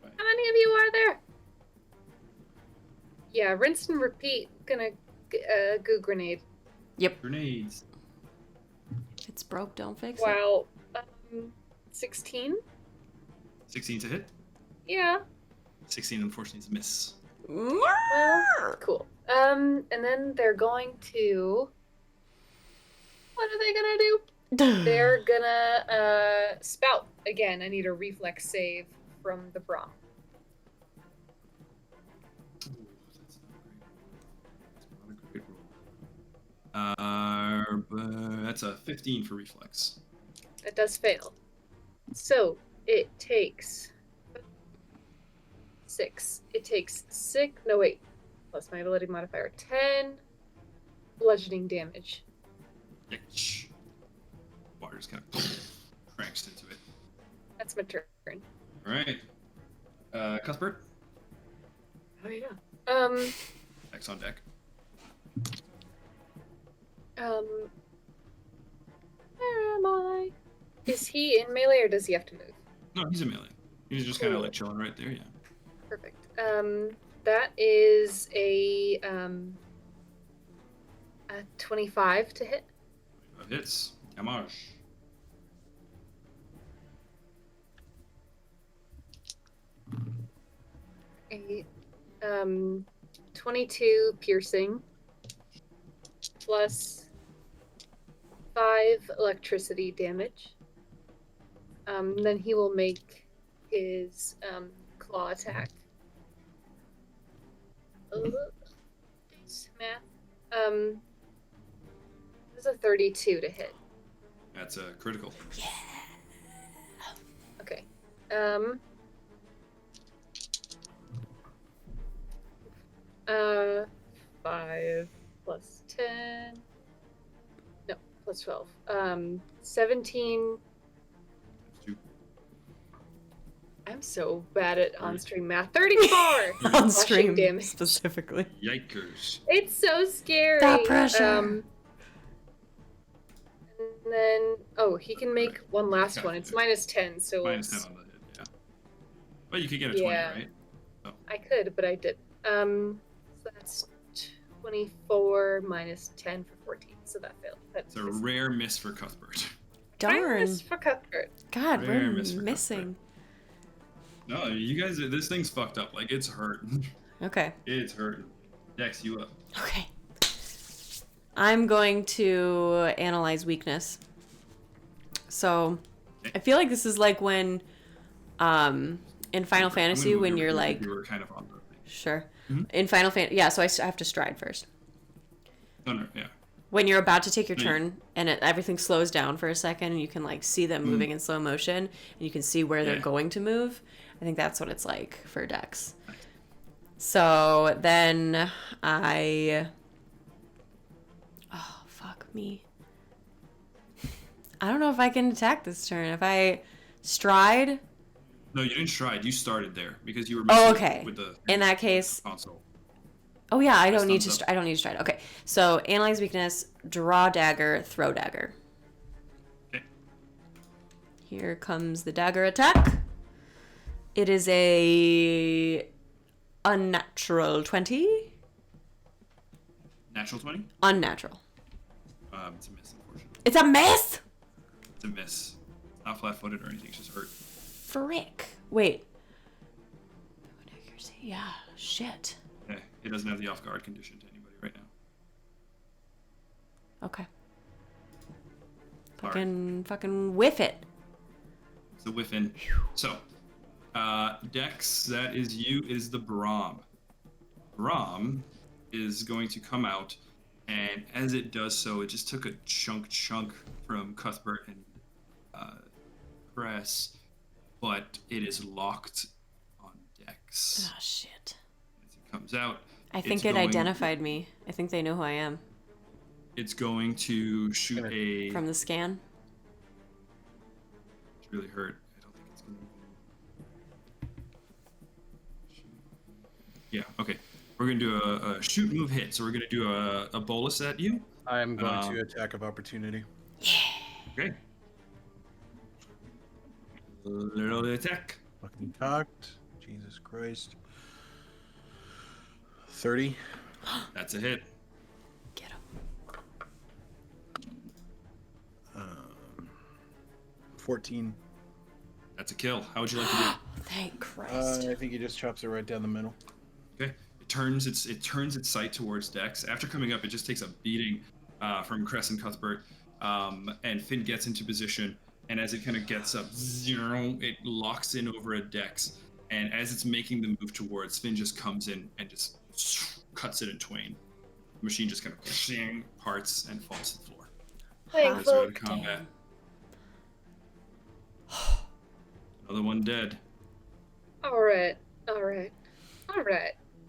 How many of you are there? Yeah, rinse and repeat. Gonna goo grenade. Yep. Grenades. It's broke, don't fix it. Wow. 16? 16 to hit. Yeah. 16, unfortunately, is a miss. Well, cool. And then they're going to. What are they gonna do? They're gonna spout again. I need a reflex save from the Brahm. Ooh, that's not great. That's not a great roll. But that's a 15 for reflex. That does fail. So it takes 6. It takes 6. No, wait. Plus my ability modifier 10 bludgeoning damage. Yikes. Water just kind of cranks into it. That's my turn. All right. Cuthbert, Oh yeah. next on deck. Where am I? Is he in melee or does he have to move? No, he's a melee. He's just kind of like chilling right there, yeah. Perfect. That is a 25 to hit. Hits. Damage. A 22 piercing plus 5 electricity damage. Then he will make his claw attack. Math. This is a 32 to hit. That's a critical. Yeah. Okay. 5 plus 10. No, plus 12. 17. I'm so bad at on-stream math. 34! On stream damage. specifically. Yikers. It's so scary. That pressure. And then, he can make one last one. It's minus 10, so Minus 10 on the hit, yeah. But you could get a 20, right? Oh. I could, but I did. So that's 24 minus 10 for 14, so that failed. It's a rare miss for Cuthbert. Darn. Miss for Cuthbert. God, Rare we're miss for missing. No, you guys, this thing's fucked up. Like, it's hurting. Okay. It's hurting. Dex, you up. Okay. I'm going to analyze weakness. So, I feel like this is like when, in Final Fantasy, when you're like... You were kind of on the thing. Sure. Mm-hmm. In Final Fantasy... Yeah, so I have to stride first. No, yeah. When you're about to take your turn, and everything slows down for a second, and you can, like, see them moving in slow motion, and you can see where they're going to move. I think that's what it's like for Dex. Nice. So, then I... Oh, fuck me. I don't know if I can attack this turn. If I stride... No, you didn't stride. You started there because you were Oh, missing okay. with the In that case... console. Oh, yeah, I don't need thumbs to... up. I don't need to stride. Okay, so analyze weakness, draw dagger, throw dagger. Okay. Here comes the dagger attack. It is a unnatural 20. Natural 20? Unnatural. It's a miss, unfortunately. It's a miss? It's a miss. It's not flat-footed or anything. It's just hurt. Frick. Wait. Accuracy. Yeah, shit. Yeah, it doesn't have the off-guard condition to anybody right now. Okay. Sorry. Fucking whiff it. It's a whiff in. So, Dex, that is you, is the Brahm. Brahm is going to come out, and as it does so, it just took a chunk from Cuthbert and Cress, but it is locked on Dex. Oh, shit. As it comes out, I think it identified me. I think they know who I am. It's going to shoot a... From the scan? It's really hurt. I don't think it's going to... Yeah, okay. We're going to do a shoot, move, hit. So we're going to do a bolus at you. I'm going to attack of opportunity. Okay. Little attack. Fucking cocked. Jesus Christ. 30. That's a hit. Get him. 14. That's a kill. How would you like to do it? Thank Christ. I think he just chops it right down the middle. Okay. It turns its sight towards Dex. After coming up, it just takes a beating from Cress and Cuthbert. And Finn gets into position. And as it kind of gets up, it locks in over a Dex. And as it's making the move towards, Finn just comes in and just cuts it in twain. The machine just kind of parts and falls to the floor. Thankful. So in combat. Another one dead. Alright.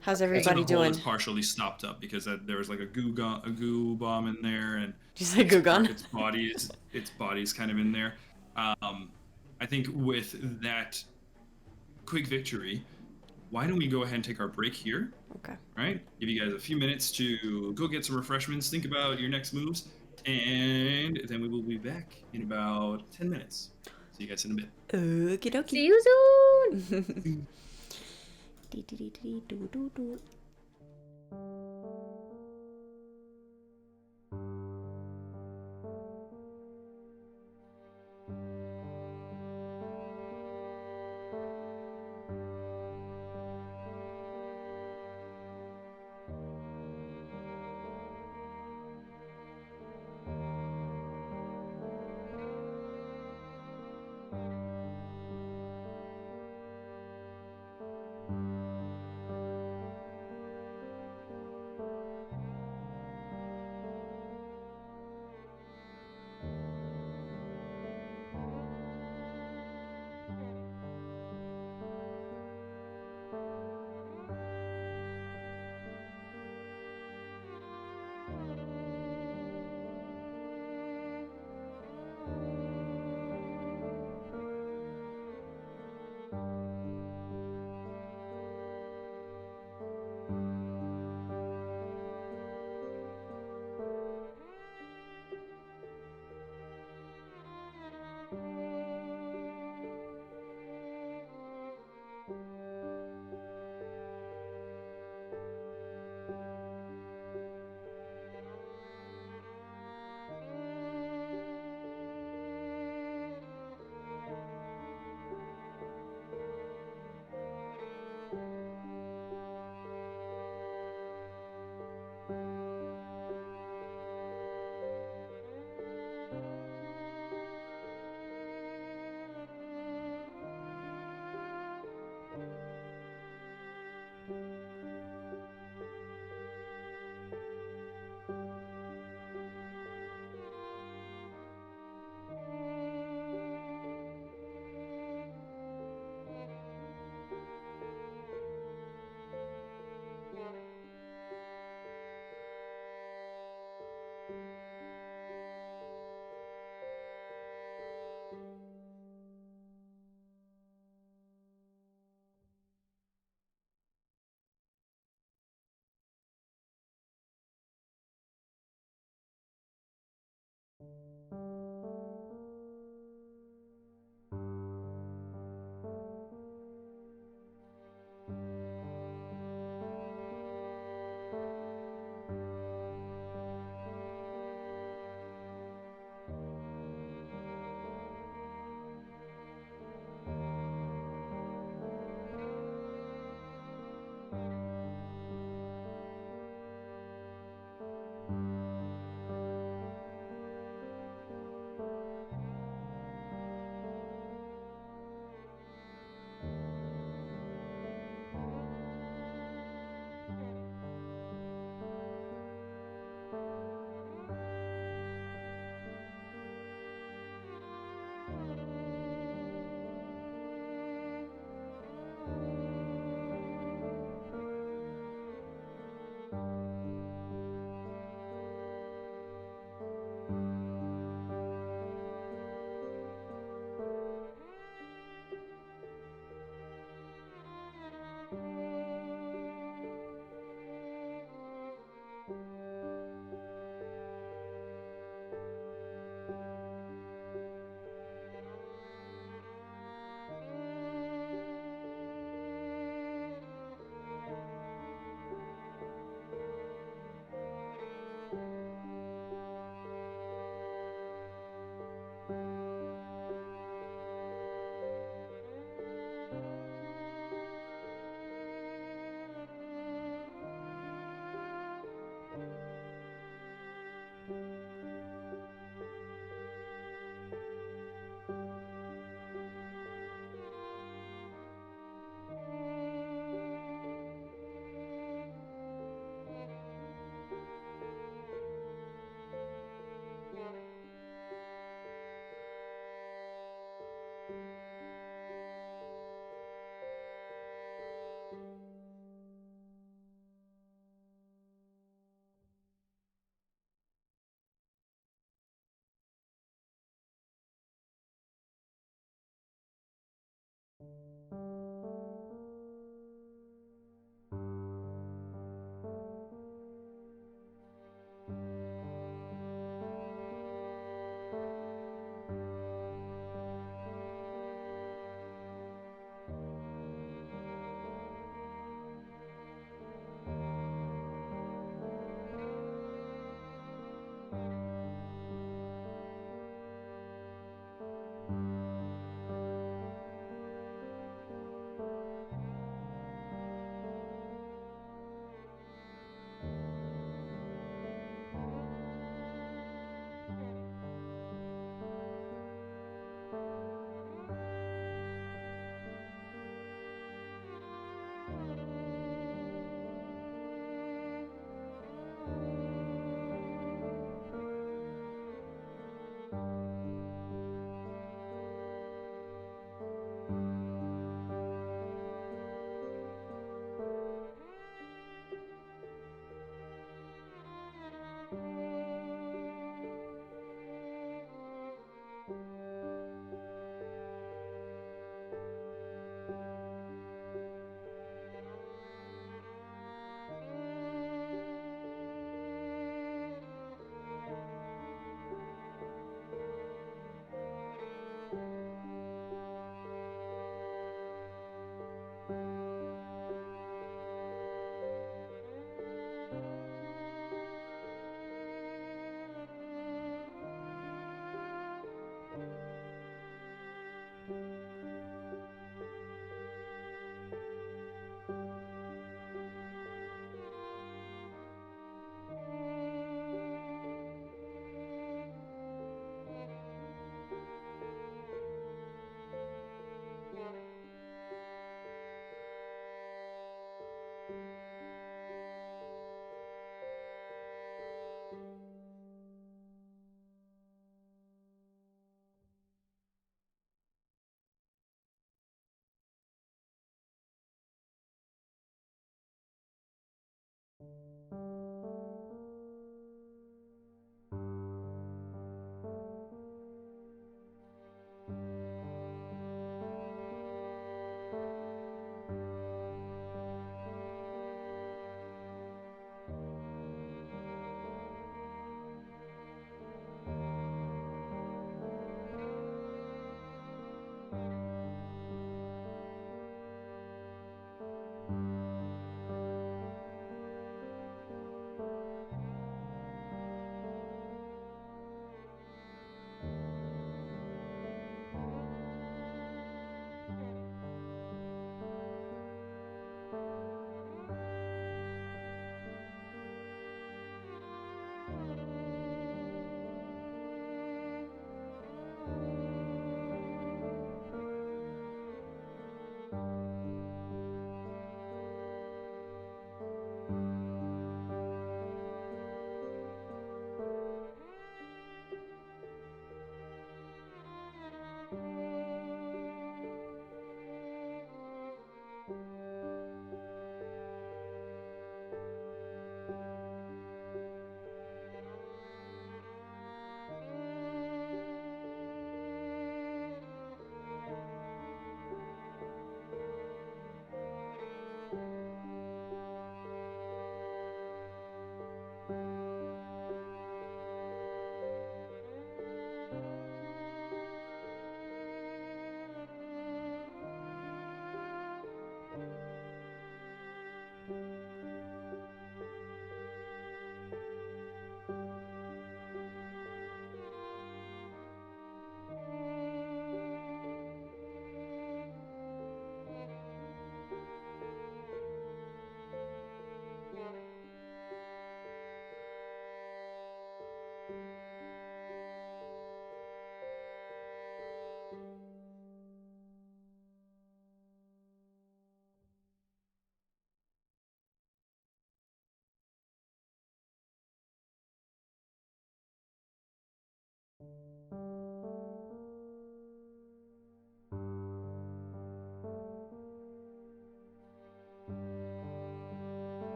How's So everybody the hole doing? is partially stopped up because there was like a goo bomb in there, and Did you say goo gun? its body's kind of in there. I think with that quick victory, why don't we go ahead and take our break here? Okay. Right? Give you guys a few minutes to go get some refreshments, think about your next moves, and then we will be back in about 10 minutes. See you guys in a bit. Okie dokie. See you soon! Dee-dee-dee-dee-doo-doo-doo.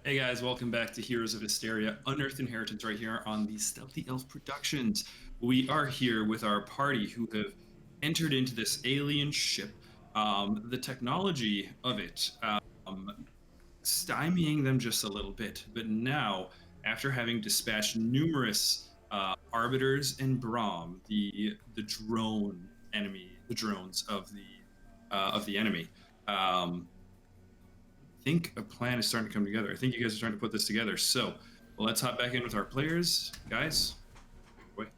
Hey guys, welcome back to Heroes of Histaeria, Unearthed Inheritance right here on the Stealthy Elf Productions. We are here with our party who have entered into this alien ship. The technology of it stymieing them just a little bit, but now, after having dispatched numerous arbiters and Brahm, the drone enemy, the drones of the enemy. I think a plan is starting to come together. I think you guys are starting to put this together. So let's hop back in with our players, guys. Wait.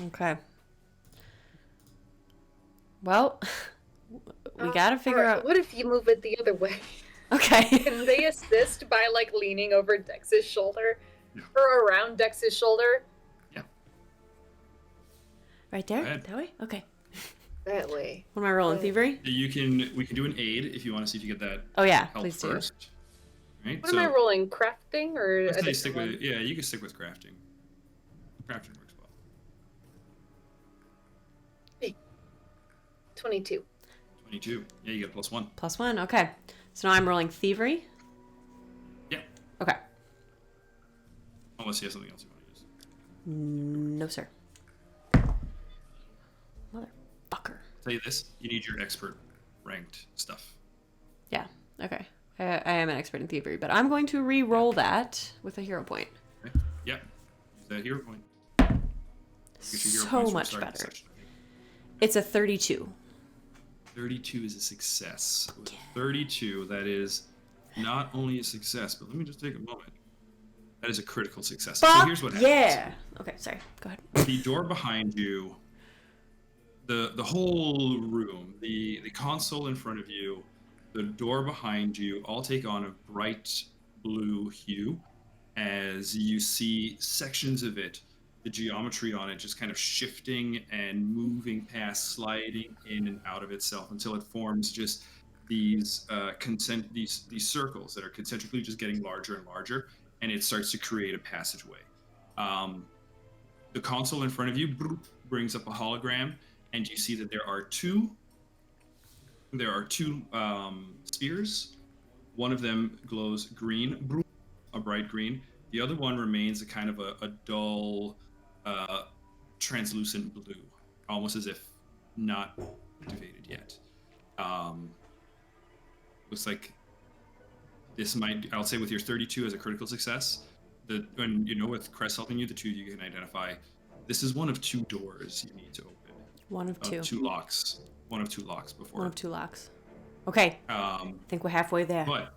Okay. Well, we gotta figure out. What if you move it the other way? Okay. Can they assist by like leaning over Dex's shoulder or around Dex's shoulder? Yeah. Right there? That way? Okay. That way. What am I rolling? Thievery? We can do an aid if you want to see if you get that. Oh yeah, help please first. do. Right. What am I rolling? Crafting or? Let's say stick with yeah. You can stick with crafting. Crafting works well. Hey. 22. 22. Yeah, you get +1. +1. Okay. So now I'm rolling thievery. Yeah. Okay. Unless you have something else you want to use. No, sir. Motherfucker. I'll tell you this: you need your expert ranked stuff. Yeah. Okay. I am an expert in thievery, but I'm going to re-roll that with a hero point. Okay. Yeah. Use that hero point. Get your hero So points from much starting better. session. It's a 32. 32 is a success. With 32, that is not only a success, but let me just take a moment. That is a critical success. So here's what happens. Yeah. Okay, sorry. Go ahead. The door behind you, the whole room, the console in front of you, the door behind you, all take on a bright blue hue. as you see sections of it, the geometry on it just kind of shifting and moving past, sliding in and out of itself until it forms just these these circles that are concentrically just getting larger and larger, and it starts to create a passageway. The console in front of you brings up a hologram, and you see that there are two spheres. One of them glows green, a bright green. The other one remains a kind of a dull, translucent blue, almost as if not activated yet. Looks like this might, I'll say with your 32 as a critical success, and with Crest helping you, the two of you can identify this is one of two doors you need to open. One of two. Two locks. One of two locks before. One of two locks. Okay. I think we're halfway there. But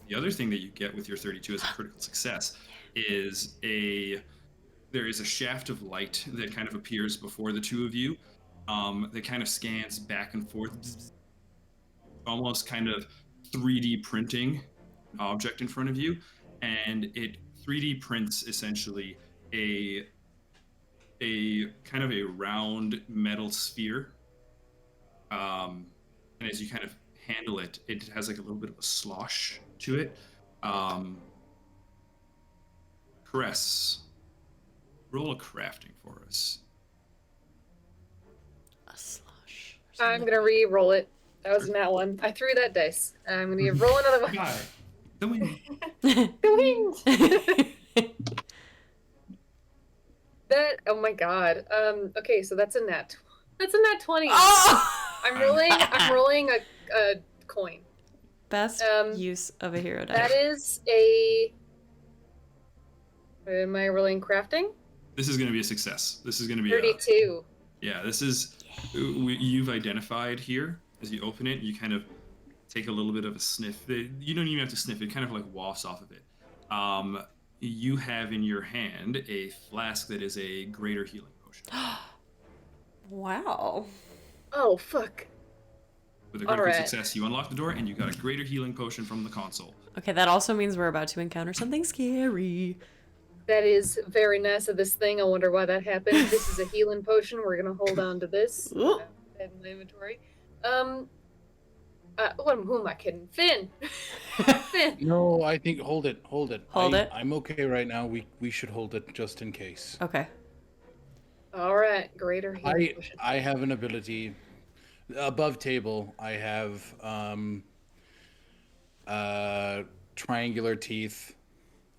the other thing that you get with your 32 as a critical success is there is a shaft of light that kind of appears before the two of you that kind of scans back and forth, almost kind of 3D printing an object in front of you, and it 3D prints essentially a kind of a round metal sphere. And as you kind of handle it, it has like a little bit of a slosh to it. Caress, roll a crafting for us. A slush. I'm gonna re-roll it. That was not one. I threw that dice. I'm gonna roll another one. God, the wind. The wind. Oh my god. Okay, so that's a nat 20. Oh! I'm rolling a coin. Best use of a hero die. That is a. Am I rolling crafting? This is going to be a success. This is going to be 32. Yeah, this is you've identified here as you open it. You kind of take a little bit of a sniff. You don't even have to sniff it. Kind of like wafts off of it. You have in your hand a flask that is a greater healing potion. Wow. Oh fuck. With a critical success, you unlock the door and you got a greater healing potion from the console. Okay, that also means we're about to encounter something scary. That is very nice of this thing. I wonder why that happened. This is a healing potion. We're gonna hold on to this. Ooh. In the inventory. Who am I kidding? Finn. Finn. No, I think hold it. Hold it. I'm okay right now. We should hold it just in case. Okay. All right, greater healing potion. I have an ability above table. I have triangular teeth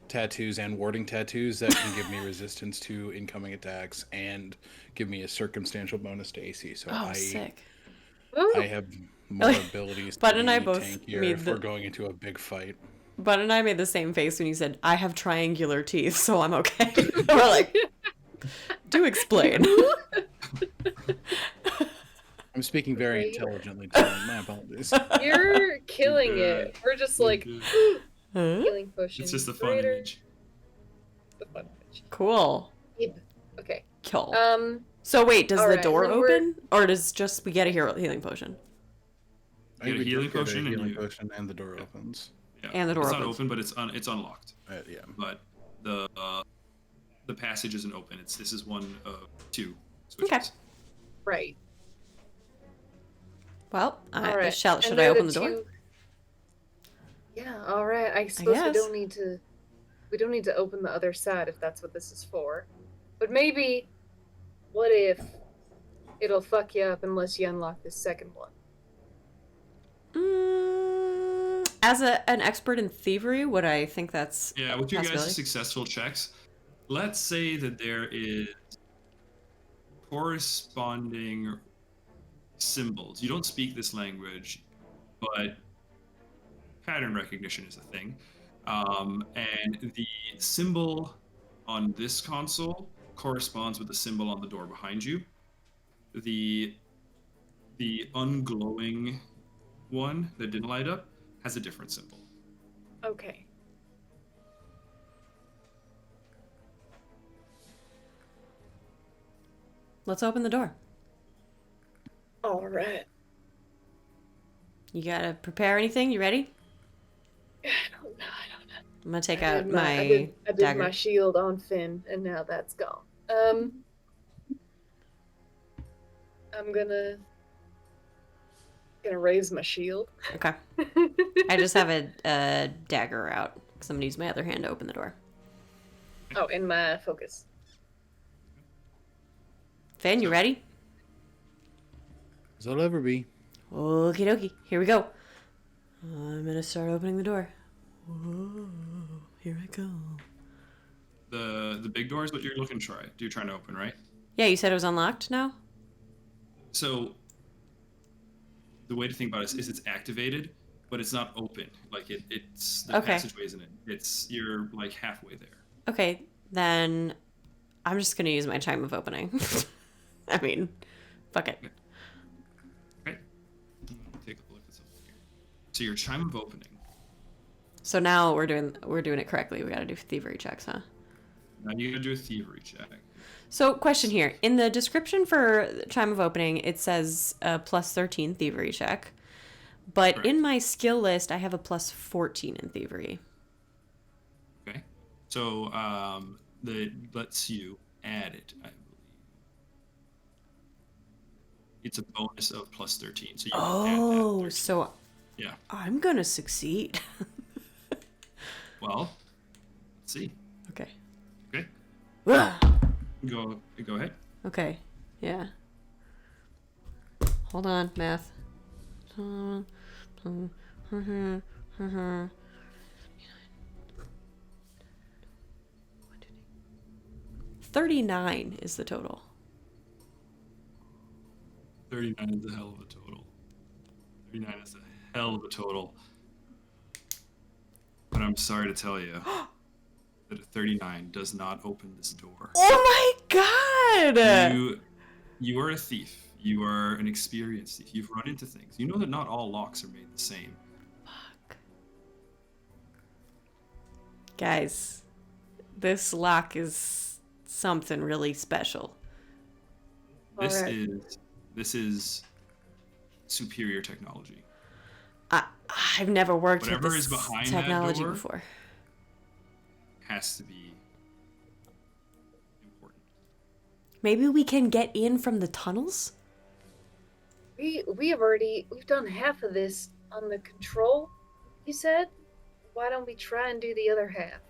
tattoos and warding tattoos that can give me resistance to incoming attacks and give me a circumstantial bonus to AC. So sick. I have more abilities. Bud to and I be both tankier made if we're going into a big fight. Bud and I made the same face when you said, I have triangular teeth, so I'm okay. We're like, do explain. I'm speaking very intelligently today. My apologies. You're killing it. We're just like healing potion. It's just a fun image. The fun image. Cool. Okay. Cool. So wait, does the door then open, or does just we get a healing potion? I get a healing potion and the door opens. Yeah. And the door it's opens. not open, but it's unlocked. Yeah. But the passage isn't open. This is one of two switches. Okay. Right. Well, Alright. should I open the door? Yeah. All right. I suppose guess. we don't need to open the other side if that's what this is for. But maybe, what if it'll fuck you up unless you unlock the second one? As an expert in thievery, would I think that's Yeah, with your guys' successful checks, let's say that there is corresponding symbols. You don't speak this language, but pattern recognition is a thing. And the symbol on this console corresponds with the symbol on the door behind you. The unglowing one that didn't light up has a different symbol. Okay. Let's open the door. All right. You gotta prepare anything? You ready? I don't know. I'm gonna take I out did my I did dagger. my shield on Finn, and now that's gone. I'm gonna raise my shield. Okay. I just have a dagger out because I'm gonna use my other hand to open the door. Oh, and my focus. Finn, you ready? As I'll ever be. Okie dokie. Here we go. I'm gonna start opening the door. Whoa, here I go. The big door is what you're looking to try. You're trying to open, right? Yeah, you said it was unlocked now? So the way to think about it is it's activated, but it's not open. Like it's the Okay. passageway isn't it? You're like halfway there. Okay, then I'm just gonna use my chime of opening. I mean, fuck it. Okay. Take a look at something here. So your chime of opening. So now we're doing it correctly. We gotta do thievery checks, huh? Now you gotta do a thievery check. So, question here. In the description for Chime of Opening, it says a plus 13 thievery check. But Correct. in my skill list, I have a plus 14 in thievery. Okay. So that lets you add it, I believe. It's a bonus of plus 13. So you can add that 13. So Yeah. I'm going to succeed. Well, let's see. Okay. Okay. Go ahead. Okay. Yeah. Hold on, math. 39 is the total. 39 is a hell of a total. 39 is a hell of a total. But I'm sorry to tell you that a 39 does not open this door. Oh my god! You are a thief. You are an experienced thief. You've run into things. You know that not all locks are made the same. Fuck. Guys, this lock is something really special. This Alright. is superior technology. I've never worked Whatever with is this behind that technology door before. has to be important. Maybe we can get in from the tunnels? We've done half of this on the control, you said? Why don't we try and do the other half?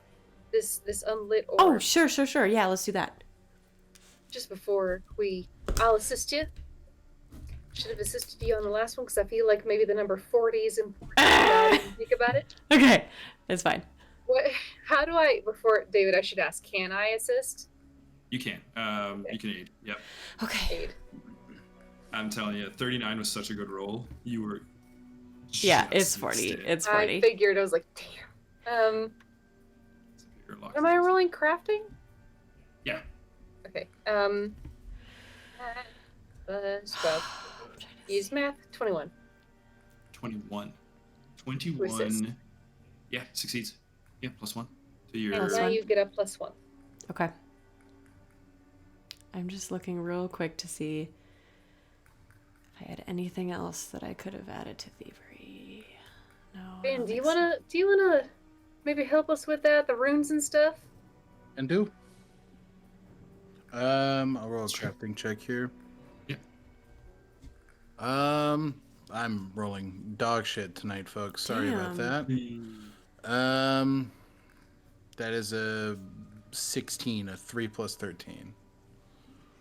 This unlit orb. Oh, sure. Yeah, let's do that. Just before I'll assist you. Should have assisted you on the last one because I feel like maybe the number 40 is important. Now that you think about it. Okay, it's fine. What? How do I? Before David, I should ask. Can I assist? You can. You can aid. Yep. Okay. Aid. I'm telling you, 39 was such a good roll. You were. Yeah, it's just 40. missed it. It's I 40. figured. I was like, damn. Superior lock. Am I rolling crafting? Yeah. Okay. Spell. Use math. 21. 21. Assist. 21. Yeah, succeeds. Yeah, +1 to your. And Plus now one. you get a +1. Okay. I'm just looking real quick to see if I had anything else that I could have added to thievery. No. I Ben, don't do you think so. wanna maybe help us with that, the runes and stuff? And do. I'll roll a crafting check here. Yeah. I'm rolling dog shit tonight, folks. Sorry about Damn. that. That is a 16, a 3 plus 13.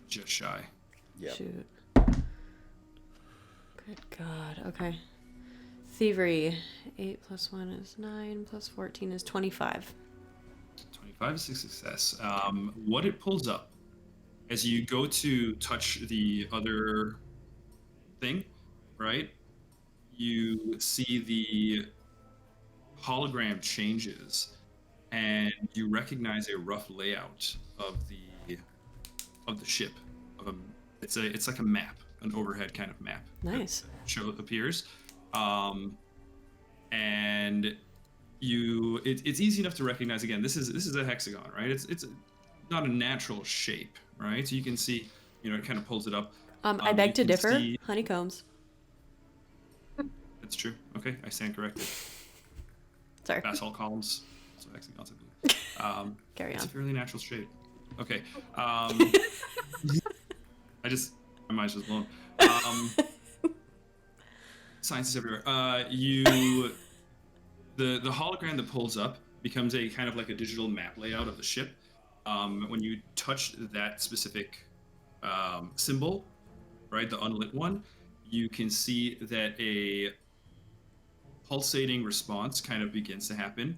Just shy. Yep. Shoot. Good God. Okay. Thievery. 8 plus 1 is 9, plus 14 is 25. 25 is a success. What it pulls up as you go to touch the other thing, right? You see the hologram changes, and you recognize a rough layout of the ship. It's like a map, an overhead kind of map. Nice. Appears, and it's easy enough to recognize. Again, this is a hexagon, right? It's not a natural shape, right? So you can see, it kind of pulls it up. I You beg to can differ. see- Honeycombs. That's true. Okay, I stand corrected. Sorry. Basalt columns. also hexagons, I believe. Carry It's on. a fairly natural shape. Okay. My mind's just blown. Science is everywhere. The hologram that pulls up becomes a kind of like a digital map layout of the ship. When you touch that specific symbol, right, the unlit one, you can see that a pulsating response kind of begins to happen.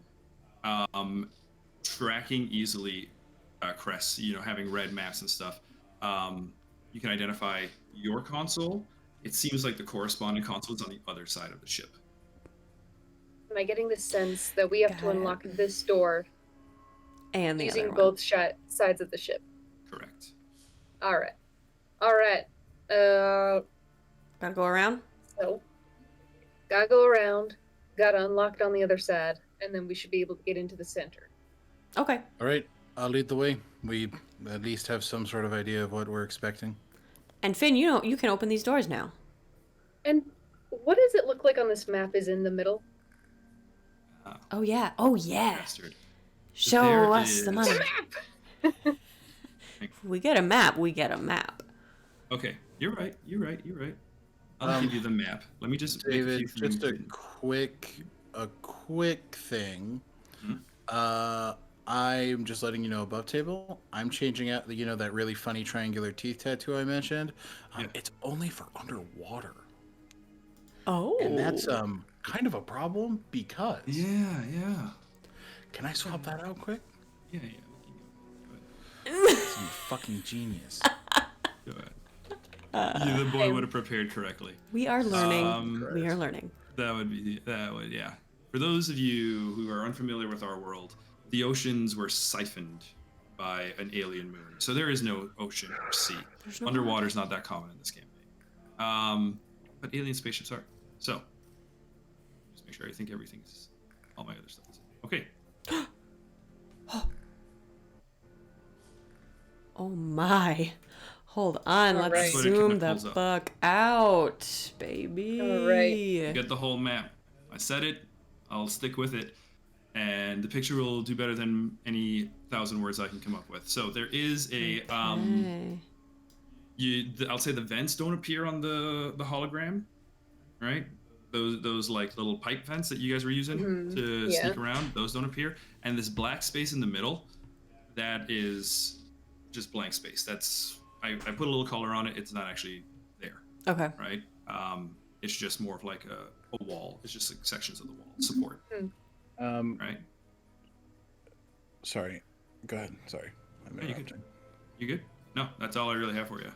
Tracking easily crests, having red maps and stuff. You can identify your console. It seems like the corresponding console is on the other side of the ship. Am I getting the sense that we have to Got it. unlock this door And the using other one. both sides of the ship? Correct. All right. Gotta go around? So, gotta go around, gotta unlock it on the other side, and then we should be able to get into the center. Okay. All right, I'll lead the way. We at least have some sort of idea of what we're expecting. And Finn, you can open these doors now. And what does it look like on this map is in the middle? Oh yeah. Oh yeah. Bastard. Show There us the is- money. Map! If we get a map, we get a map. Okay, you're right. I'll give you the map. Let me just make a David, few just a things. quick thing. Mhm. I'm just letting you know above table. I'm changing out that really funny triangular teeth tattoo I mentioned. Yeah. It's only for underwater, Oh. and that's kind of a problem because. Yeah. Can I swap that out quick? Yeah. We can go Some fucking genius. ahead. The boy would have prepared correctly. We are learning. Correct. We are learning. Yeah. For those of you who are unfamiliar with our world, the oceans were siphoned by an alien moon. So there is no ocean or sea. There's no Underwater's not that common in this campaign. But alien spaceships are. So just make sure I think everything's all my other stuff is in. Okay. Oh my. Hold on. All Let's right. zoom the Pulls up. fuck out, baby. All right. You get the whole map. I said it. I'll stick with it. And the picture will do better than any 1,000 words I can come up with. So there is a Okay. I'll say the vents don't appear on the hologram, right? Those like little pipe vents that you guys were using to Yeah. sneak around, those don't appear. And this black space in the middle, that is just blank space. That's I put a little color on it. It's not actually there, Okay. right? It's just more of like a wall. It's just like sections of the wall support, right? Sorry. Go ahead. Sorry. I'm Yeah, you interrupting. You good? No, that's all I really have for you.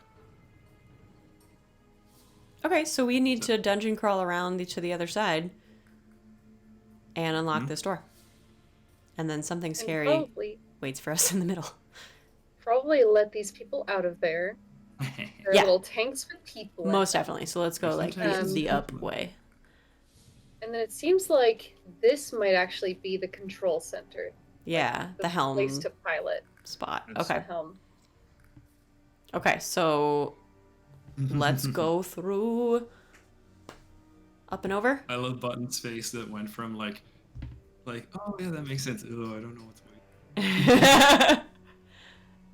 Okay, so we need to dungeon crawl around to the other side and unlock this door. And then something And scary waits for us in the middle. probably let these people out of there. There are Yeah. little tanks with people in Most them. definitely. So let's go like Sometimes the it's up people. way. And then it seems like this might actually be the control center. Yeah, the helm Place to pilot spot. It's- the Okay. helm. Okay, so let's go through up and over. I love Button's face that went from like, oh yeah, that makes sense. Oh, I don't know what's going.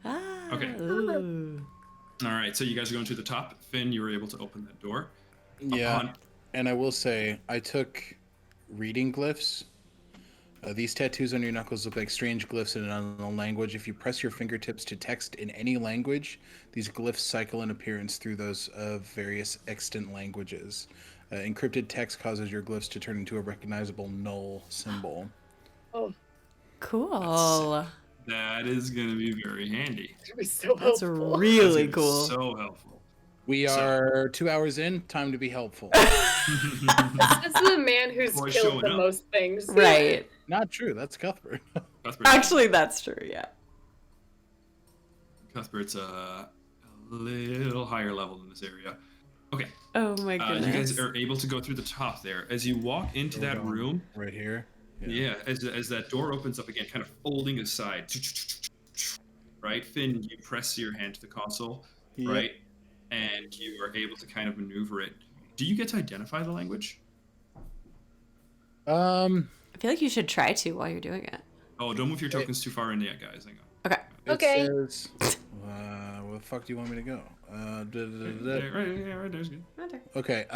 Ah, Okay. ooh. All right, so you guys are going to the top. Finn, you were able to open that door. Yeah, Upon- and I will say I took reading glyphs. These tattoos on your knuckles look like strange glyphs in an unknown language. If you press your fingertips to text in any language, these glyphs cycle in appearance through those of various extant languages. Encrypted text causes your glyphs to turn into a recognizable null symbol. Oh, Cool. That is going to be very handy. it was so That's helpful. really That's gonna be cool. So helpful. We So- are 2 hours in. Time to be helpful. This is the man who's Boy killed showing the up. most things. Right. Not true. That's Cuthbert. Actually, that's true, yeah. Cuthbert's a little higher level in this area. Okay, Oh my you goodness. guys are able to go through the top there. As you walk into that room, Right here. yeah, as that door opens up again, kind of folding aside, right? Finn, you press your hand to the console, Yep. right? And you are able to kind of maneuver it. Do you get to identify the language? Um, I feel like you should try to while you're doing it. Oh, don't move your tokens too far in yet, guys. Hang on. Okay. Okay. It says, where the fuck do you want me to go? Right there's good. Right there. Okay.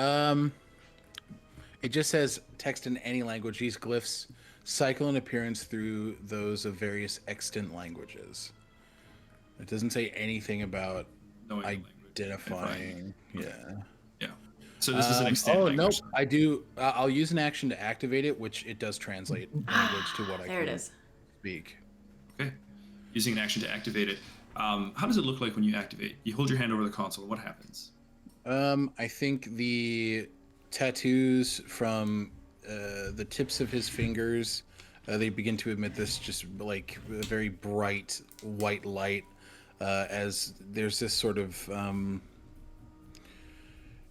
It just says text in any language. These glyphs cycle in appearance through those of various extant languages. It doesn't say anything about Knowing the language. identifying. Yeah. Yeah. So this is an extant language. Nope. I do. I'll use an action to activate it, which it does translate language to what I There can it is. speak. Okay. Using an action to activate it. How does it look like when you activate? You hold your hand over the console. What happens? I think the tattoos from the tips of his fingers, they begin to emit this just like a very bright white light, as there's this sort of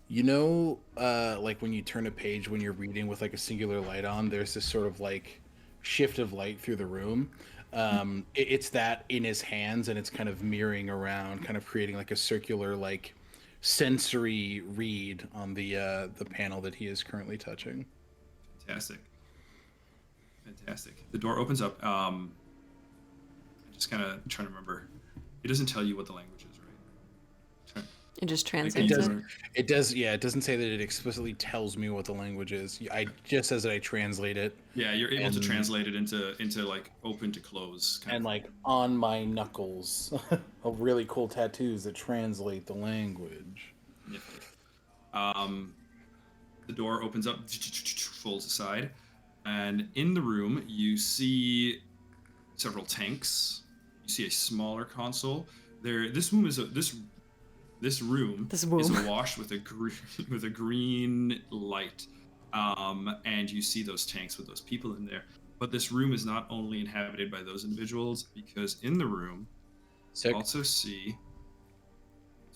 like when you turn a page when you're reading with like a singular light on, there's this sort of like shift of light through the room. It's that in his hands, and it's kind of mirroring around, kind of creating like a circular like sensory read on the panel that he is currently touching. Fantastic. The door opens up. I'm just kind of trying to remember. It doesn't tell you what the language is, right? It just It translates does. it. It does. Yeah, it doesn't say that it explicitly tells me what the language is. I just says that I translate it. Yeah, you're able to translate it into like open to close. And like on my knuckles, of really cool tattoos that translate the language. The door opens up, folds aside, and in the room you see several tanks. You see a smaller console. This room is awash with a green light, and you see those tanks with those people in there. But this room is not only inhabited by those individuals, because in the room you also see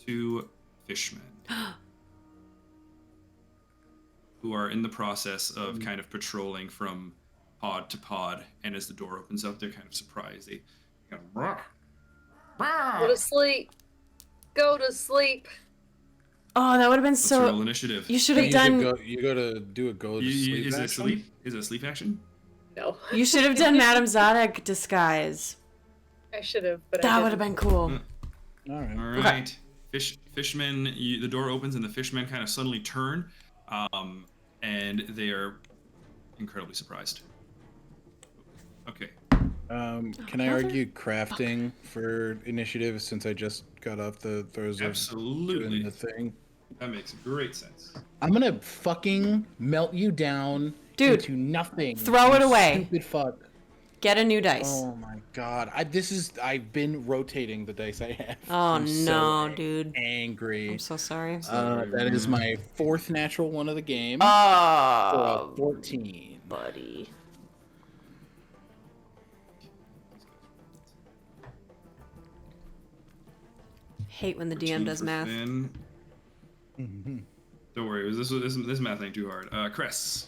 2 fishmen who are in the process of kind of patrolling from pod to pod. And as the door opens up, they're kind of surprised. They kind of Go to sleep. Go to sleep. Oh, that would have been Let's roll so. initiative. You should have done. You go to do a go to sleep. Is it action? sleep? Is it a sleep action? No. You should have done Madame Zadok disguise. I should have, but That I would have didn't. been cool. All right. All right. Fishmen. The door opens and the fishmen kind of suddenly turn, and they are incredibly surprised. Okay. Can I argue crafting for initiative since I just got off the throes of Absolutely. doing the thing? That makes great sense. I'm gonna fucking melt you down Dude, into nothing. throw you it away. Stupid fuck. Get a new dice. Oh my god. I've been rotating the dice I have. Oh I'm no, so dude. Angry. I'm so sorry. That is my 4th natural one of the game. Oh, For a 14. buddy. Hate when the DM does math. Mm-hmm. Don't worry, this math ain't too hard. Chris.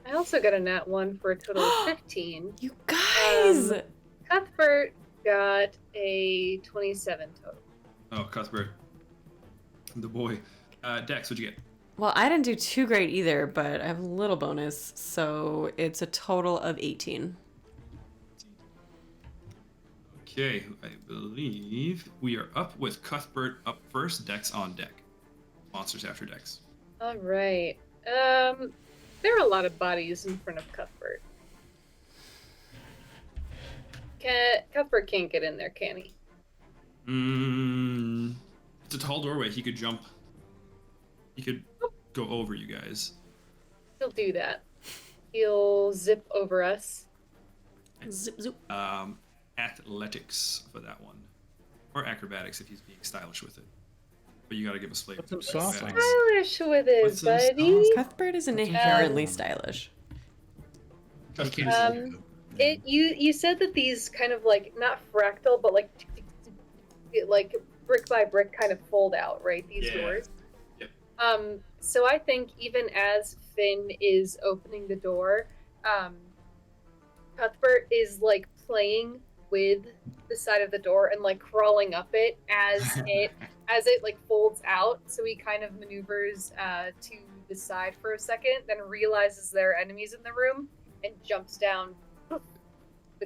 I also got a nat 1 for a total of 15. You guys! Cuthbert got a 27 total. Oh, Cuthbert. The boy. Dex, what'd you get? Well, I didn't do too great either, but I have a little bonus, so it's a total of 18. Okay, I believe we are up with Cuthbert up first, Dex on deck. Monsters after Dex. All right. There are a lot of bodies in front of Cuthbert. Cuthbert can't get in there, can he? It's a tall doorway. He could jump. He could go over you guys. He'll do that. He'll zip over us. Zip, zip. Athletics for that one. Or acrobatics if he's being stylish with it. But you gotta give us flavor. Put some sauce on it. Stylish with it, Put some buddy. sauce. Cuthbert is inherently stylish. You said that these kind of like not fractal, but like brick by brick kind of fold out, right? These doors. Yep. So I think even as Finn is opening the door, Cuthbert is like playing with the side of the door and like crawling up it as it like folds out. So he kind of maneuvers to the side for a second, then realizes there are enemies in the room and jumps down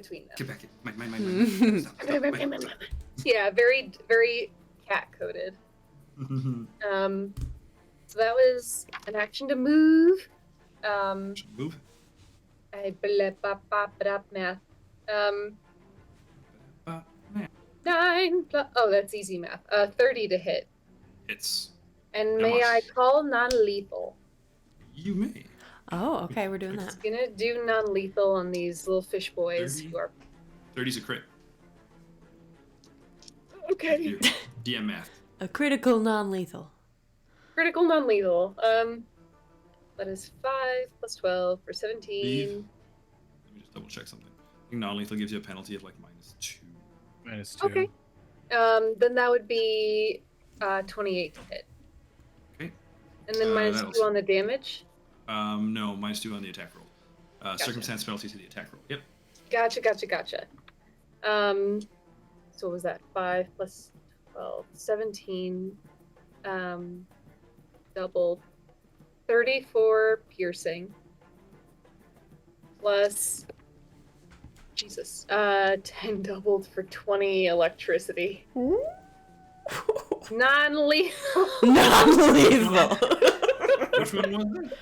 between them. Get back in. Mine. Stop. Yeah, very, very cat-coded. So that was an action to move. Move. Math. Man. 9 plus... Oh, that's easy math. 30 to hit. It's. And How may much? I call non-lethal? You may. Oh, okay, we're doing that. Just gonna do non-lethal on these little fish boys 30? who are... 30's a crit. Okay. DM math. A critical non-lethal. Critical non-lethal. That is 5 plus 12 for 17. Leave. Let me just double check something. I think non-lethal gives you a penalty of like -2. -2. Okay. Then that would be 28 to hit. Okay. And then -2 that'll- on the damage. No, -2 on the attack roll. Gotcha. Circumstance penalty to the attack roll. Yep. Gotcha. So what was that? 5 plus 12, 17. Doubled. 34 piercing. Plus... Jesus. 10 doubled for 20 electricity. Non-lethal. Non-lethal. Which one was that?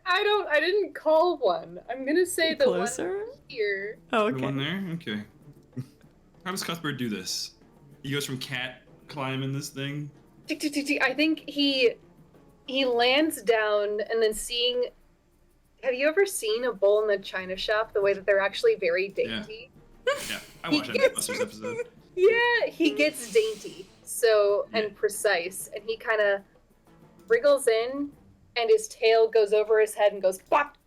I didn't call one. I'm gonna say the Closer? one here. Oh, The okay. one there? Okay. How does Cuthbert do this? He goes from cat climbing this thing. Tick, tick, tick, tick. I think he lands down and then seeing... Have you ever seen a bull in the china shop? The way that they're actually very dainty? Yeah, I watched that Mythbusters episode. Yeah, he gets dainty. And precise. And he kind of wriggles in and his tail goes over his head and goes pop!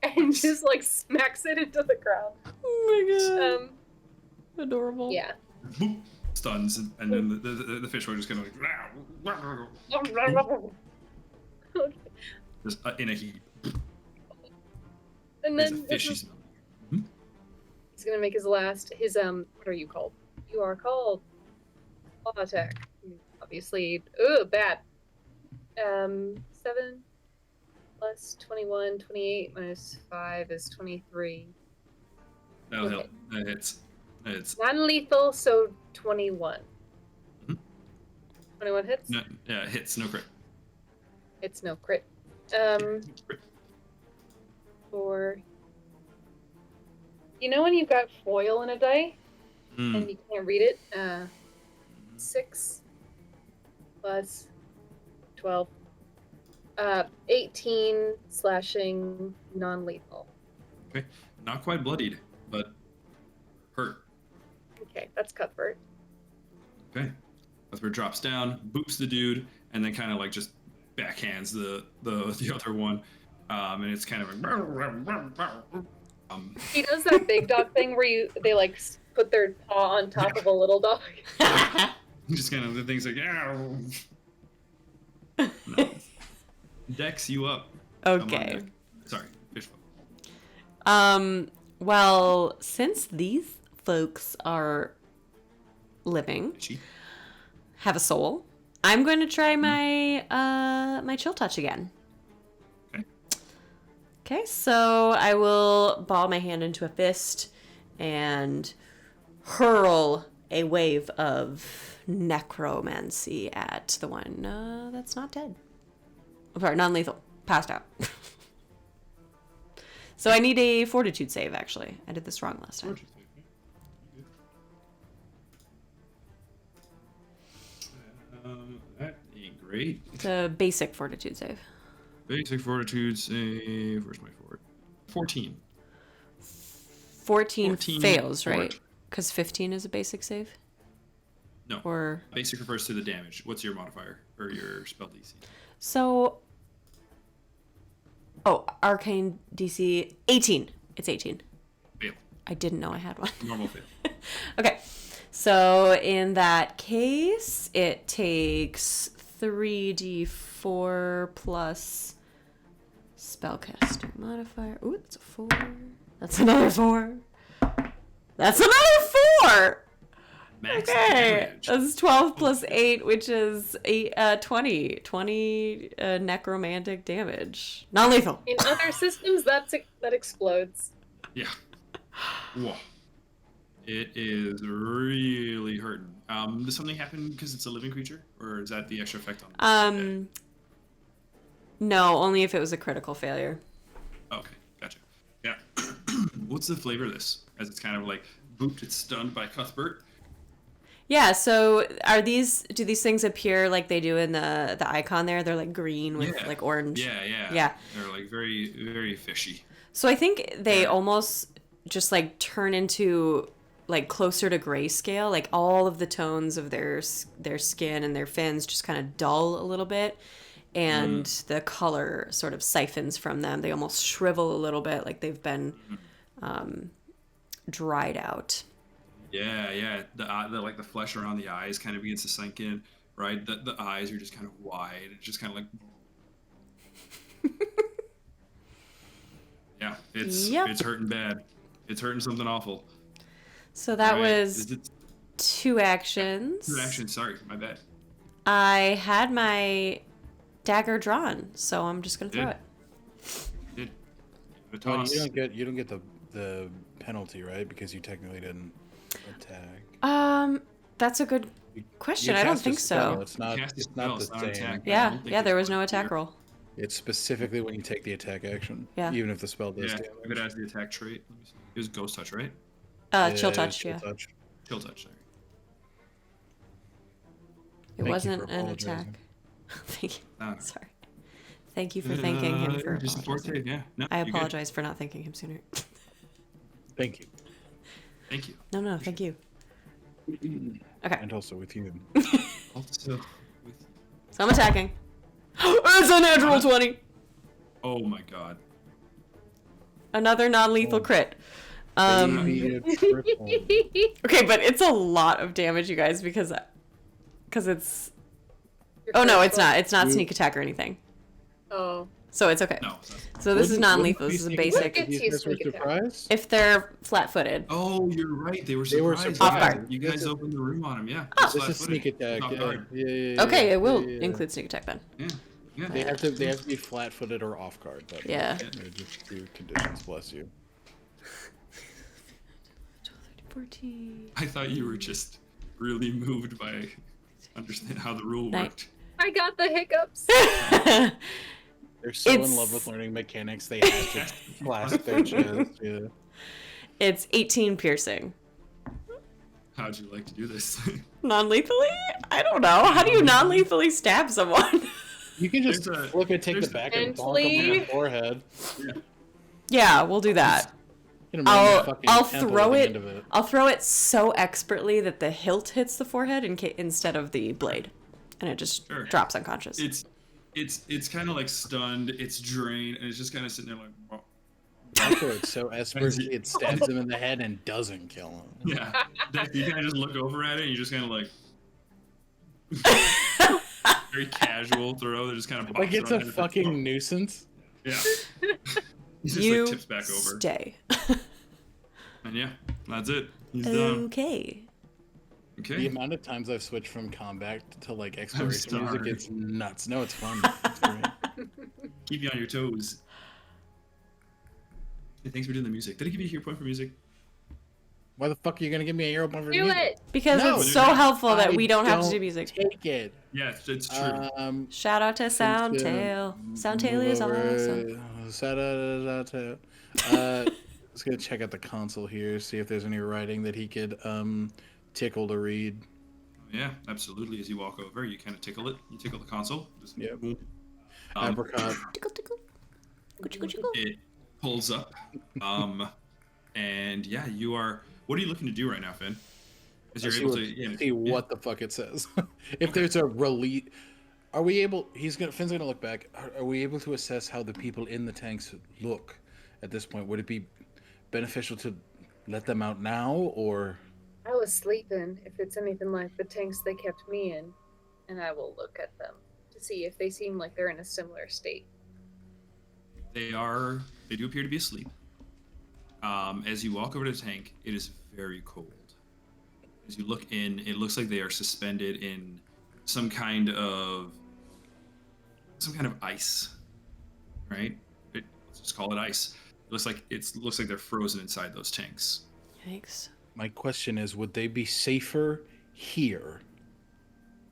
And just like smacks it into the ground. Oh my god. Adorable. Yeah. Boop, stuns, and then the fish boy just kind of like just in a heap. And There's a then fish he's gonna make his last what are you called? You are called claw attack. Obviously bad. 7 plus 21, 28 minus 5 is 23. That'll help. That hits. Non-lethal, so 21. 21 hits? No, yeah, hits, no crit. It's no crit. For... You know when you've got foil in a die? And you can't read it? 6 plus 12. 18 slashing non-lethal. Okay, not quite bloodied, but hurt. Okay, that's Cuthbert. Okay, Cuthbert drops down, boops the dude, and then kind of like just backhands the other one, and it's kind of He does that big dog thing where they like put their paw on top of a little dog. just kind of the thing's like no. Dex, you up? Okay. Dex. Sorry, fish folk. Well, since these folks are living, have a soul, I'm going to try my my chill touch again. Okay, so I will ball my hand into a fist and hurl a wave of necromancy at the one that's not dead. Sorry, non-lethal. Passed out. So I need a fortitude save, actually. I did this wrong last time. That ain't great. It's a basic fortitude save. Basic fortitude save. Where's my fort? 14. 14 fails, right? fort. Because 15 is a basic save? No. Or... Basic refers to the damage. What's your modifier? Or your spell DC? So... Oh, arcane DC 18. It's 18. Fail. I didn't know I had one. Normal fail. Okay. So in that case, it takes 3d4 plus spellcasting modifier. Ooh, that's a 4. That's another 4. That's another 4! Max Okay. damage. That's 12 plus 8, which is 20. 20 necromantic damage. Non-lethal. In other systems, that explodes. Yeah. Whoa. It is really hurting. Does something happen because it's a living creature, or is that the extra effect on? No, only if it was a critical failure. Okay, gotcha. Yeah. What's the flavor of this? As it's kind of like booped, it's stunned by Cuthbert. Yeah, so do these things appear like they do in the icon there? They're like green with like orange. Yeah. Yeah. They're like very, very fishy. So I think they almost just like turn into like closer to grayscale. Like all of the tones of their skin and their fins just kind of dull a little bit. And the color sort of siphons from them. They almost shrivel a little bit, like they've been dried out. Yeah. The like the flesh around the eyes kind of begins to sink in, right? The eyes are just kind of wide. It's just kind of like. Yeah, it's hurting bad. It's hurting something awful. So that was 2 actions. 2 actions. Sorry, my bad. I had my dagger drawn, so I'm just gonna throw it. Did. Well, you don't get the penalty, right? Because you technically didn't attack. That's a good question. I don't think so. It's not the same. Yeah, there was no attack roll. It's specifically when you take the attack action. Yeah. Even if the spell does damage. If it has the attack trait. Let me see. It was Ghost Touch, right? Chill touch, Chill touch. Chill Touch, sorry. It wasn't an attack. Thank you. Sorry. Thank you for thanking him for apologizing. Yeah. No, I apologize for not thanking him sooner. Thank you. Thank you. No, thank you. Okay. And also with you. Also, So I'm attacking. It's a natural 20. oh my god. Another non-lethal crit. Okay, but it's a lot of damage, you guys, because it's. Oh no, it's not. It's not sneak attack or anything. Oh. So it's okay. No. So this is non-lethal. This is a basic. Surprise? If they're flat-footed. Oh, you're right. They were surprised. Off guard. You guys opened the room on them, yeah. This is sneak attack. Yeah. Okay, it will include sneak attack then. Yeah. They have to be flat-footed or off guard. But Yeah. They're just 2 conditions. Bless you. 14. I thought you were just really moved by understanding how the rule worked. I got the hiccups. They're so in love with learning mechanics, they have to blast their chest. Yeah. It's 18 piercing. How'd you like to do this? Non-lethally? I don't know. How do you non-lethally stab someone? You can just flip it, take the back, and bonk them in the forehead. Yeah, we'll do that. I'll throw it. I'll throw it so expertly that the hilt hits the forehead instead of the blade, and it just drops unconscious. It's kind of like stunned. It's drained, and it's just kind of sitting there like. Whoa. After it's so expertly, it stabs him in the head and doesn't kill him. Yeah, you kind of just look over at it, and you just kind of like. Very casual throw. They're just kind of like it's a fucking nuisance. Yeah. He just You like tips back over. Stay. And yeah, that's it. He's done. Okay. The amount of times I've switched from combat to like exploration music, it's nuts. No, it's fun. It's great. Keep you on your toes. Hey, thanks for doing the music. Did I give you a hero point for music? Why the fuck are you gonna give me a hero point for Do music? it! Because it's so helpful that we don't have to do music. Take it. Yeah, it's true. Shout out to Soundtale. Soundtale is awesome. Soundtale. Let's go check out the console here, see if there's any writing that he could tickle to read. Yeah, absolutely. As you walk over, you kind of tickle it. You tickle the console. Just, yep. Apricot. Tickle, tickle. It pulls up. And yeah, you are. What are you looking to do right now, Finn? As you're able to see what the fuck it says. If there's a release, are we able? Finn's gonna look back. Are we able to assess how the people in the tanks look at this point? Would it be beneficial to let them out now, or? I was sleeping. If it's anything like the tanks they kept me in, and I will look at them to see if they seem like they're in a similar state. They do appear to be asleep. As you walk over to the tank, it is very cold. As you look in, it looks like they are suspended in some kind of ice, right? Let's just call it ice. looks like they're frozen inside those tanks. Yikes. My question is, would they be safer here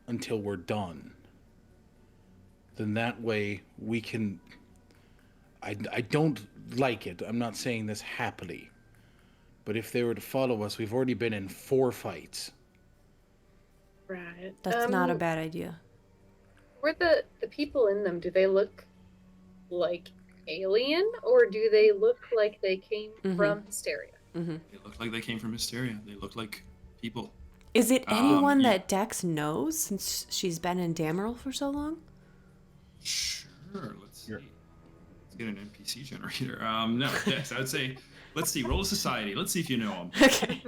until we're done? Then that way we can... I don't like it. I'm not saying this happily. But if they were to follow us, we've already been in 4 fights. Right. That's not a bad idea. Were the people in them, do they look like alien, or do they look like they came from Histaeria? Mm-hmm. They look like they came from Histaeria. They look like people. Is it anyone yeah. that Dex knows since she's been in Dameril for so long? Sure. Let's see. Let's get an NPC generator. No, Dex. I would say, let's see. Roll a society. Let's see if you know them. Okay.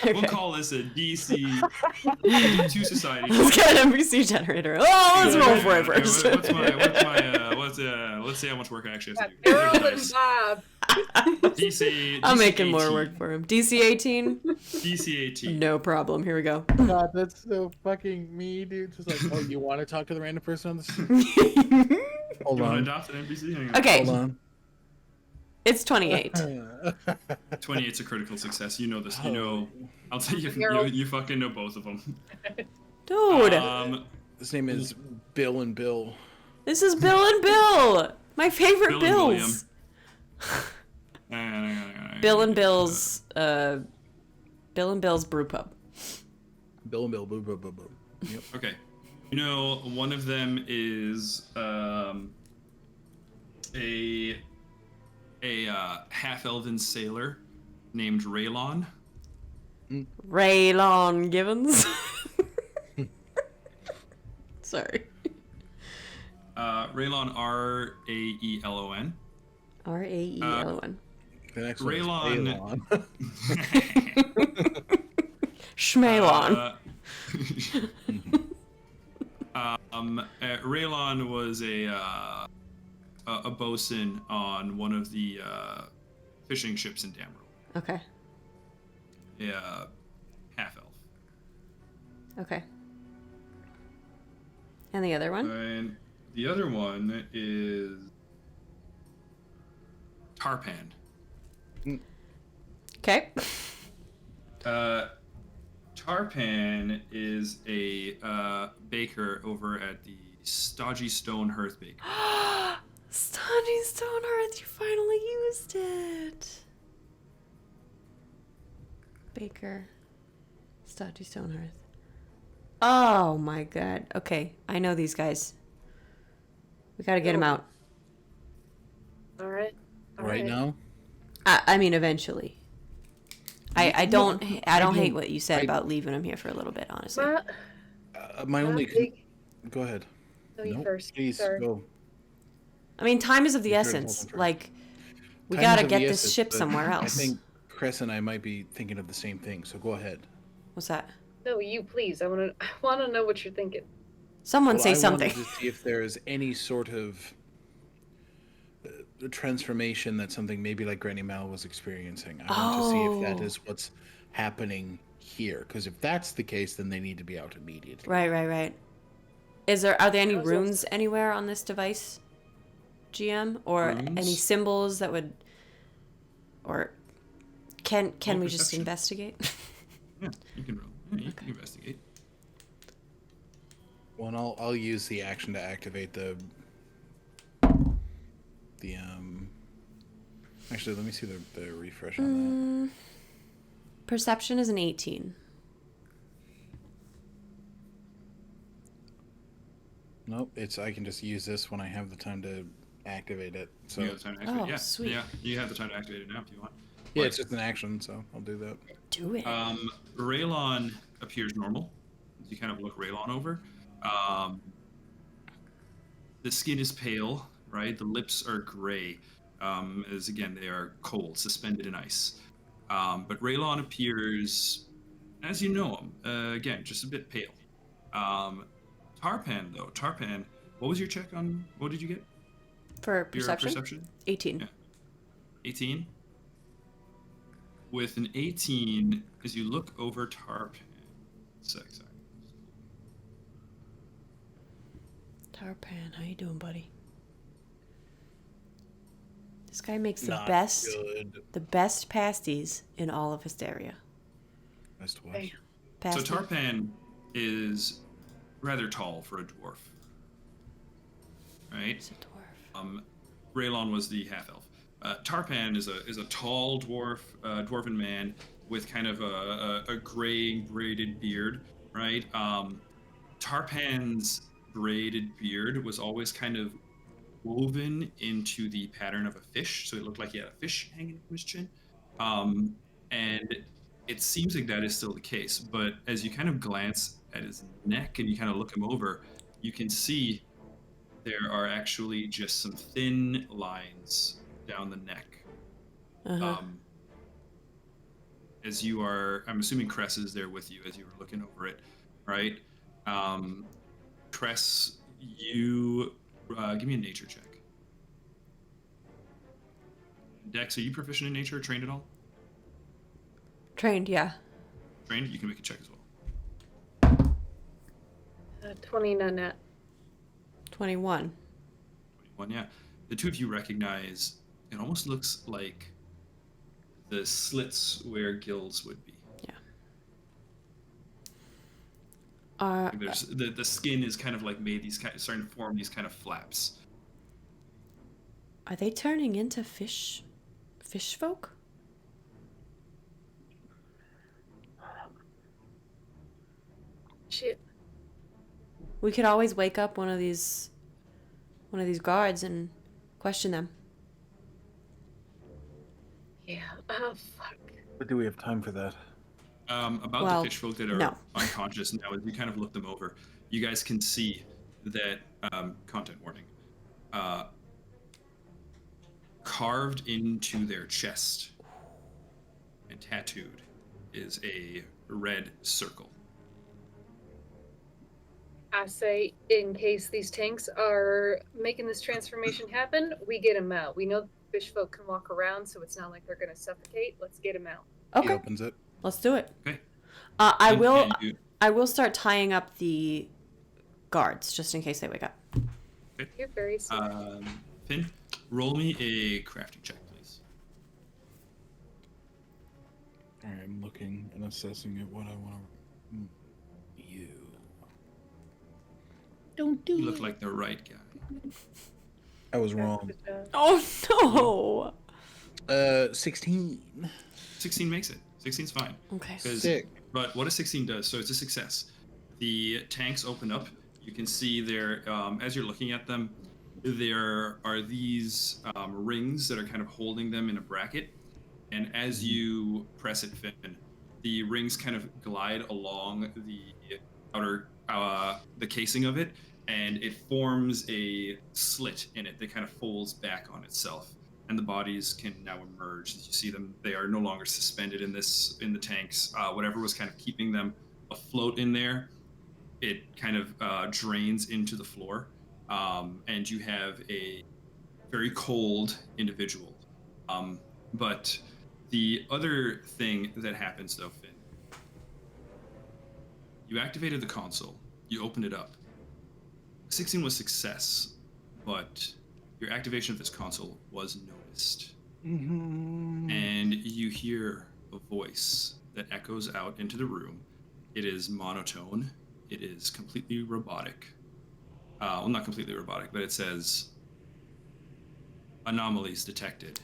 We'll call this a DC. We'll do 2 societies. Let's get an NPC generator. Oh, let's roll for it first. Let's see how much work I actually have to do. Harold and Bob. DC. I'm DC making 18. more work for him. DC 18? DC 18. No problem. Here we go. God, that's so fucking me, dude. Just like, oh, you want to talk to the random person on the street? Hold You want to on. adopt an NPC? Hang on. Okay. Hold on. It's 28. 28's a critical success. You know this. You know. I'll tell you. Harold. You fucking know both of them. Dude, His name is Bill and Bill. this is Bill and Bill. My favorite Bill and Bills. Hang on. Bill and Bill's brew pub. Bill and Bill. Boo, boo, boo, boo. Yep. Okay. You know, one of them is a half-elven sailor named Raylon. Raylon Givens. Sorry. Raylon, Raelon. Raelon. The next one is Raylon. Raylon. Schmalon. Raylon was a bosun on one of the fishing ships in Dameril. Okay. Yeah, half elf. Okay. And the other one? And the other one is Tarpan. Okay. Tarpan is a baker over at the Stodgy Stone Hearth Bakery. Stodgy Stone Hearth, you finally used it. Baker. Stodgy Stone Hearth. Oh my god. Okay, I know these guys. We gotta get them out. All right. Right now? I mean, eventually. I don't hate what you said about leaving them here for a little bit, honestly. My only... big. Go ahead. No, you Nope, first. please, Sorry. go. I mean, time is of the You're essence. welcome. Like, we Time gotta is of get the this essence, ship but somewhere else. I think Chris and I might be thinking of the same thing, so go ahead. What's that? No, you please. I want to know what you're thinking. Someone Well, say I something. wanted to see if there is any sort of transformation that something maybe like Granny Mal was experiencing. I want to see if that is what's happening here. Because if that's the case, then they need to be out immediately. Right. Are there any How's runes anywhere on this device, GM, or Runes? any symbols that would, or can Roll we just perception. investigate? Yeah, you can roll. Yeah, you can investigate. Well, and I'll use the action to activate the Actually, let me see the refresh on Perception is an 18. that. Nope, I can just use this when I have the time to activate it. So You have the time to activate. Oh, Yeah, sweet. yeah, you have the time to activate it now if you want. yeah, it's just an action, so I'll do that. Do it. Raylon appears normal. You kind of look Raylon over. The skin is pale, right? The lips are gray, as again they are cold, suspended in ice. But Raylon appears as you know him. Again, just a bit pale. Tarpan, though. Tarpan, what was your check on? What did you get? For perception? Your perception? 18. Yeah. 18. With an 18, as you look over Tarpan. Sorry. Tarpan, how you doing, buddy? This guy makes Not good. the best pasties in all of Histaeria. Best what? Damn. So Pasties. Tarpan is rather tall for a dwarf, right? He's a dwarf. Raylon was the half elf. Tarpan is a tall dwarf, dwarven man with kind of a gray braided beard, right? Tarpan's braided beard was always kind of woven into the pattern of a fish, so it looked like he had a fish hanging from his chin. And it seems like that is still the case, but as you kind of glance at his neck and you kind of look him over, you can see there are actually just some thin lines down the neck. Uh-huh. As you are, I'm assuming Cress is there with you as you were looking over it, right? Cress, you give me a nature check. Dex, are you proficient in nature or trained at all? Trained, yeah. Trained? You can make a check as well. 20 nat. 21. 21, yeah. The two of you recognize it almost looks like the slits where gills would be. Yeah. There's the skin is kind of like made these kind of starting to form these kind of flaps. Are they turning into fish folk? Shit. We could always wake up one of these guards and question them. Yeah. Oh, fuck. But do we have time for that? About Well, the fish folk that are no. unconscious now, as you kind of look them over, you guys can see that content warning. Carved into their chest and tattooed is a red circle. I say, in case these tanks are making this transformation happen, we get them out. We know fish folk can walk around, so it's not like they're going to suffocate. Let's get them out. He Okay, opens it. let's do it. Okay. I And- will. and you- I will start tying up the guards just in case they wake up. You're very smart. Finn, roll me a crafting check, please. Alright, I'm looking and assessing it. What I want to. You. Don't do You look like the right guy. I was wrong. Oh no! 16. 16 makes it. 16's fine. Okay. 'Cause- Sick. But what a 16 does, so it's a success. The tanks open up. You can see there, as you're looking at them, there are these rings that are kind of holding them in a bracket. And as you press it, Finn, the rings kind of glide along the outer, the casing of it, and it forms a slit in it that kind of folds back on itself. And the bodies can now emerge. As you see them, they are no longer suspended in the tanks. Whatever was kind of keeping them afloat in there, it kind of drains into the floor, and you have a very cold individual. But the other thing that happens, though, Finn, you activated the console. You opened it up. 16 was success, but your activation of this console was noticed. Mm-hmm. And you hear a voice that echoes out into the room. It is monotone. It is completely robotic. Well, not completely robotic, but it says, anomalies detected.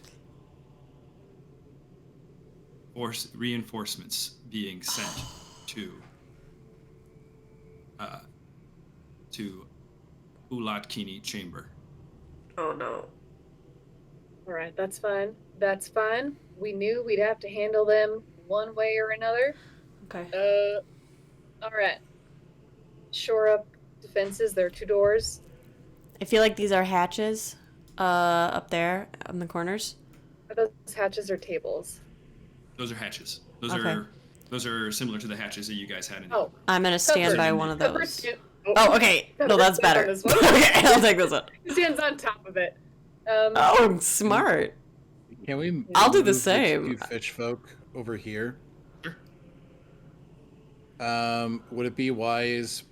Reinforcements being sent to Ulatkini chamber. Oh no. All right, that's fine. That's fine. We knew we'd have to handle them one way or another. Okay. All right. Shore up defenses. There are 2 doors. I feel like these are hatches, up there on the corners. Are those hatches or tables? Those are hatches. Okay. Those are similar to the hatches that you guys had in the Oh. I'm gonna stand Cover- by one of cover those. stand- Oh, okay. No, that's stand on better. this one. Okay, I'll take this one. He stands on top of it. Oh, smart. Can we? I'll do the move same. 2 fish folk over here. Sure. Would it be wise,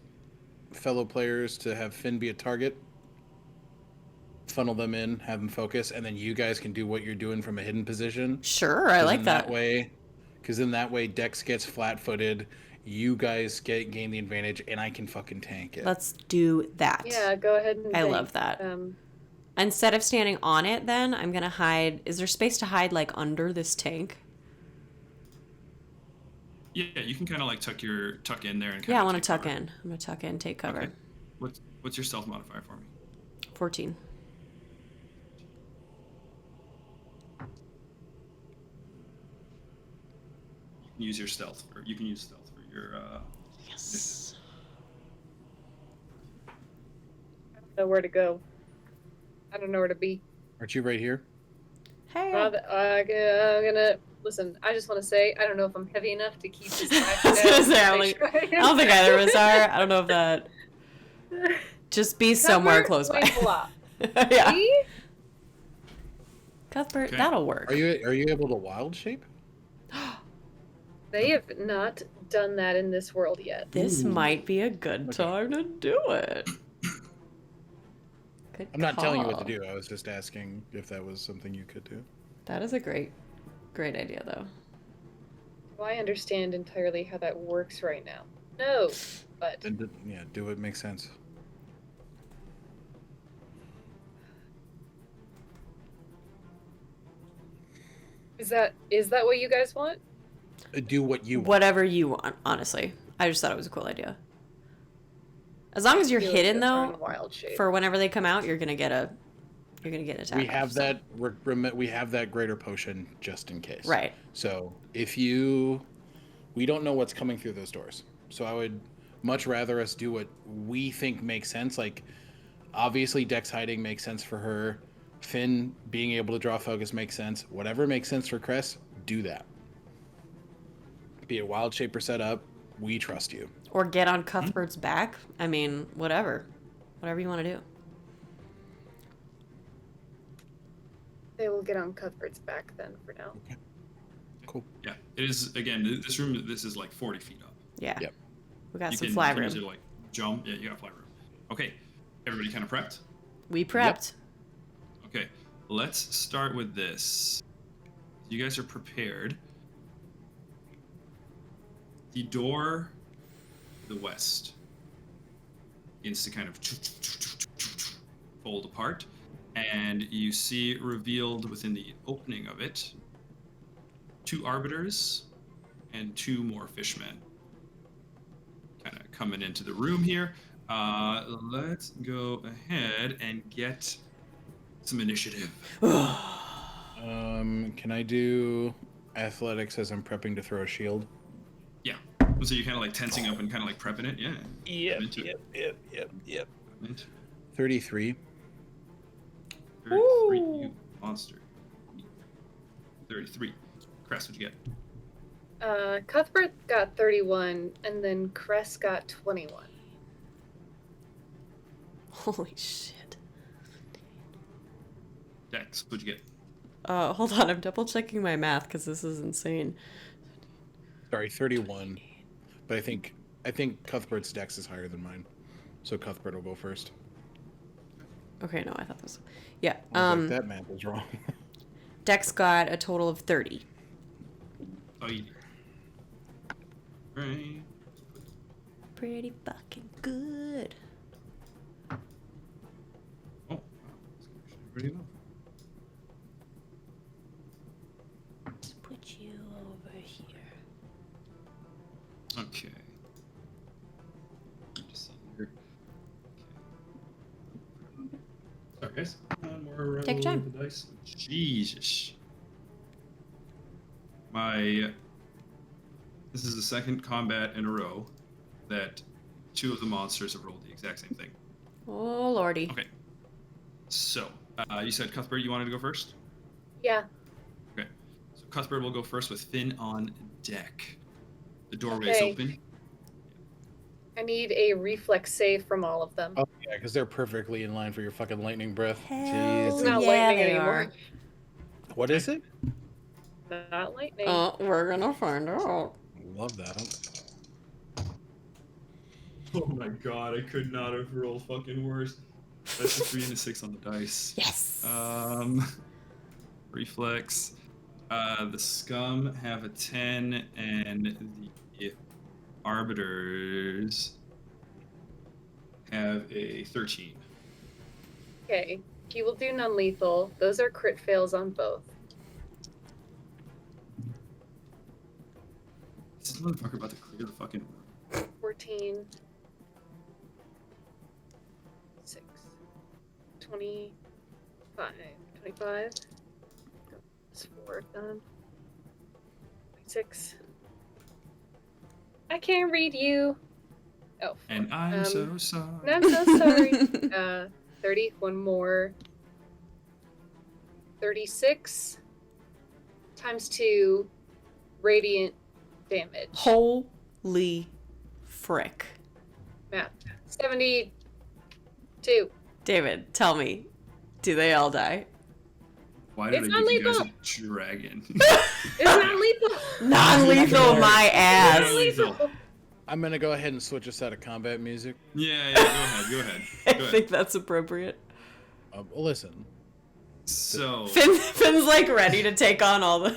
fellow players, to have Finn be a target? funnel them in, have them focus, and then you guys can do what you're doing from a hidden position. Sure, I like that. Because in that way, Dex gets flat-footed, you guys gain the advantage, and I can fucking tank it. Let's do that. Yeah, go ahead and I love that. Instead of standing on it, then I'm gonna hide. Is there space to hide like under this tank? Yeah, you can kind of like tuck in there and. Yeah, I want to tuck in. I'm gonna tuck in, take cover. Okay. What's your stealth modifier for me? 14. You can use your stealth, or you can use stealth for your. Yes. I don't know where to go. I don't know where to be. Aren't you right here? Hey. I'm gonna listen. I just want to say I don't know if I'm heavy enough to keep this life I was gonna say, I don't think either of us are. I don't know if that. Just be somewhere close by. Yeah. Me? Cuthbert, Okay. that'll work. Are you able to wild shape? They have not done that in this world yet. This might be a good time to do it. Good I'm not telling you what call. to do. I was just asking if that was something you could do. That is a great idea, though. Well, I understand entirely how that works right now. No, but Then do what makes sense. is that what you guys want? Do what you want. Whatever you want, honestly. I just thought it was a cool idea. As long as you're Feel hidden, like that's though, on wild shape. for whenever they come out, you're gonna get an attack. We have that. We have that greater potion just in case. Right. So we don't know what's coming through those doors. So I would much rather us do what we think makes sense. Like, obviously, Dex hiding makes sense for her. Finn being able to draw focus makes sense. Whatever makes sense for Cress, do that. Be it wild shape or set up, we trust you. Or get on Cuthbert's back. I mean, whatever you want to do. They will get on Cuthbert's back then for now. Okay. Cool. Yeah, it is. Again, this room. This is like 40 feet up. Yeah. Yep. We got You some can fly use room. it, like jump. Yeah, you got fly room. Okay, everybody kind of prepped. We prepped. Okay, let's start with this. You guys are prepared. The door to the west begins to kind of fold apart, and you see revealed within the opening of it 2 arbiters and 2 more fishmen kind of coming into the room here. Let's go ahead and get some initiative. Can I do athletics as I'm prepping to throw a shield? Yeah. So you're kind of like tensing up and kind of like prepping it. Yeah. Yep. Into 33. 33, you monster. 33. Crest, what'd you get? Cuthbert got 31, and then Cress got 21. Holy shit. Dex, what'd you get? Hold on. I'm double checking my math because this is insane. Sorry, 31. But I think Cuthbert's dex is higher than mine. So Cuthbert will go first. Okay, no, I thought this. Yeah. I was like, that math was wrong. Dex got a total of 30. Oh, you did. Right. Pretty fucking good. Oh, wow. Pretty well. Let's put you over here. Okay. Just see here. Okay. Sorry, guys. One more roll Take your time. of the dice. Jesus. This is the second combat in a row that 2 of the monsters have rolled the exact same thing. Oh, lordy. Okay. So, you said Cuthbert, you wanted to go first? Yeah. Okay. So Cuthbert will go first with Finn on deck. The doorway is Okay. open. I need a reflex save from all of them. Oh yeah, because they're perfectly in line for your fucking lightning breath. Hell It's not yeah, lightning they anymore. are. What is it? Not lightning. We're gonna find out. Love that. Oh my god, I could not have rolled fucking worse. That's a 3 and a 6 on the dice. Yes. Reflex. The scum have a 10, and the arbiters have a 13. Okay, he will do non-lethal. Those are crit fails on both. Is this motherfucker about to clear the fucking room? 14. 6. 25. 25. That's 4 done. 26. I can't read you. Oh. And I'm so sorry. No, I'm so sorry. 30. One more. 36 times 2 radiant damage. Holy frick. Math. 72. David, tell me, do they all die? Why did It's I give you guys non-lethal. a dragon? It's not lethal. Non-lethal my ass. Non-lethal. I'm gonna go ahead and switch us out of combat music. Yeah, go ahead. I think that's appropriate. Listen. So, Finn's like ready to take on all the...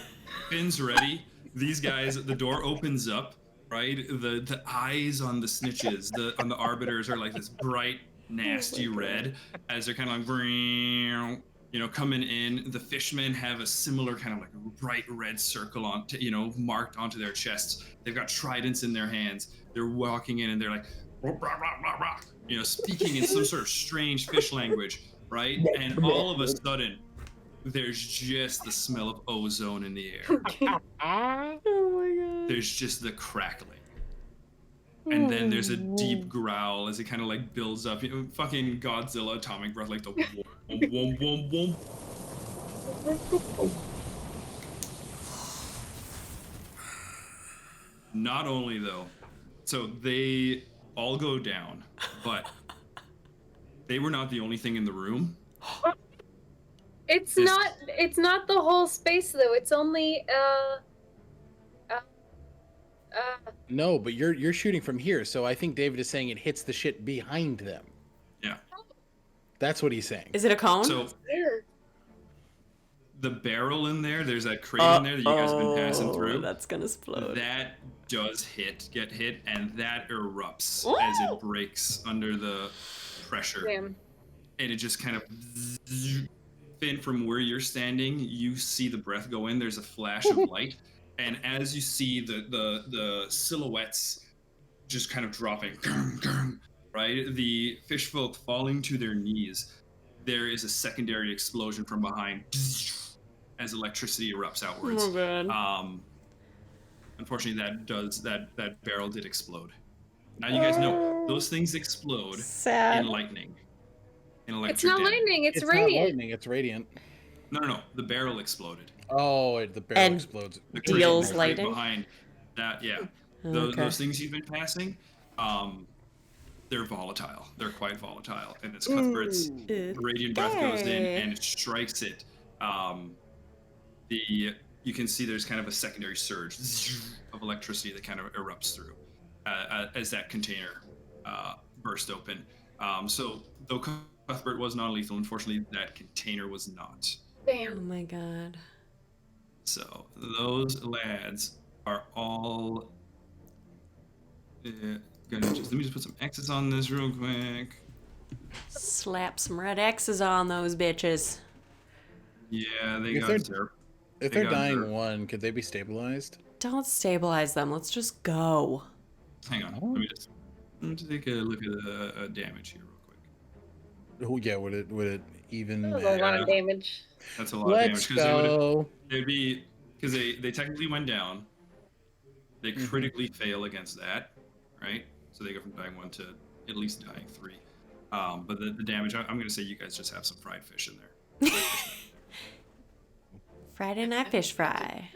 Finn's ready. These guys, the door opens up, right? The eyes on the snitches, on the arbiters are like this bright, nasty red as they're kind of like, coming in. The fishmen have a similar kind of like bright red circle on, marked onto their chests. They've got tridents in their hands. They're walking in and they're like, rah, rah, rah, rah, rah, speaking in some sort of strange fish language, right? And all of a sudden, there's just the smell of ozone in the air. Oh my god. There's just the crackling. And then there's a deep growl as it kind of like builds up. Fucking Godzilla atomic breath, like the wom, wom, wom, wom. Not only though, so they all go down, but they were not the only thing in the room. It's not the whole space though. It's only No, but you're shooting from here, so I think David is saying it hits the shit behind them. Yeah. That's what he's saying. Is it a cone? So there. the barrel in there, there's that crate in there that you guys have been passing through. That's gonna explode. That does get hit, and that erupts Ooh. as it breaks under the pressure. Damn. And it just kind of Finn, from where you're standing, you see the breath go in. There's a flash of light, and as you see the silhouettes just kind of dropping, right? The fish folk falling to their knees. There is a secondary explosion from behind as electricity erupts outwards. Oh god. Unfortunately, that barrel did explode. Now you guys know those things explode Sad. in lightning. In electric It's not damage. lightning. It's not radiant. lightning, it's radiant. No. The barrel exploded. Oh, the barrel And explodes. The Deals crate lightning? behind that. Yeah. Okay. Those things you've been passing, they're volatile. They're quite volatile. And it's Cuthbert's radiant breath goes in and it strikes it. You can see there's kind of a secondary surge of electricity that kind of erupts through as that container burst open. So though Cuthbert was non-lethal, unfortunately that container was not. Oh Damn. my god. So those lads are all let me just put some X's on this real quick. Slap some red X's on those bitches. Yeah, they If got they're- derp. If They they're got dying derp. one, could they be stabilized? Don't stabilize them. Let's just go. Hang on, let me just take a look at the damage here real quick. Oh yeah, would it even? That was a lot of damage. That's a lot of Let's damage because go. it'd be because they technically went down. They critically fail against that, right? So they go from dying 1 to at least dying 3. But the damage, I'm going to say you guys just have some fried fish in there. Friday night fish fry.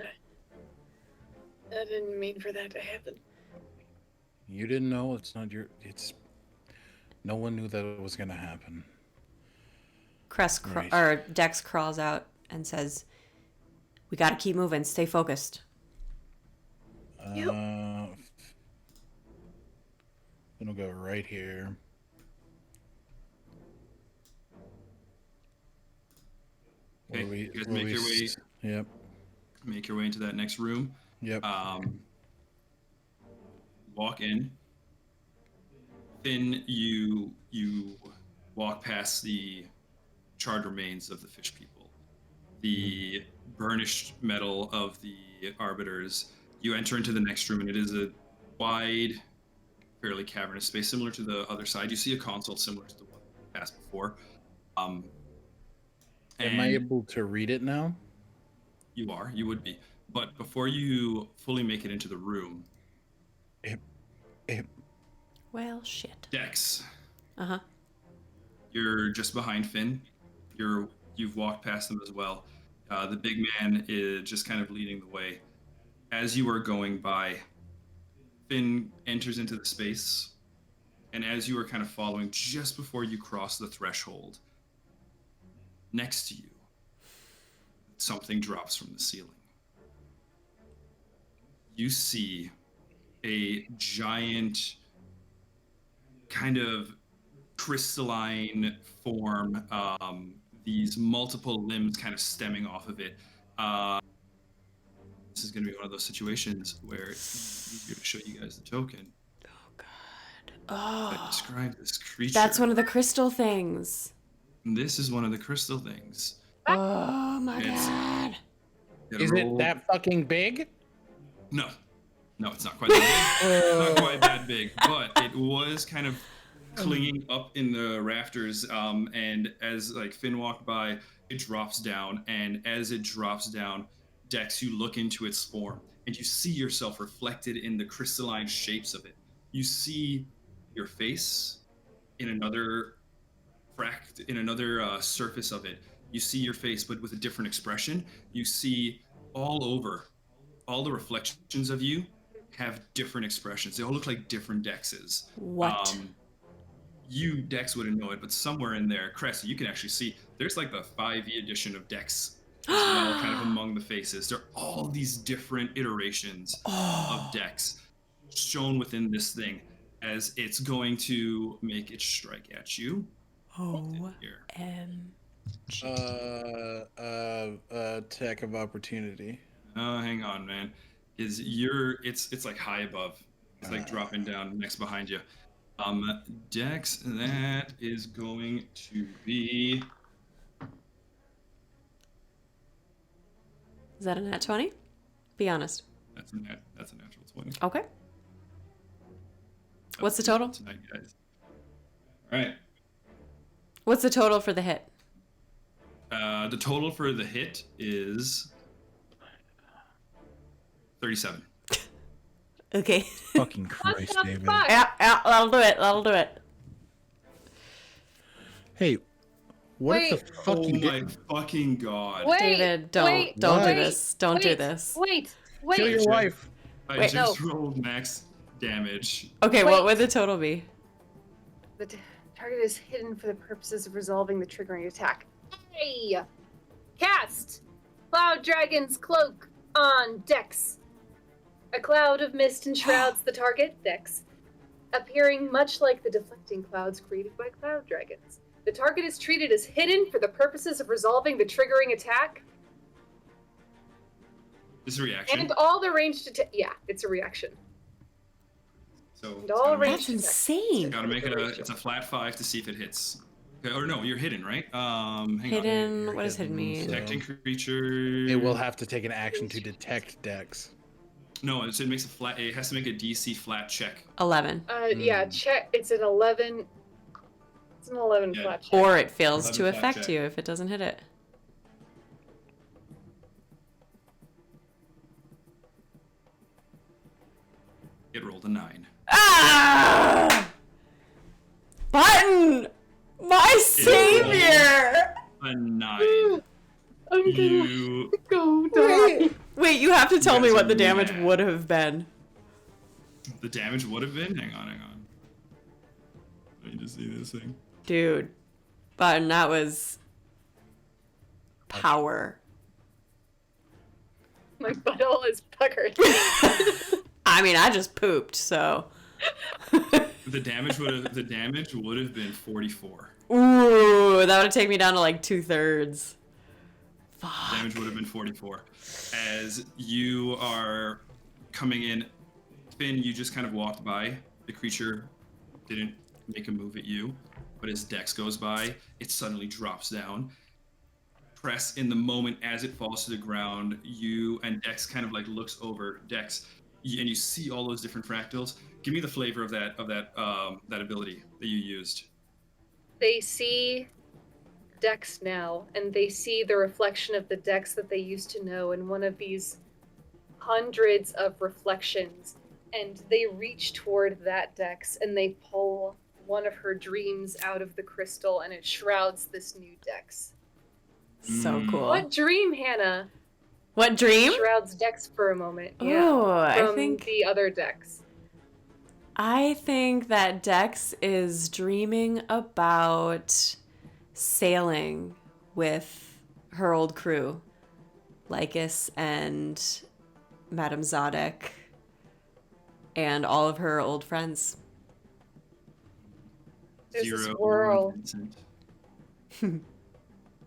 I didn't mean for that to happen. You didn't know. It's not your. It's. No one knew that it was gonna happen. Or Dex crawls out and says, "We gotta keep moving. Stay focused." It'll go right here. you guys make your way. Yep. Make your way into that next room. Yep. Walk in. Then you walk past the charred remains of the fish people, the burnished metal of the arbiters. You enter into the next room, and it is a wide, fairly cavernous space, similar to the other side. You see a console similar to the one passed before. Am I able to read it now? You would be. But before you fully make it into the room, Well, shit. Dex, Uh-huh. you're just behind Finn. You've walked past them as well. The big man is just kind of leading the way. As you are going by, Finn enters into the space, and as you are kind of following, just before you cross the threshold, next to you, something drops from the ceiling. You see a giant, kind of crystalline form, these multiple limbs kind of stemming off of it. This is going to be one of those situations where it's easier to show you guys the token. Oh, God. Oh. I describe this creature. That's one of the crystal things. This is one of the crystal things. Oh, my It's- God. Is it that fucking big? No, it's not quite that big. It's not quite that big, but it was kind of clinging up in the rafters. And as like Finn walked by, it drops down, and as it drops down, Dex, you look into its form, and you see yourself reflected in the crystalline shapes of it. You see your face in another surface of it. You see your face, but with a different expression. You see all over, all the reflections of you have different expressions. They all look like different Dexes. What? You, Dex, wouldn't know it, but somewhere in there, Cressy, you can actually see there's like the 5e edition of Dex as well, kind of among the faces. There are all these different iterations of Dex shown within this thing as it's going to make its strike at you. O-M. Attack of opportunity. Hang on, man. It's like high above. It's like dropping down next behind you. Dex, that is going to be. Is that a nat 20? Be honest. That's a natural 20. Okay. What's the total? Tonight, guys. All right. What's the total for the hit? The total for the hit is 37. Okay. Fucking Christ, What the David. fuck? Yeah, that'll do it. Hey, what Wait. if the fuck Oh you my did? fucking god. Wait, David, don't wait, do wait, this. Don't do this. Wait. Kill your wife. I Wait, just rolled max damage. Okay, Wait. what would the total be? The target is hidden for the purposes of resolving the triggering attack. Hey! Cast! Cloud Dragon's Cloak on Dex. A cloud of mist enshrouds the target, Dex, appearing much like the deflecting clouds created by cloud dragons. The target is treated as hidden for the purposes of resolving the triggering attack. This is a reaction. And all the ranged attack. Yeah, it's a reaction. So And all That's ranged attacks. insane. gotta make it it's a flat 5 to see if it hits. Okay, or no, you're hidden, right? Hang Hidden. on. What does hidden mean? Detecting creature. It will have to take an action to detect Dex. No, it makes a flat. It has to make a DC flat check. 11. Yeah, check. It's an 11. It's an 11 Yeah. flat check. Or it fails 11 to flat affect check. you if it doesn't hit it. It rolled a 9. Ah! Button! My savior! A 9. I'm gonna You. go die. Wait, you have to tell You me guys what are the damage mad. would have been. The damage would have been. Hang on. I need to see this thing. Dude. Button, that was power. My butthole is puckered. I mean, I just pooped, so. The damage would have been 44. Ooh, that would take me down to like 2/3. Fuck. Damage would have been 44. As you are coming in, Finn, you just kind of walked by. The creature didn't make a move at you, but as Dex goes by, it suddenly drops down. Press in the moment as it falls to the ground, you and Dex kind of like looks over Dex, and you see all those different fractals. Give me the flavor of that ability that you used. They see Dex now, and they see the reflection of the Dex that they used to know in one of these hundreds of reflections, and they reach toward that Dex and they pull one of her dreams out of the crystal, and it shrouds this new Dex. So cool. What dream, Hannah? What dream? Shrouds Dex for a moment. Oh, from I think the other Dex. I think that Dex is dreaming about sailing with her old crew, Lycus and Madame Zadek, and all of her old friends. There's this Zero, whirl. Vincent.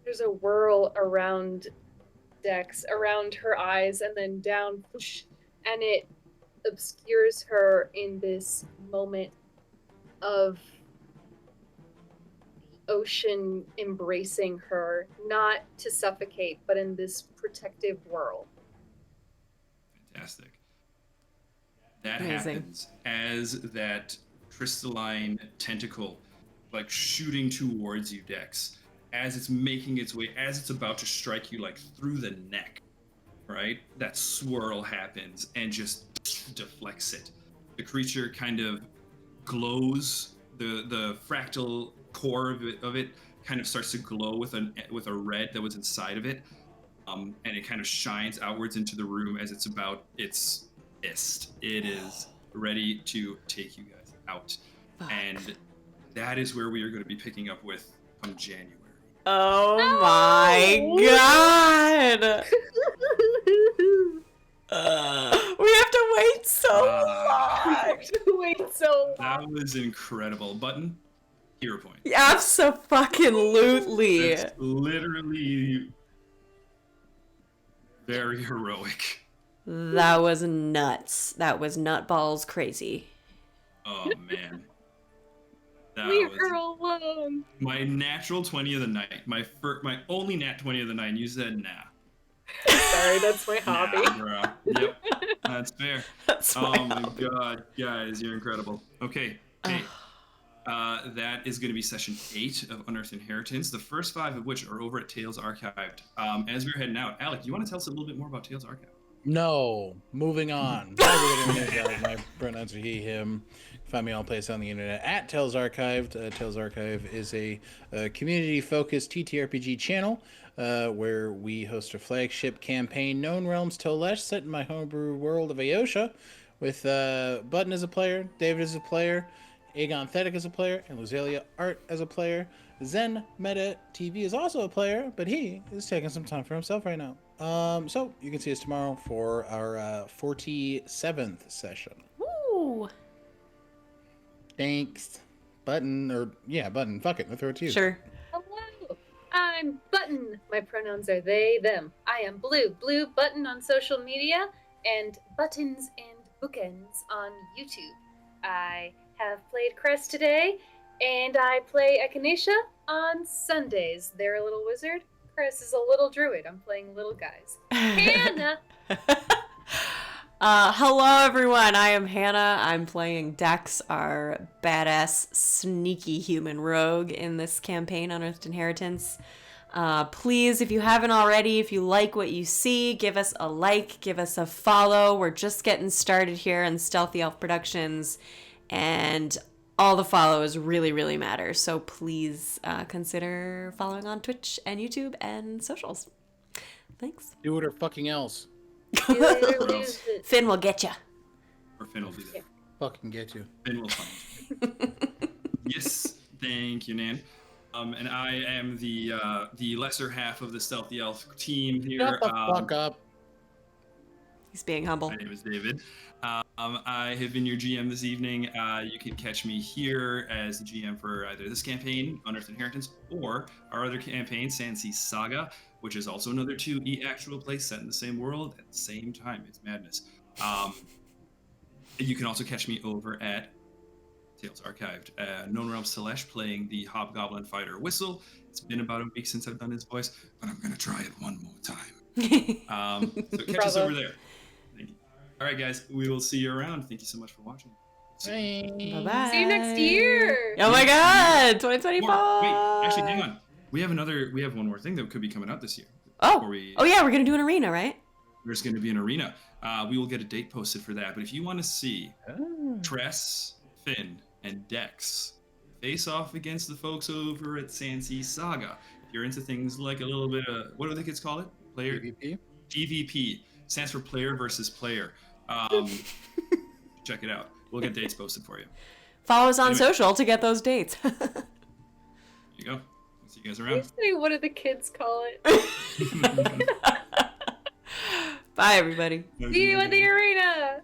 There's a whirl around Dex, around her eyes, and then down, whoosh, and it obscures her in this moment of the ocean embracing her, not to suffocate, but in this protective whirl. Fantastic. That Amazing. happens as that crystalline tentacle, like shooting towards you, Dex. As it's making its way, as it's about to strike you, like through the neck, right? That swirl happens and just deflects it. The creature kind of glows. The fractal core of it kind of starts to glow with a red that was inside of it, and it kind of shines outwards into the room as it's about its fist. It is ready to take you guys out, and that is where we are going to be picking up with come January. Oh my god! We have to wait so long. Wait, so That was incredible. Button, hero point. Abso-fucking-lutely. It's literally very heroic. That was nuts. That was nutballs crazy. Oh man. That leave was her alone. my natural 20 of the night. My only nat 20 of the night. You said nah. Sorry, that's my hobby. Nah, bro. Yep. That's fair. That's Oh my god, guys, you're incredible. Okay. That is going to be session 8 of Unearthed Inheritance, the first 5 of which are over at Tales Archived. As we're heading out, Alec, you want to tell us a little bit more about Tales Archived? No. Moving on. Hi, everybody. My name is Alec. My pronouns are he, him. Find me all places on the internet at Tales Archived. Tales Archive is a community-focused TTRPG channel where we host a flagship campaign, Known Realms Tolesh, set in my homebrew world of Aosha, with Button as a player, David as a player, Aegon Thetic as a player, and Luzalia Art as a player. Zen Meta TV is also a player, but he is taking some time for himself right now. So you can see us tomorrow for our 47th session. Woo! Thanks. Button. Fuck it. I'll throw it to you. Sure. Hello, I'm Button. My pronouns are they, them. I am Blue Button on social media, and Buttons and Bookends on YouTube. I have played Crest today, and I play Echinacea on Sundays. They're a little wizard. Chris is a little druid. I'm playing little guys. Hannah! Hello everyone, I am Hannah. I'm playing Dex, our badass, sneaky human rogue in this campaign, Unearthed Inheritance. Please, if you haven't already, if you like what you see, give us a like, give us a follow. We're just getting started here in Stealthy Elf Productions, and all the follows really, really matter. So please consider following on Twitch and YouTube and socials. Thanks. Do it or fucking else. Finn will get you. Or Finn will be there. Fucking get you. Finn will find you. Yes, thank you, Nan. And I am the lesser half of the Stealthy Elf team here. Shut the fuck up. He's being humble. My name is David. I have been your GM this evening. You can catch me here as the GM for either this campaign, Unearthed Inheritance, or our other campaign, Sandsea Saga, which is also another 2E actual play set in the same world at the same time. It's madness. You can also catch me over at Tales Archived. Known Realm Selesh playing the Hobgoblin Fighter Whistle. It's been about a week since I've done his voice, but I'm going to try it one more time. So catch us over there. Thank you. All right, guys, we will see you around. Thank you so much for watching. Bye-bye. See you next year. Oh my god, 2024. Wait, actually, hang on. We have one more thing that could be coming out this year. Oh yeah, we're gonna do an arena, right? There's going to be an arena. We will get a date posted for that. But if you want to see Tress, Finn, and Dex face off against the folks over at Sandsea Saga, if you're into things like a little bit of, what do the kids call it? Player PvP? PvP stands for player versus player. Check it out. We'll get dates posted for you. Follow us on social to get those dates. There you go. See you guys around. Usually, what do the kids call it? Bye, everybody. See you in the arena.